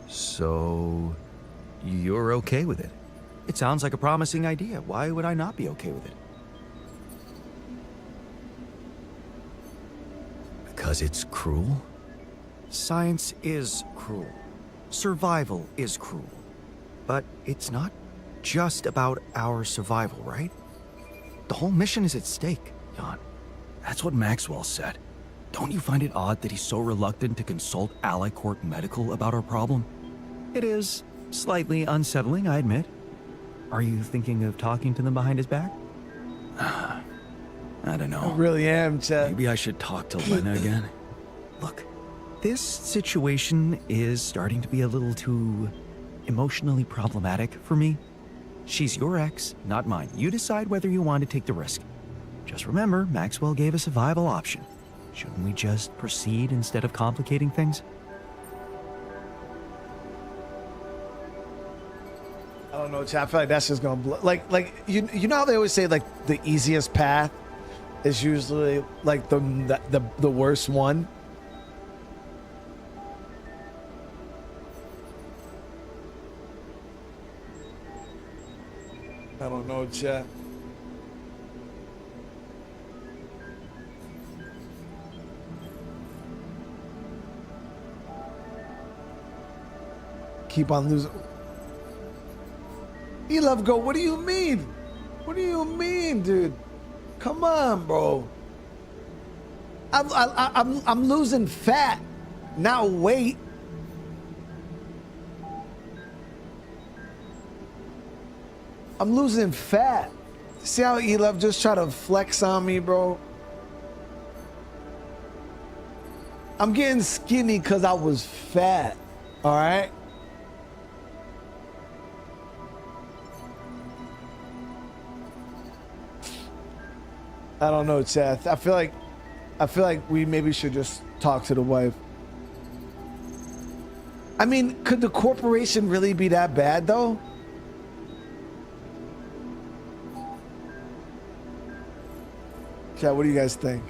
So, you're okay with it? It sounds like a promising idea. Why would I not be okay with it? Because it's cruel? Science is cruel. Survival is cruel. But it's not just about our survival, right? The whole mission is at stake, Jan. That's what Maxwell said. Don't you find it odd that he's so reluctant to consult Ally Court Medical about our problem? It is slightly unsettling, I admit. Are you thinking of talking to them behind his back? I don't know. I really am, Chet. Maybe I should talk to Lena again. Look, this situation is starting to be a little too emotionally problematic for me. She's your ex, not mine. You decide whether you want to take the risk. Just remember, Maxwell gave us a viable option. Shouldn't we just proceed instead of complicating things? I don't know, Chet. I feel like that's just gonna like you know how they always say like the easiest path is usually like the worst one. I don't know, Chet. Keep on losing. E-Love go, what do you mean? What do you mean, dude? Come on, bro. I'm losing fat, not weight. I'm losing fat. See how E-Love just try to flex on me, bro? I'm getting skinny because I was fat, all right? I don't know, Seth. I feel like we maybe should just talk to the wife. I mean, could the corporation really be that bad, though? Chat, what do you guys think?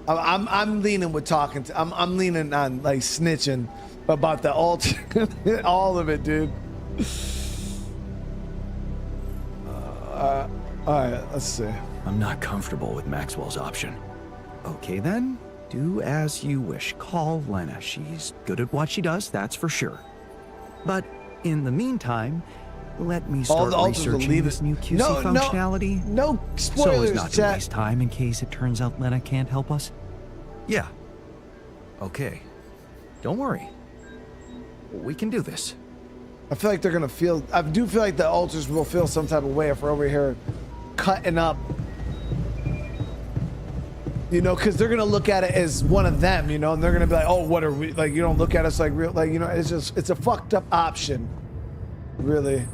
I'm leaning with talking to. I'm leaning on like snitching about the alter, all of it, dude. All right, let's see. I'm not comfortable with Maxwell's option. Okay then, do as you wish. Call Lena. She's good at what she does, that's for sure. But in the meantime, let me start researching this new QC functionality. No spoilers, so as not to waste time in case it turns out Lena can't help us. Yeah. Okay. Don't worry. We can do this. I feel like they're gonna feel. I do feel like the alters will feel some type of way if we're over here cutting up. You know, because they're gonna look at it as one of them. You know, and they're gonna be like, "Oh, what are we like? You don't look at us like real. Like, you know, it's a fucked up option, really."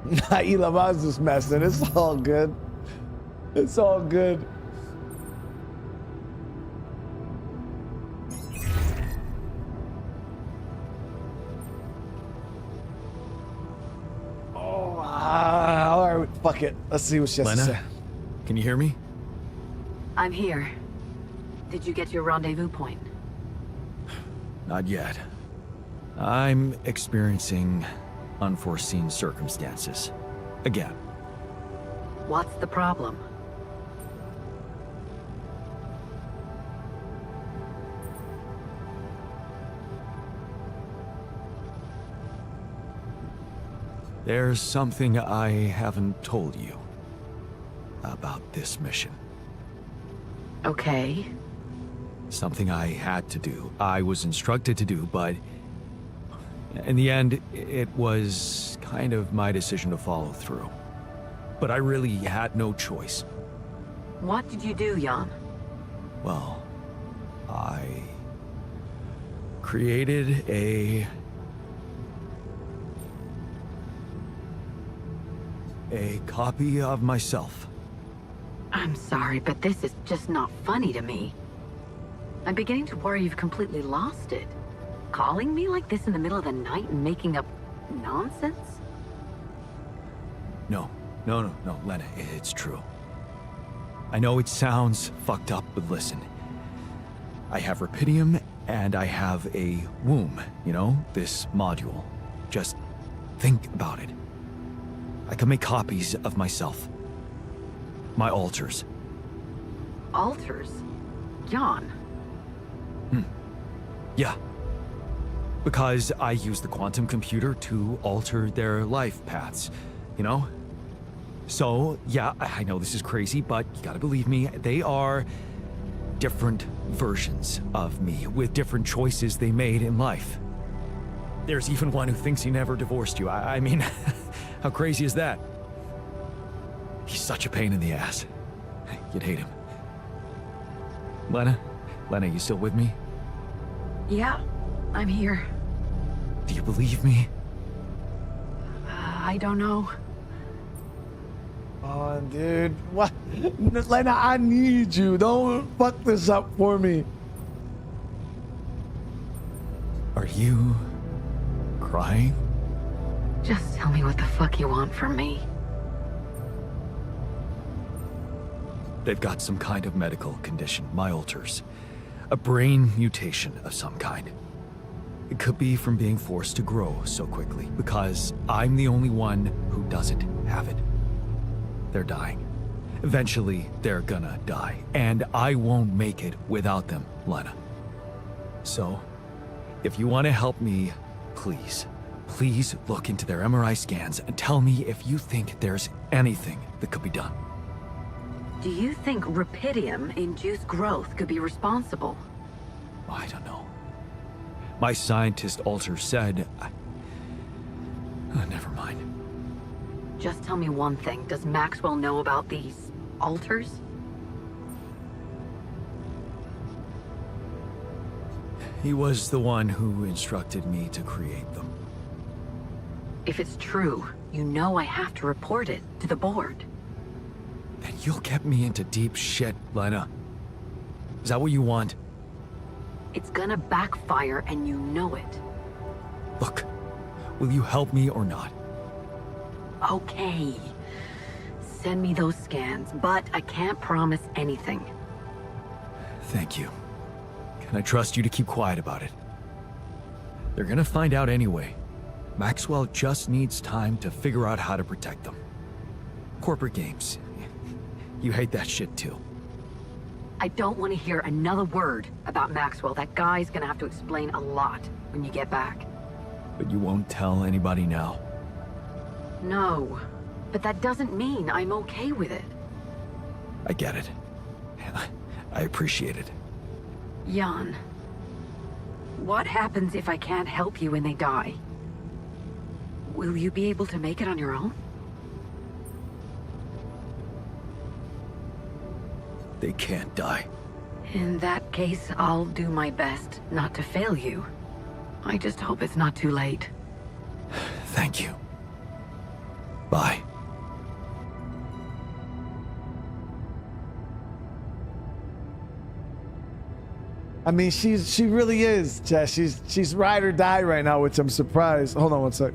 Nah, Elam, I was just messing. It's all good. It's all good. Oh, all right, fuck it. Let's see what she has to say. Lena, can you hear me? I'm here. Did you get your rendezvous point? Not yet. I'm experiencing unforeseen circumstances. Again. What's the problem? There's something I haven't told you about this mission. Okay. Something I had to do. I was instructed to do, but in the end, it was kind of my decision to follow through. But I really had no choice. What did you do, Jan? Well, I created a copy of myself. I'm sorry, but this is just not funny to me. I'm beginning to worry you've completely lost it. Calling me like this in the middle of the night and making up nonsense? No, Lena, it's true. I know it sounds fucked up, but listen. I have Rapidium, and I have a womb, you know, this module. Just think about it. I can make copies of myself. My alters. Alters? Jan. Yeah. Because I use the quantum computer to alter their life paths, you know? So, yeah, I know this is crazy, but you gotta believe me, they are different versions of me with different choices they made in life. There's even one who thinks he never divorced you. I mean, how crazy is that? He's such a pain in the ass. You'd hate him. Lena, you still with me? Yeah, I'm here. Do you believe me? I don't know. Oh, dude. What? Lena, I need you. Don't fuck this up for me. Are you crying? Just tell me what the fuck you want from me. They've got some kind of medical condition, my alters. A brain mutation of some kind. It could be from being forced to grow so quickly, because I'm the only one who doesn't have it. They're dying. Eventually, they're gonna die, and I won't make it without them, Lena. So, if you want to help me, please look into their MRI scans and tell me if you think there's anything that could be done. Do you think Rapidium-induced growth could be responsible? I don't know. My scientist alter said... never mind. Just tell me one thing. Does Maxwell know about these alters? He was the one who instructed me to create them. If it's true, you know I have to report it to the board. Then you'll get me into deep shit, Lena. Is that what you want? It's gonna backfire and you know it. Look, will you help me or not? Okay. Send me those scans, but I can't promise anything. Thank you. Can I trust you to keep quiet about it? They're gonna find out anyway. Maxwell just needs time to figure out how to protect them. Corporate games. You hate that shit too. I don't want to hear another word about Maxwell. That guy's gonna have to explain a lot when you get back. But you won't tell anybody now? No, but that doesn't mean I'm okay with it. I get it. I appreciate it. Jan, what happens if I can't help you when they die? Will you be able to make it on your own? They can't die. In that case, I'll do my best not to fail you. I just hope it's not too late. Thank you. Bye. I mean, she really is, Jess. She's ride or die right now, which I'm surprised. Hold on one sec.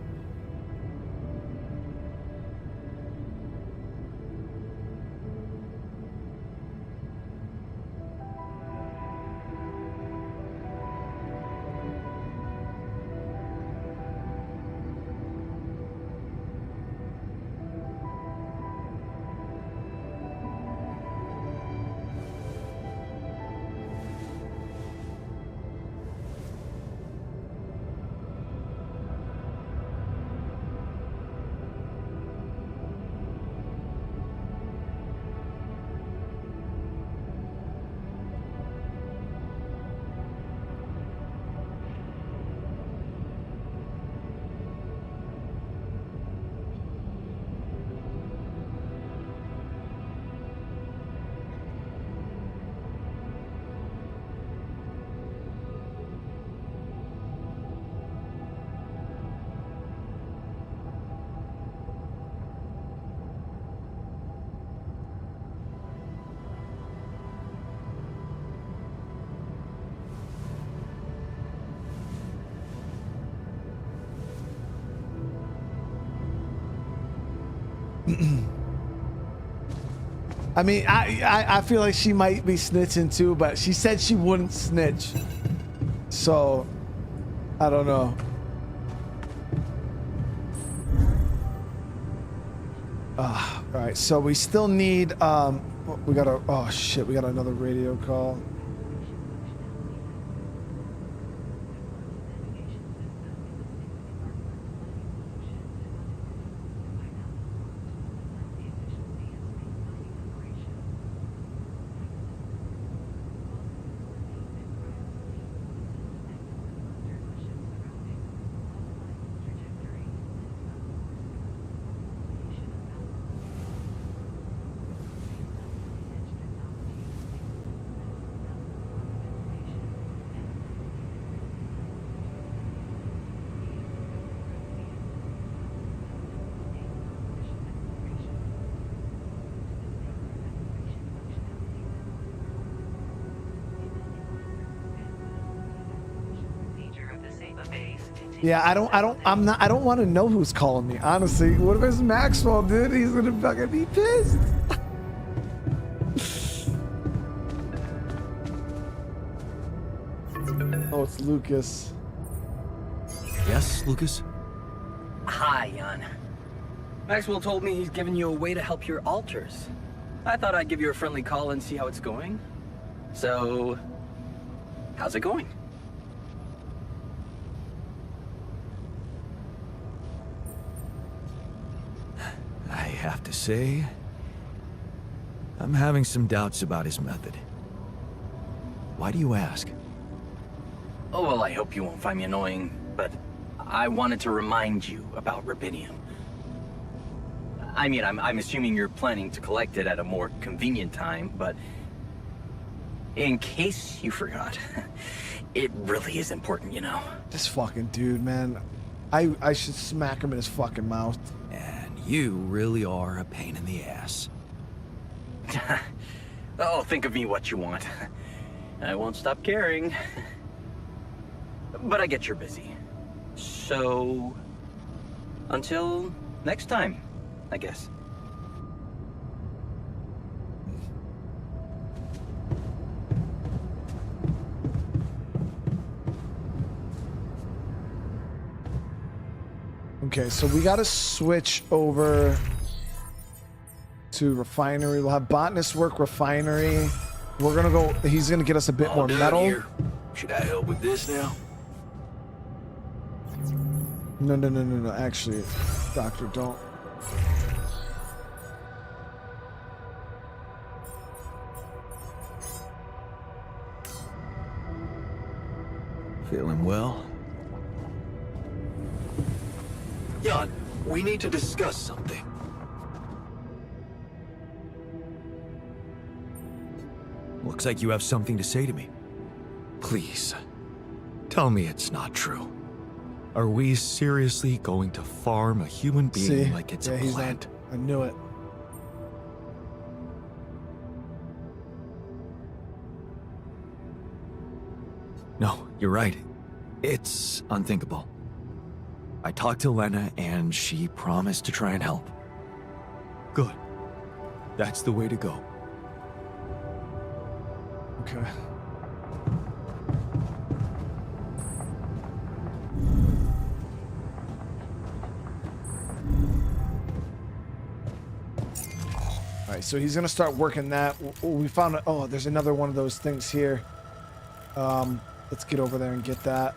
I mean, I feel like she might be snitching too, but she said she wouldn't snitch. So, I don't know. All right, so we still need, we got a, oh shit, we got another radio call. Yeah, I don't want to know who's calling me, honestly. What if it's Maxwell, dude? He's gonna fucking be pissed. Oh, it's Lucas. Yes, Lucas? Hi, Jan. Maxwell told me he's giving you a way to help your alters. I thought I'd give you a friendly call and see how it's going. So, how's it going? I have to say, I'm having some doubts about his method. Why do you ask? Oh, well, I hope you won't find me annoying, but I wanted to remind you about rubidium. I mean, I'm assuming you're planning to collect it at a more convenient time, but in case you forgot, it really is important, you know. This fucking dude, man. I should smack him in his fucking mouth. And you really are a pain in the ass. Oh, think of me what you want. I won't stop caring. But I get you're busy. So, until next time, I guess. Okay, so we gotta switch over to refinery. We'll have botanist work refinery. We're gonna go, he's gonna get us a bit more metal. Here. Should I help with this now? No, actually, Doctor, don't. Feeling well? Jan, we need to discuss something. Looks like you have something to say to me. Please, tell me it's not true. Are we seriously going to farm a human being like it's a he's plant? I knew it. No, you're right. It's unthinkable. I talked to Lena and she promised to try and help. Good. That's the way to go. Okay. All right, so he's gonna start working that. We found, oh, there's another one of those things here. Let's get over there and get that.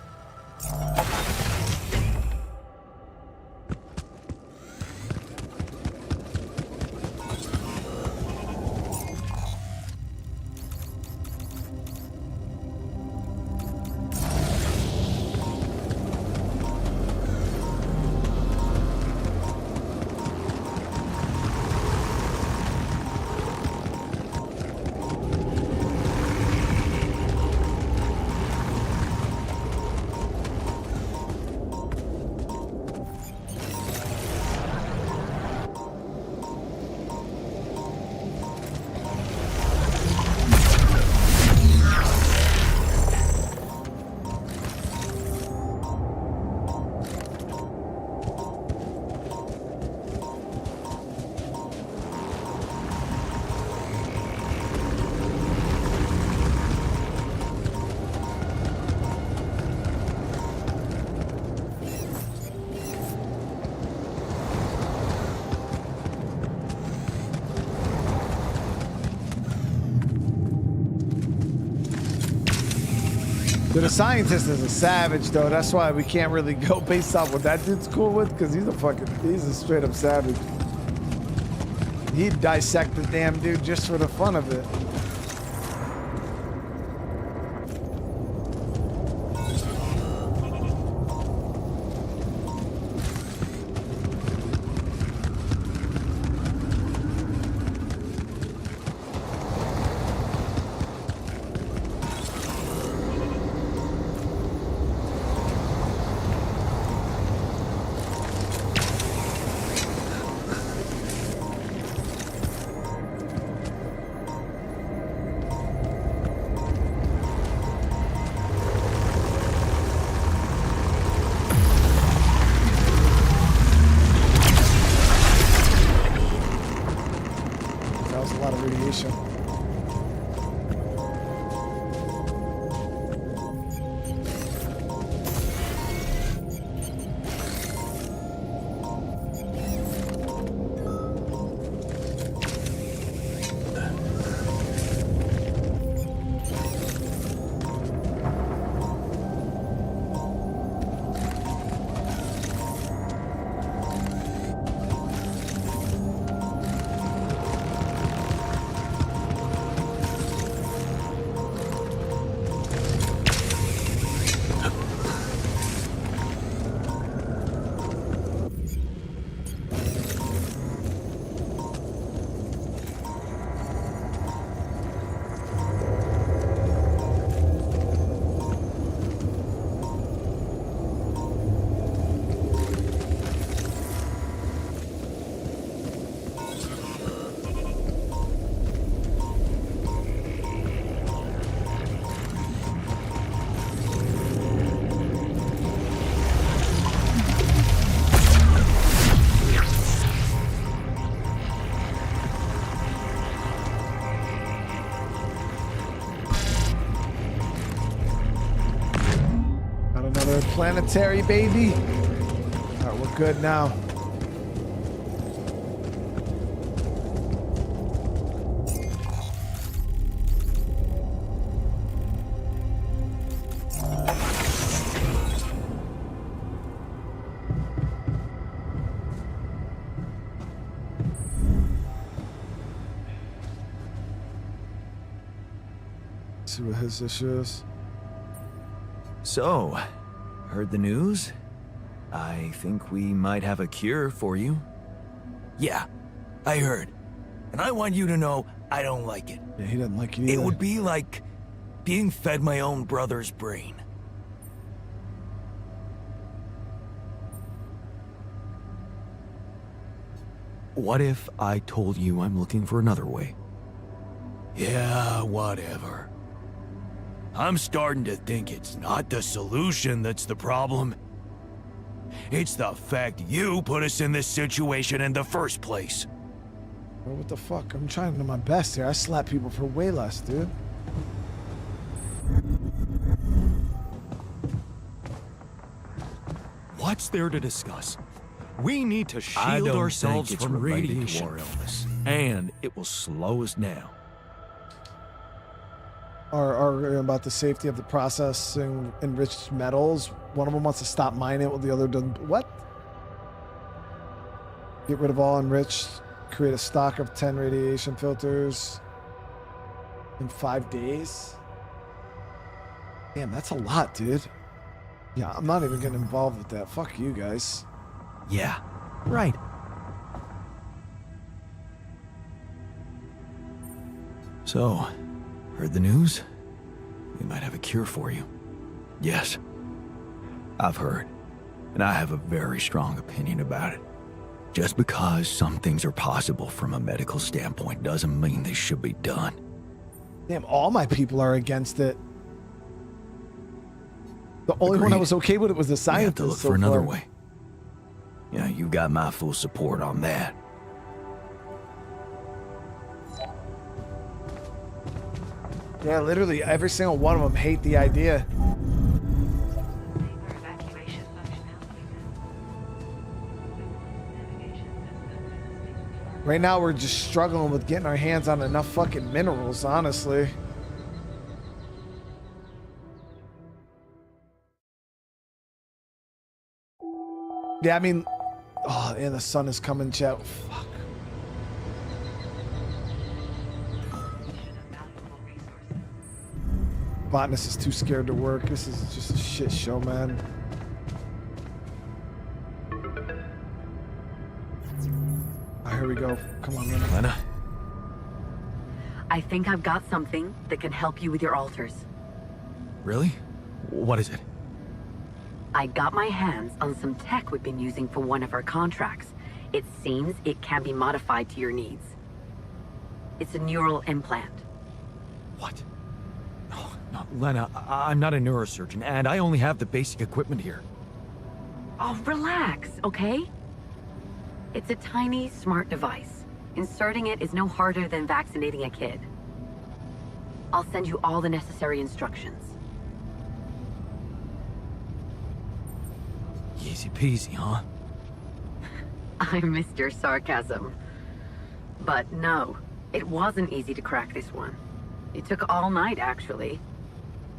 Dude, the scientist is a savage, though. That's why we can't really go based off what that dude's cool with, because he's a straight up savage. He'd dissect the damn dude just for the fun of it. Planetary, baby. All right, we're good now. Let's see what his issue is. So, heard the news? I think we might have a cure for you. Yeah, I heard. And I want you to know I don't like it. Yeah, he doesn't like it either. It would be like being fed my own brother's brain. What if I told you I'm looking for another way? Yeah, whatever. I'm starting to think it's not the solution that's the problem. It's the fact you put us in this situation in the first place. Well, what the fuck? I'm trying to do my best here. I slap people for way less, dude. What's there to discuss? We need to I shield don't ourselves think it's from related to radiation. war illness. And it will slow us down. Are about the safety of the processing enriched metals. One of them wants to stop mining it, while the other doesn't. What? Get rid of all enriched. Create a stock of 10 radiation filters in 5 days. Damn, that's a lot, dude. Yeah, I'm not even getting involved with that. Fuck you guys. Yeah, right. So, heard the news? We might have a cure for you. Yes, I've heard, and I have a very strong opinion about it. Just because some things are possible from a medical standpoint doesn't mean they should be done. Damn, all my people are against it. The only one I was okay with it was the We scientist. have to look so for another far. way. Yeah, you got my full support on that. Yeah, literally every single one of them hate the idea. Evacuation functionality. Navigation systems. Right now, we're just struggling with getting our hands on enough fucking minerals, honestly. Yeah, I mean, oh, and the sun is coming, chat. Fuck. Botanist is too scared to work. This is just a shit show, man. Oh, here we go. Come on, Lena. Lena? I think I've got something that can help you with your alters. Really? What is it? I got my hands on some tech we've been using for one of our contracts. It seems it can be modified to your needs. It's a neural implant. What? Oh, no, Lena, I'm not a neurosurgeon, and I only have the basic equipment here. Oh, relax, okay? It's a tiny, smart device. Inserting it is no harder than vaccinating a kid. I'll send you all the necessary instructions. Easy peasy, huh? I missed your sarcasm. But no, it wasn't easy to crack this one. It took all night, actually.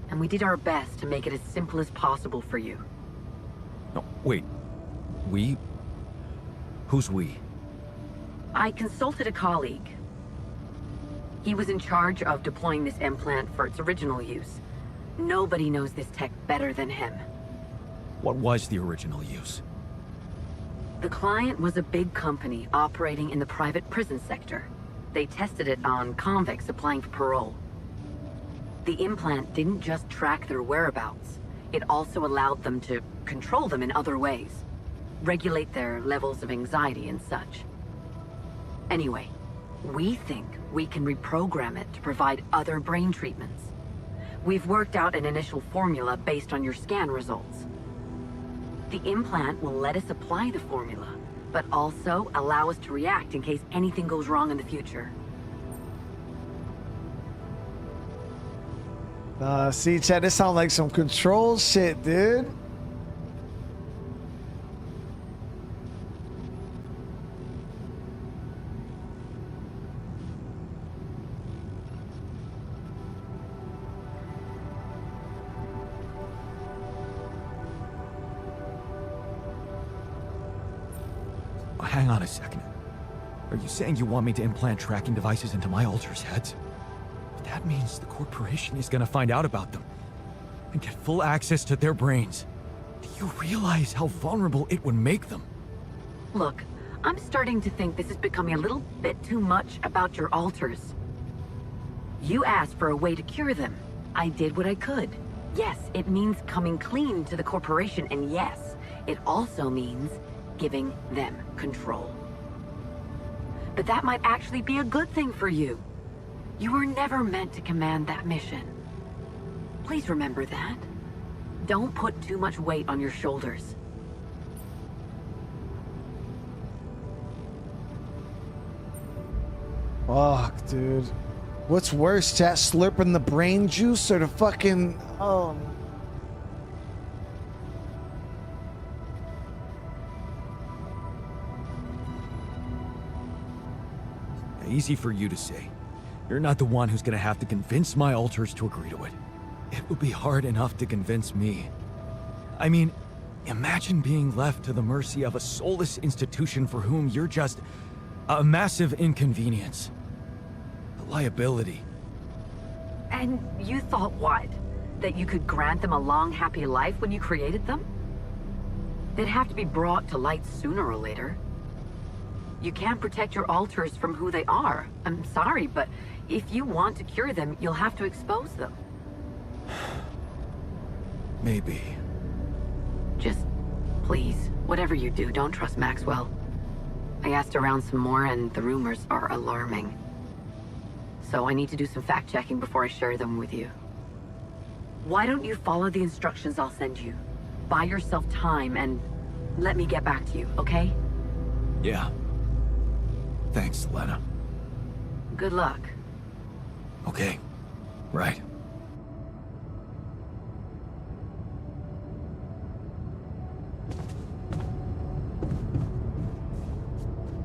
And we did our best to make it as simple as possible for you. No, wait. We? Who's we? I consulted a colleague. He was in charge of deploying this implant for its original use. Nobody knows this tech better than him. What was the original use? The client was a big company operating in the private prison sector. They tested it on convicts applying for parole. The implant didn't just track their whereabouts. It also allowed them to control them in other ways. Regulate their levels of anxiety and such. Anyway, we think we can reprogram it to provide other brain treatments. We've worked out an initial formula based on your scan results. The implant will let us apply the formula, but also allow us to react in case anything goes wrong in the future. See, Chad, this sounds like some control shit, dude. Hang on a second. Are you saying you want me to implant tracking devices into my alters' heads? But that means the corporation is gonna find out about them and get full access to their brains. Do you realize how vulnerable it would make them? Look, I'm starting to think this is becoming a little bit too much about your alters. You asked for a way to cure them. I did what I could. Yes, it means coming clean to the corporation, and yes, it also means giving them control. But that might actually be a good thing for you. You were never meant to command that mission. Please remember that. Don't put too much weight on your shoulders. Fuck, dude. What's worse, chat? Slurping the brain juice or the fucking... Oh... Easy for you to say. You're not the one who's gonna have to convince my alters to agree to it. It will be hard enough to convince me. I mean, imagine being left to the mercy of a soulless institution for whom you're just a massive inconvenience. A liability. And you thought what? That you could grant them a long, happy life when you created them? They'd have to be brought to light sooner or later. You can't protect your alters from who they are. I'm sorry, but if you want to cure them, you'll have to expose them. Maybe. Just, please, whatever you do, don't trust Maxwell. I asked around some more, and the rumors are alarming. So I need to do some fact-checking before I share them with you. Why don't you follow the instructions I'll send you? Buy yourself time and let me get back to you, okay? Yeah. Thanks, Lena. Good luck. Okay. Right.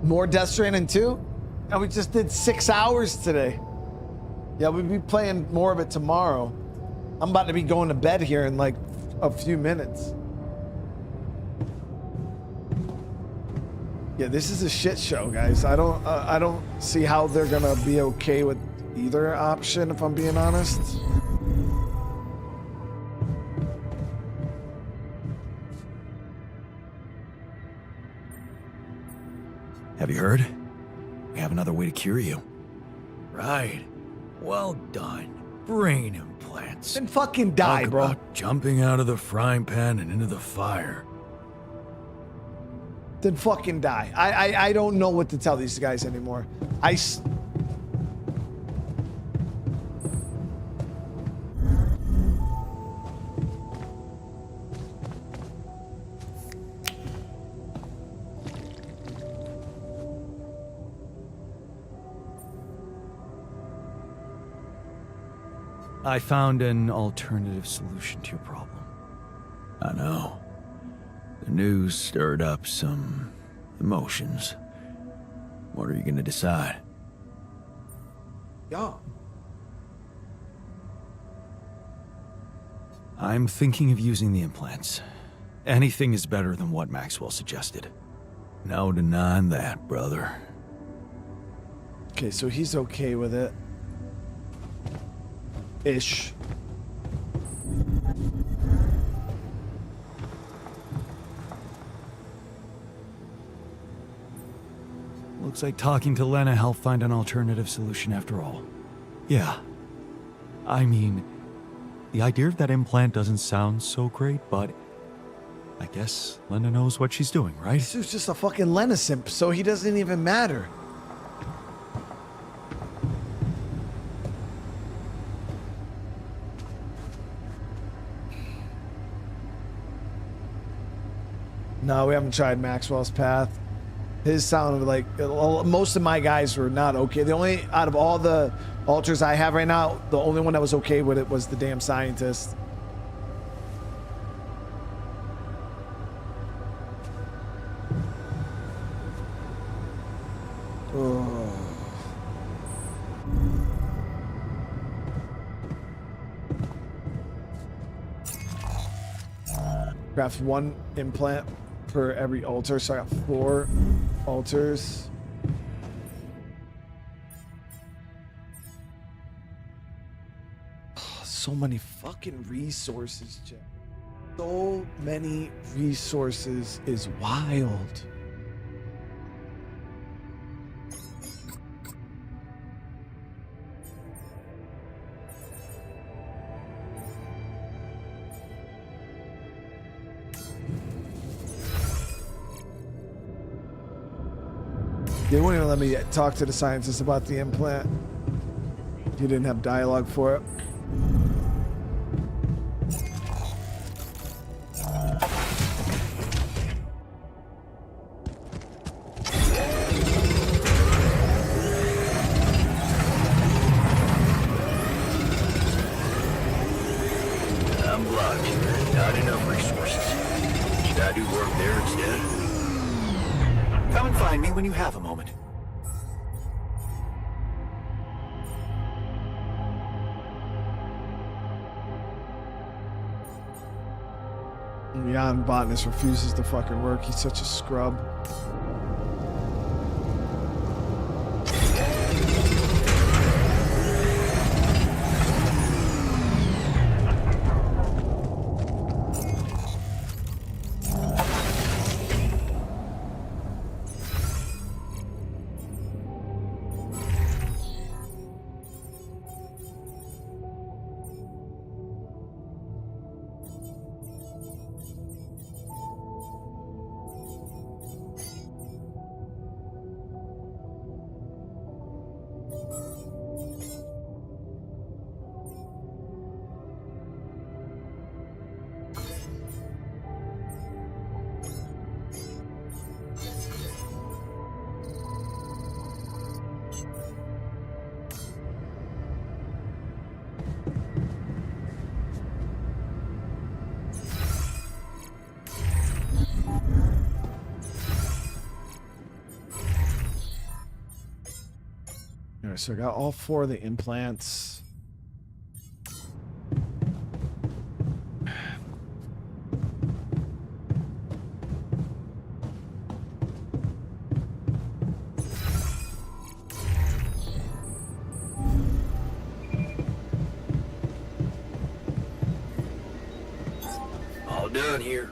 More Death Stranding 2? And we just did 6 hours today. Yeah, we'll be playing more of it tomorrow. I'm about to be going to bed here in like a few minutes. Yeah, this is a shit show, guys. I don't see how they're gonna be okay with either option, if I'm being honest. Have you heard? We have another way to cure you. Right. Well done. Brain implants. Then fucking die, Talk bro. about jumping out of the frying pan and into the fire. Then fucking die. I don't know what to tell these guys anymore. I found an alternative solution to your problem. I know. The news stirred up some emotions. What are you gonna decide? Yeah. I'm thinking of using the implants. Anything is better than what Maxwell suggested. No denying that, brother. Okay, so he's okay with it. Ish. Looks like talking to Lena helped find an alternative solution after all. Yeah. I mean, the idea of that implant doesn't sound so great, but I guess Lena knows what she's doing, right? This is just a fucking Lena simp, so he doesn't even matter. No, we haven't tried Maxwell's path. His sounded like most of my guys were not okay. The only out of all the alters I have right now, the only one that was okay with it was the damn scientist. Oh. Craft 1 implant per every altar, so I got 4 altars. Oh, so many fucking resources, Jeff. So many resources is wild. They wouldn't even let me talk to the scientist about the implant. You didn't have dialogue for it. I'm blocked. Not enough resources. Should I do work there instead? Come and find me when you have a moment. Jan Botanist refuses to fucking work. He's such a scrub. All right, so I got all 4 of the implants. on here.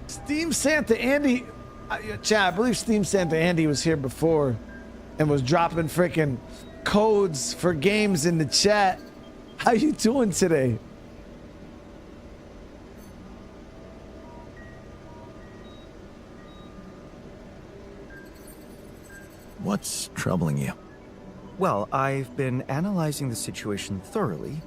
Steam Santa Andy, Chad, I believe Steam Santa Andy was here before and was dropping freaking codes for games in the chat. How you doing today? What's troubling you? Well, I've been analyzing the situation thoroughly,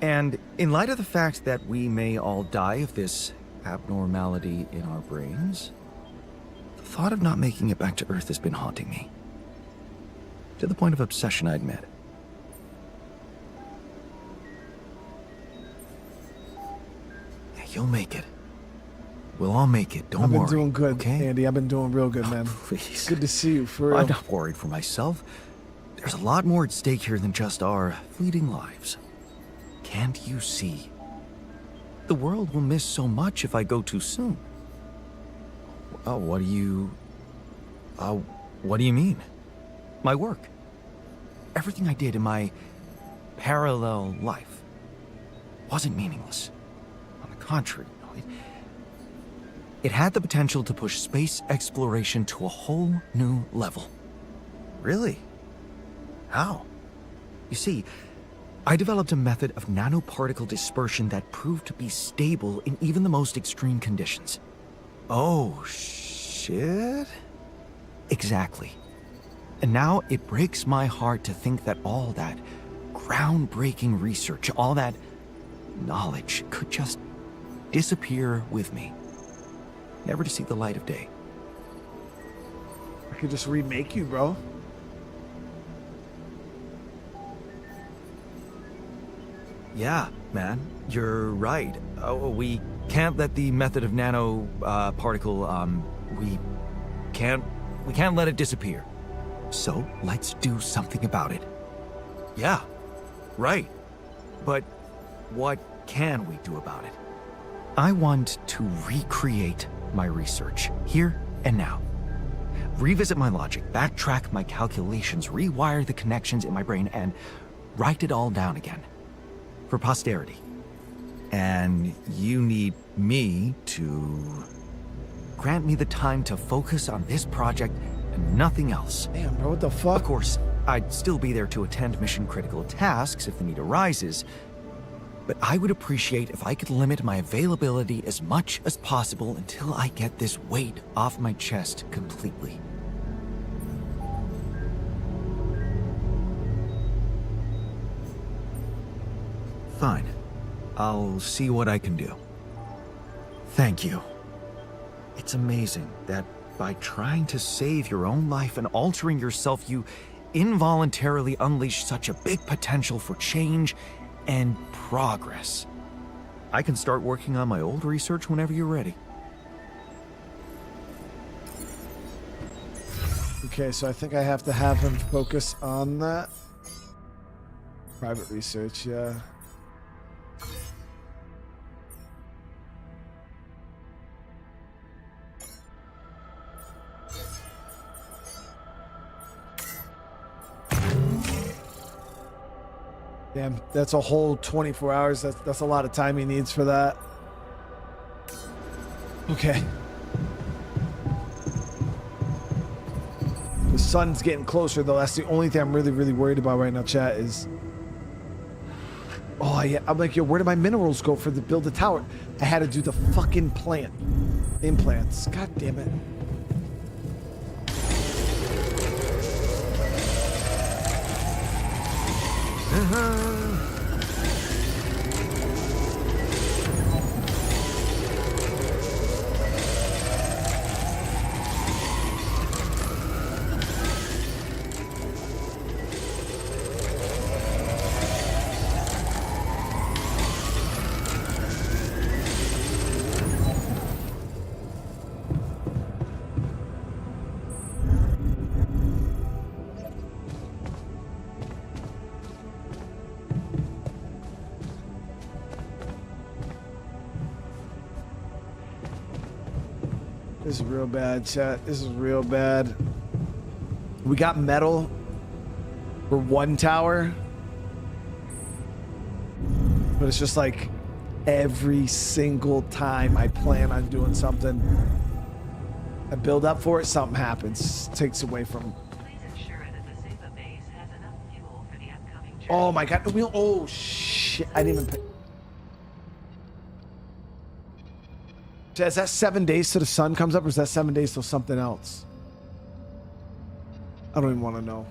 and in light of the fact that we may all die of this abnormality in our brains, the thought of not making it back to Earth has been haunting me. To the point of obsession, I admit. You'll make it. We'll all make it. Don't I've been worry. doing good, okay? Andy. I've been doing real good, man. Please. Good to see you, for real. I'm not worried for myself. There's a lot more at stake here than just our fleeting lives. Can't you see? The world will miss so much if I go too soon. Oh, what do you mean? My work. Everything I did in my parallel life wasn't meaningless. On the contrary, it had the potential to push space exploration to a whole new level. Really? How? You see, I developed a method of nanoparticle dispersion that proved to be stable in even the most extreme conditions. Oh, shit? Exactly. And now it breaks my heart to think that all that groundbreaking research, all that knowledge could just disappear with me, never to see the light of day. I could just remake you, bro. Yeah, man, you're right. We can't let the method of nano particle. We can't let it disappear. So let's do something about it. Yeah, right. But what can we do about it? I want to recreate my research here and now. Revisit my logic, backtrack my calculations, rewire the connections in my brain, and write it all down again. For posterity. And you need me to grant me the time to focus on this project and nothing else. Damn, bro, what the fuck? Of course, I'd still be there to attend mission-critical tasks if the need arises, but I would appreciate if I could limit my availability as much as possible until I get this weight off my chest completely. Fine. I'll see what I can do. Thank you. It's amazing that by trying to save your own life and altering yourself, you involuntarily unleash such a big potential for change and progress. I can start working on my old research whenever you're ready. Okay, so I think I have to have him focus on that. Private research, yeah. Damn, that's a whole 24 hours. That's a lot of time he needs for that. Okay. The sun's getting closer, though. That's the only thing I'm really, really worried about right now, chat, is... Oh, yeah. I'm like, yo, where did my minerals go for the build the tower? I had to do the fucking plant. Implants. God damn it. This is real bad, chat. This is real bad. We got metal. for one tower. But it's just like every single time I plan on doing something, I build up for it, something happens, takes away from. Please ensure that the Seva base has enough fuel for the upcoming journey. Oh my god, oh shit, I didn't even pay. Is that 7 days till the sun comes up, or is that 7 days till something else? I don't even want to know.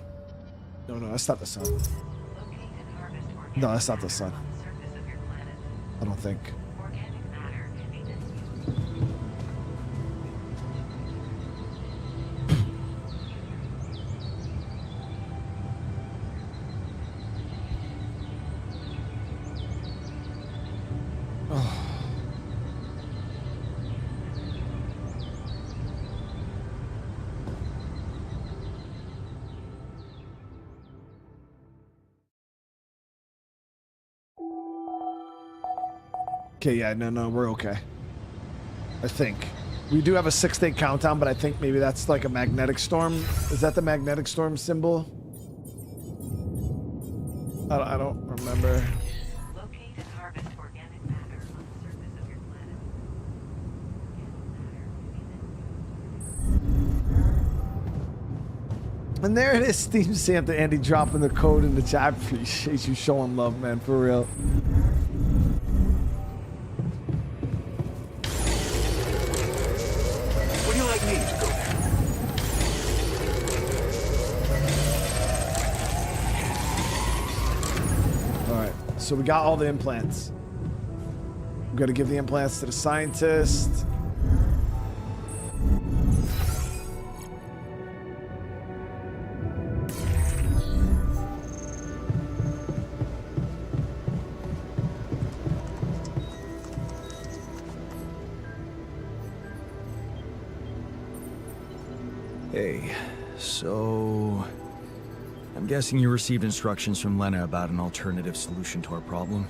No, that's not the sun. Locate and harvest organic No, that's not the matter sun. on the surface of your planet. I don't think. Organic matter can be Okay, yeah, no, we're okay. I think. We do have a 6-day countdown, but I think maybe that's like a magnetic storm. Is that the magnetic storm symbol? I don't remember. Locate and harvest organic matter on the surface of your planet. And there it is, Steam Santa Andy dropping the code in the chat. I appreciate you showing love, man, for real. Would you like me to go there? Alright, so we got all the implants. I'm gonna give the implants to the scientist. Hey, so... I'm guessing you received instructions from Lena about an alternative solution to our problem.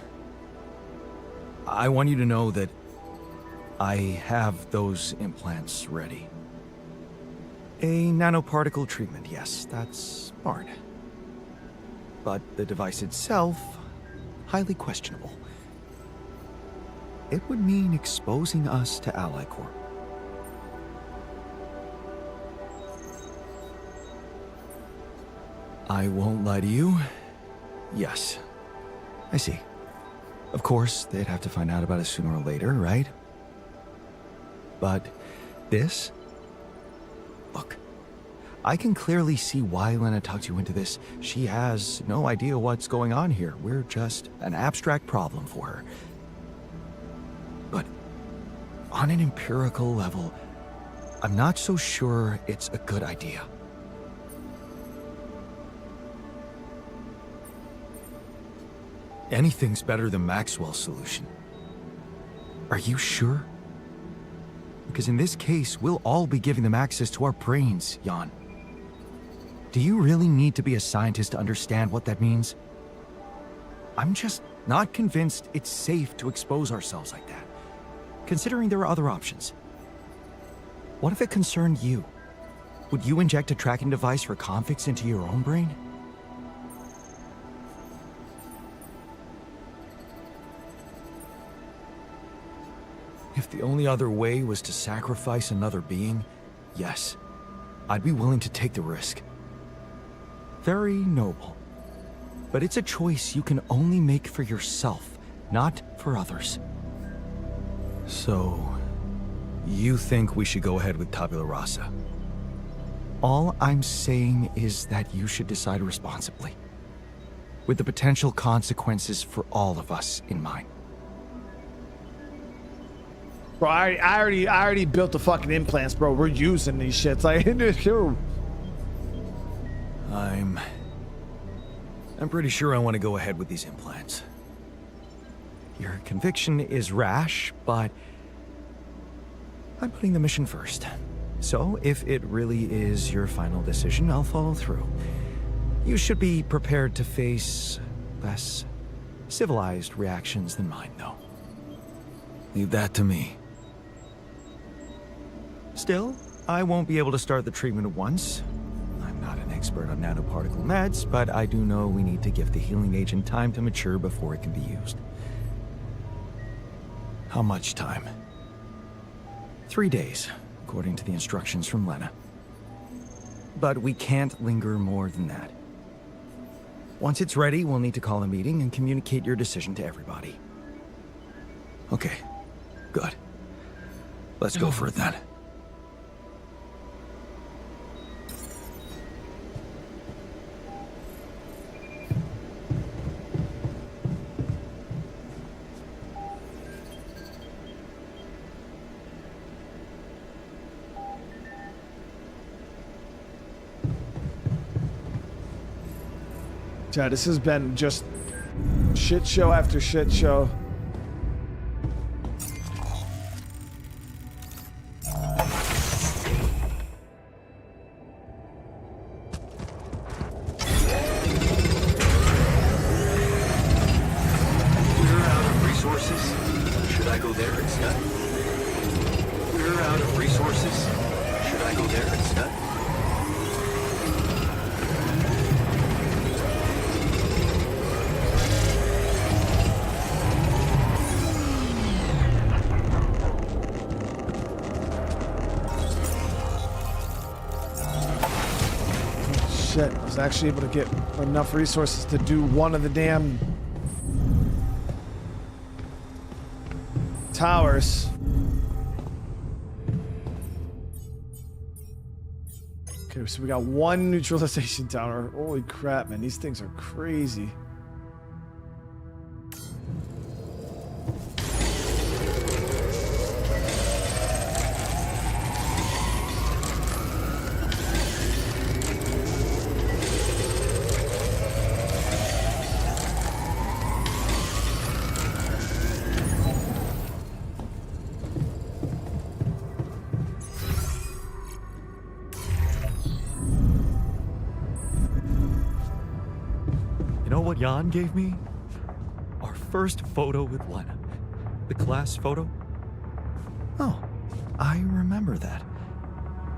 I want you to know that I have those implants ready. A nanoparticle treatment, yes, that's smart. But the device itself, highly questionable. It would mean exposing us to Ally Corp. I won't lie to you. Yes. I see. Of course, they'd have to find out about it sooner or later, right? But this? Look, I can clearly see why Lena talked you into this. She has no idea what's going on here. We're just an abstract problem for her. But on an empirical level, I'm not so sure it's a good idea. Anything's better than Maxwell's solution. Are you sure? Because in this case, we'll all be giving them access to our brains, Jan. Do you really need to be a scientist to understand what that means? I'm just not convinced it's safe to expose ourselves like that, considering there are other options. What if it concerned you? Would you inject a tracking device for convicts into your own brain? If the only other way was to sacrifice another being, yes, I'd be willing to take the risk. Very noble. But it's a choice you can only make for yourself, not for others. So, you think we should go ahead with Tabula Rasa? All I'm saying is that you should decide responsibly, with the potential consequences for all of us in mind. Bro, I already built the fucking implants, bro. We're using these shits. Like, I'm pretty sure I want to go ahead with these implants. Your conviction is rash, but I'm putting the mission first. So, if it really is your final decision, I'll follow through. You should be prepared to face less civilized reactions than mine, though. Leave that to me. Still, I won't be able to start the treatment at once. I'm not an expert on nanoparticle meds, but I do know we need to give the healing agent time to mature before it can be used. How much time? 3 days, according to the instructions from Lena. But we can't linger more than that. Once it's ready, we'll need to call a meeting and communicate your decision to everybody. Okay, good. Let's go for it then. Chad, this has been just shit show after shit show. We're out of resources. Should I go there instead? We're out of resources. Should I go there instead? Shit, I was actually able to get enough resources to do one of the damn towers. Okay, so we got one neutralization tower. Holy crap, man, these things are crazy. You know what Jan gave me? Our first photo with Lena. The class photo. Oh, I remember that.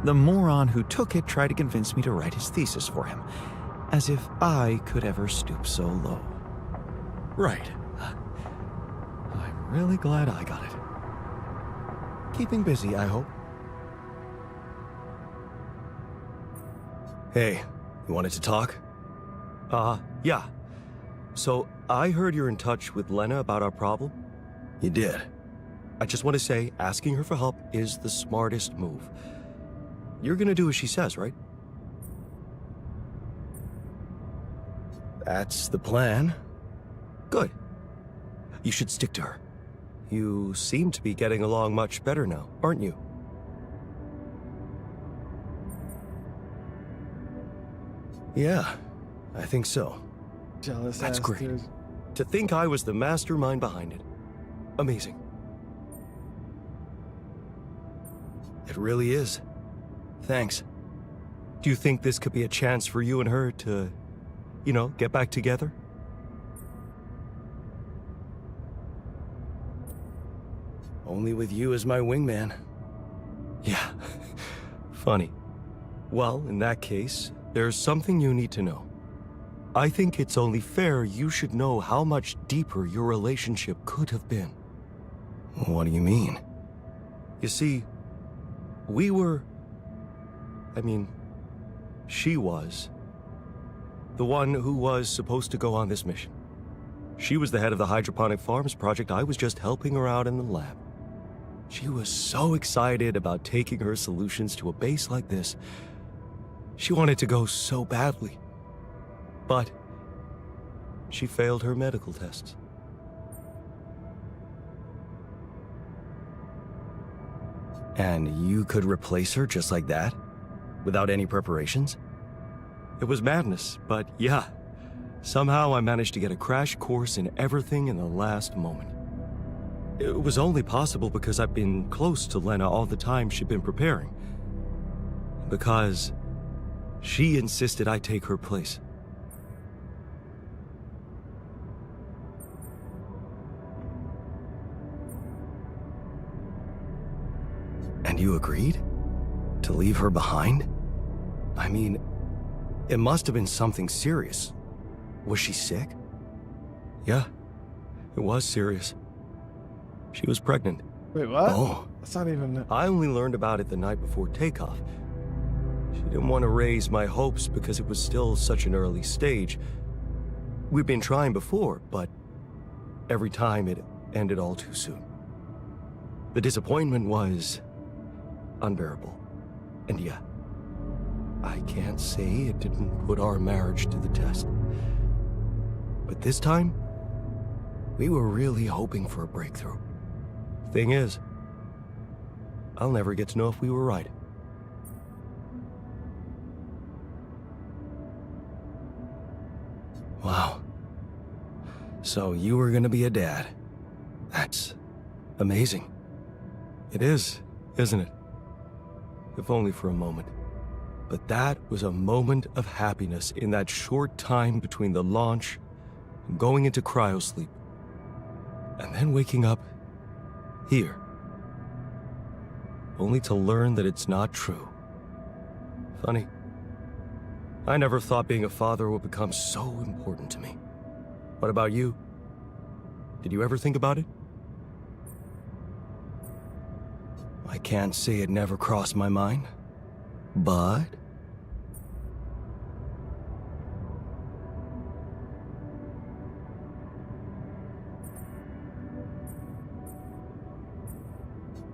The moron who took it tried to convince me to write his thesis for him, as if I could ever stoop so low. Right. I'm really glad I got it. Keeping busy, I hope. Hey, you wanted to talk? Yeah. So, I heard you're in touch with Lena about our problem. You did. I just want to say, asking her for help is the smartest move. You're gonna do as she says, right? That's the plan. Good. You should stick to her. You seem to be getting along much better now, aren't you? Yeah, I think so. Jealous That's ass great. dude. To think I was the mastermind behind it. Amazing. It really is. Thanks. Do you think this could be a chance for you and her to, get back together? Only with you as my wingman. Yeah. Funny. Well, in that case, there's something you need to know. I think it's only fair you should know how much deeper your relationship could have been. What do you mean? You see, she was the one who was supposed to go on this mission. She was the head of the hydroponic farms project. I was just helping her out in the lab. She was so excited about taking her solutions to a base like this. She wanted to go so badly. But she failed her medical tests. And you could replace her just like that? Without any preparations? It was madness, but yeah. Somehow I managed to get a crash course in everything in the last moment. It was only possible because I've been close to Lena all the time she'd been preparing. Because she insisted I take her place. And you agreed? To leave her behind? I mean, It must have been something serious. Was she sick? Yeah, it was serious. She was pregnant. Wait, what? Oh. That's not even... I only learned about it the night before takeoff. She didn't want to raise my hopes because it was still such an early stage. We'd been trying before, but every time it ended all too soon. The disappointment was unbearable. And yeah, I can't say it didn't put our marriage to the test. But this time, we were really hoping for a breakthrough. Thing is, I'll never get to know if we were right. Wow. So you were gonna be a dad. That's amazing. It is, isn't it? If only for a moment. But that was a moment of happiness in that short time between the launch and going into cryosleep. And then waking up here. Only to learn that it's not true. Funny. I never thought being a father would become so important to me. What about you? Did you ever think about it? I can't say it never crossed my mind, but...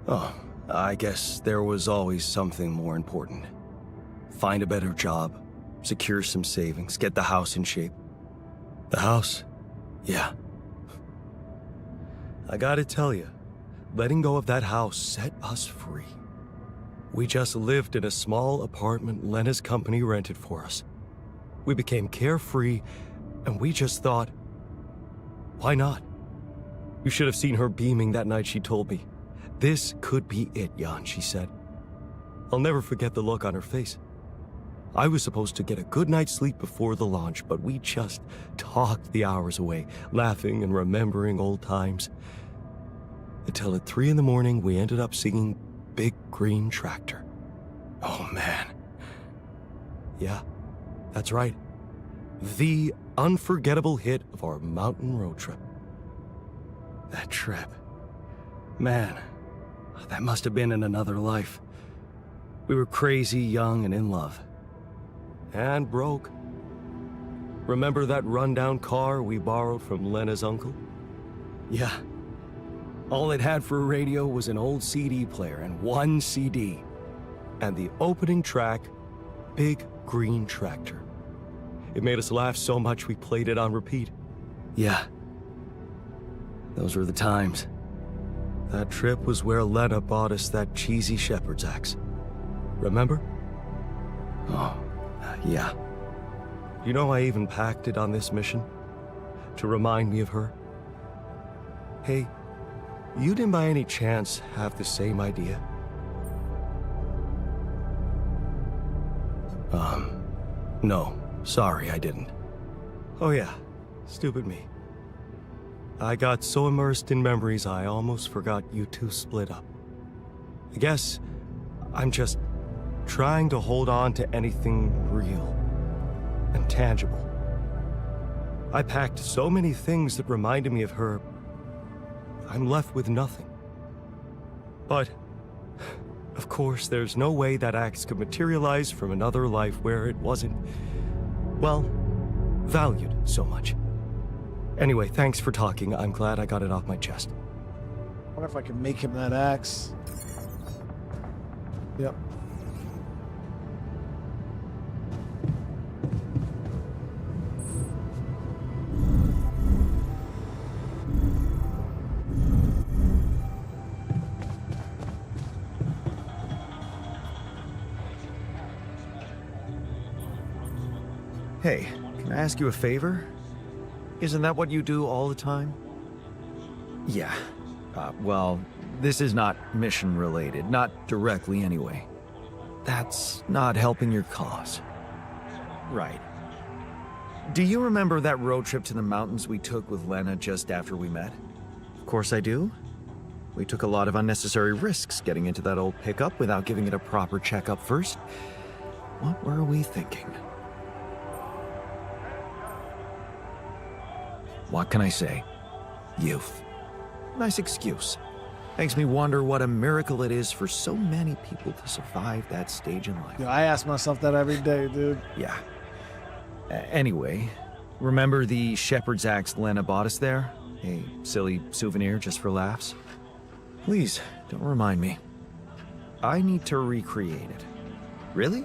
Oh, I guess there was always something more important. Find a better job, secure some savings, get the house in shape. The house? Yeah. I gotta tell you, letting go of that house set us free. We just lived in a small apartment Lena's company rented for us. We became carefree, and we just thought, why not? You should have seen her beaming that night she told me. This could be it, Jan, she said. I'll never forget the look on her face. I was supposed to get a good night's sleep before the launch, but we just talked the hours away, laughing and remembering old times. Until at 3 in the morning, we ended up singing Big Green Tractor. Oh, man. Yeah, that's right. The unforgettable hit of our mountain road trip. That trip. Man, that must have been in another life. We were crazy, young, and in love. And broke. Remember that rundown car we borrowed from Lena's uncle? Yeah. All it had for a radio was an old CD player and one CD. And the opening track, Big Green Tractor. It made us laugh so much we played it on repeat. Yeah. Those were the times. That trip was where Lena bought us that cheesy shepherd's axe. Remember? Oh, yeah. You know I even packed it on this mission? To remind me of her? Hey, you didn't by any chance have the same idea? No. Sorry, I didn't. Oh yeah, stupid me. I got so immersed in memories I almost forgot you two split up. I guess I'm just trying to hold on to anything real and tangible. I packed so many things that reminded me of her, I'm left with nothing. But, of course, there's no way that axe could materialize from another life where it wasn't, well, valued so much. Anyway, thanks for talking. I'm glad I got it off my chest. I wonder if I can make him that axe. Yep. Hey, can I ask you a favor? Isn't that what you do all the time? Yeah. Well, this is not mission-related, not directly anyway. That's not helping your cause. Right. Do you remember that road trip to the mountains we took with Lena just after we met? Of course I do. We took a lot of unnecessary risks getting into that old pickup without giving it a proper checkup first. What were we thinking? What can I say? Youth. Nice excuse. Makes me wonder what a miracle it is for so many people to survive that stage in life. Yo, I ask myself that every day, dude. Yeah. Anyway, remember the shepherd's axe Lena bought us there? A silly souvenir just for laughs? Please, don't remind me. I need to recreate it. Really?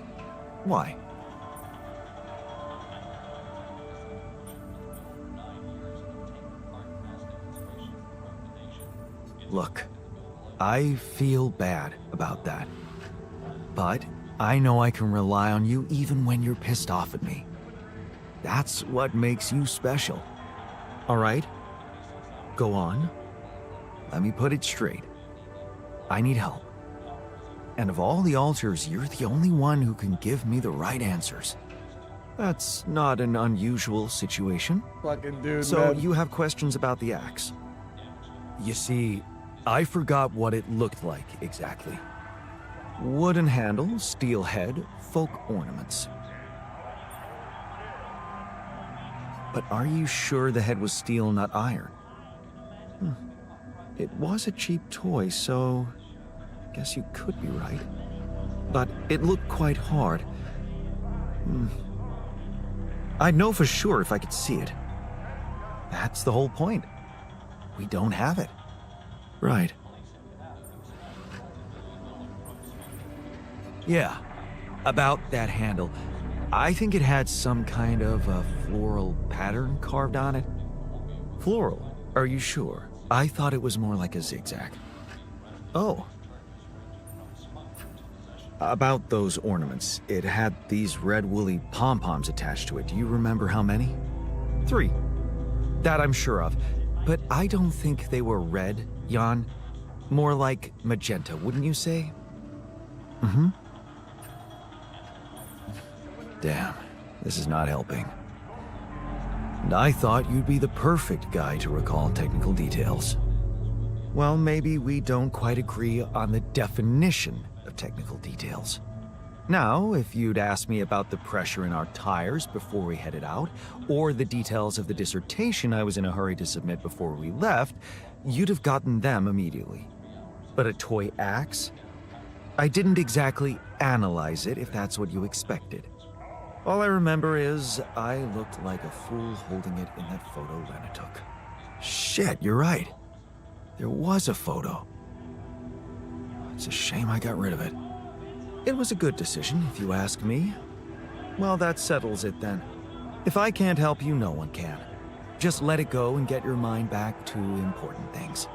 Why? Look, I feel bad about that. But I know I can rely on you even when you're pissed off at me. That's what makes you special. All right? Go on. Let me put it straight. I need help. And of all the alters, you're the only one who can give me the right answers. That's not an unusual situation. Fucking dude, So man. you have questions about the axe? You see, I forgot what it looked like exactly. Wooden handle, steel head, folk ornaments. But are you sure the head was steel, not iron? It was a cheap toy, so I guess you could be right. But it looked quite hard. I'd know for sure if I could see it. That's the whole point. We don't have it. Right. Yeah, about that handle. I think it had some kind of a floral pattern carved on it. Floral? Are you sure? I thought it was more like a zigzag. Oh. About those ornaments, it had these red woolly pom-poms attached to it. Do you remember how many? 3. That I'm sure of. But I don't think they were red, Jan. More like magenta, wouldn't you say? Mm-hmm. Damn, this is not helping. And I thought you'd be the perfect guy to recall technical details. Well, maybe we don't quite agree on the definition of technical details. Now, if you'd asked me about the pressure in our tires before we headed out, or the details of the dissertation I was in a hurry to submit before we left, you'd have gotten them immediately. But a toy axe? I didn't exactly analyze it, if that's what you expected. All I remember is I looked like a fool holding it in that photo Lena took. Shit, you're right. There was a photo. It's a shame I got rid of it. It was a good decision, if you ask me. Well, that settles it then. If I can't help you, no one can. Just let it go and get your mind back to important things.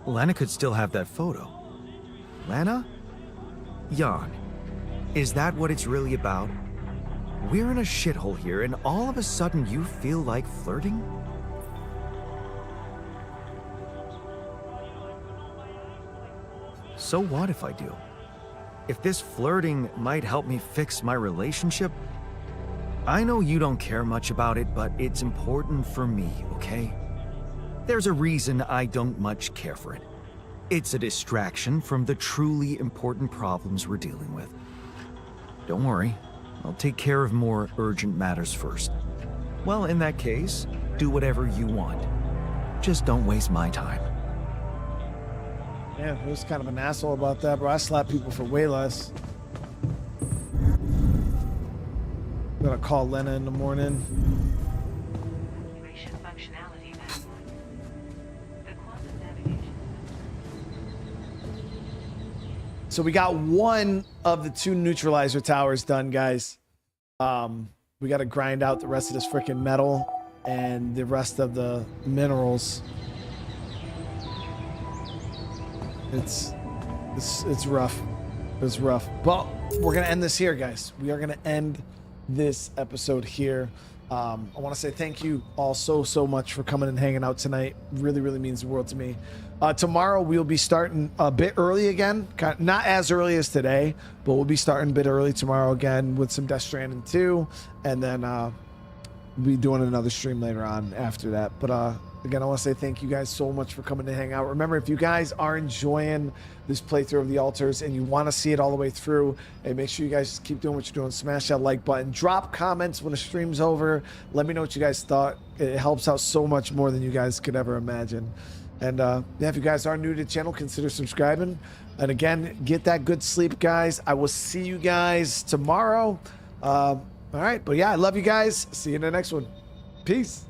Lena could still have that photo. Lena? Jan, is that what it's really about? We're in a shithole here, and all of a sudden you feel like flirting? So what if I do? If this flirting might help me fix my relationship, I know you don't care much about it, but it's important for me, okay? There's a reason I don't much care for it. It's a distraction from the truly important problems we're dealing with. Don't worry, I'll take care of more urgent matters first. Well, in that case, do whatever you want. Just don't waste my time. Yeah, he was kind of an asshole about that, bro. I slap people for way less. I'm gonna call Lena in the morning. Mutation functionality now. The quantum navigation. So we got one of the 2 neutralizer towers done, guys. We got to grind out the rest of this freaking metal and the rest of the minerals. It's rough. It's rough. But we're gonna end this here, guys. We are gonna end this episode here. I want to say thank you all so much for coming and hanging out tonight. Really means the world to me. Tomorrow we'll be starting a bit early again. Not as early as today, but we'll be starting a bit early tomorrow again with some Death Stranding 2, and then be doing another stream later on after that. But again, I want to say thank you guys so much for coming to hang out. Remember, if you guys are enjoying this playthrough of the Altars and you want to see it all the way through, hey, make sure you guys just keep doing what you're doing. Smash that like button. Drop comments when the stream's over. Let me know what you guys thought. It helps out so much more than you guys could ever imagine. And yeah, if you guys are new to the channel, consider subscribing. And again, get that good sleep, guys. I will see you guys tomorrow. All right, but yeah, I love you guys. See you in the next one. Peace.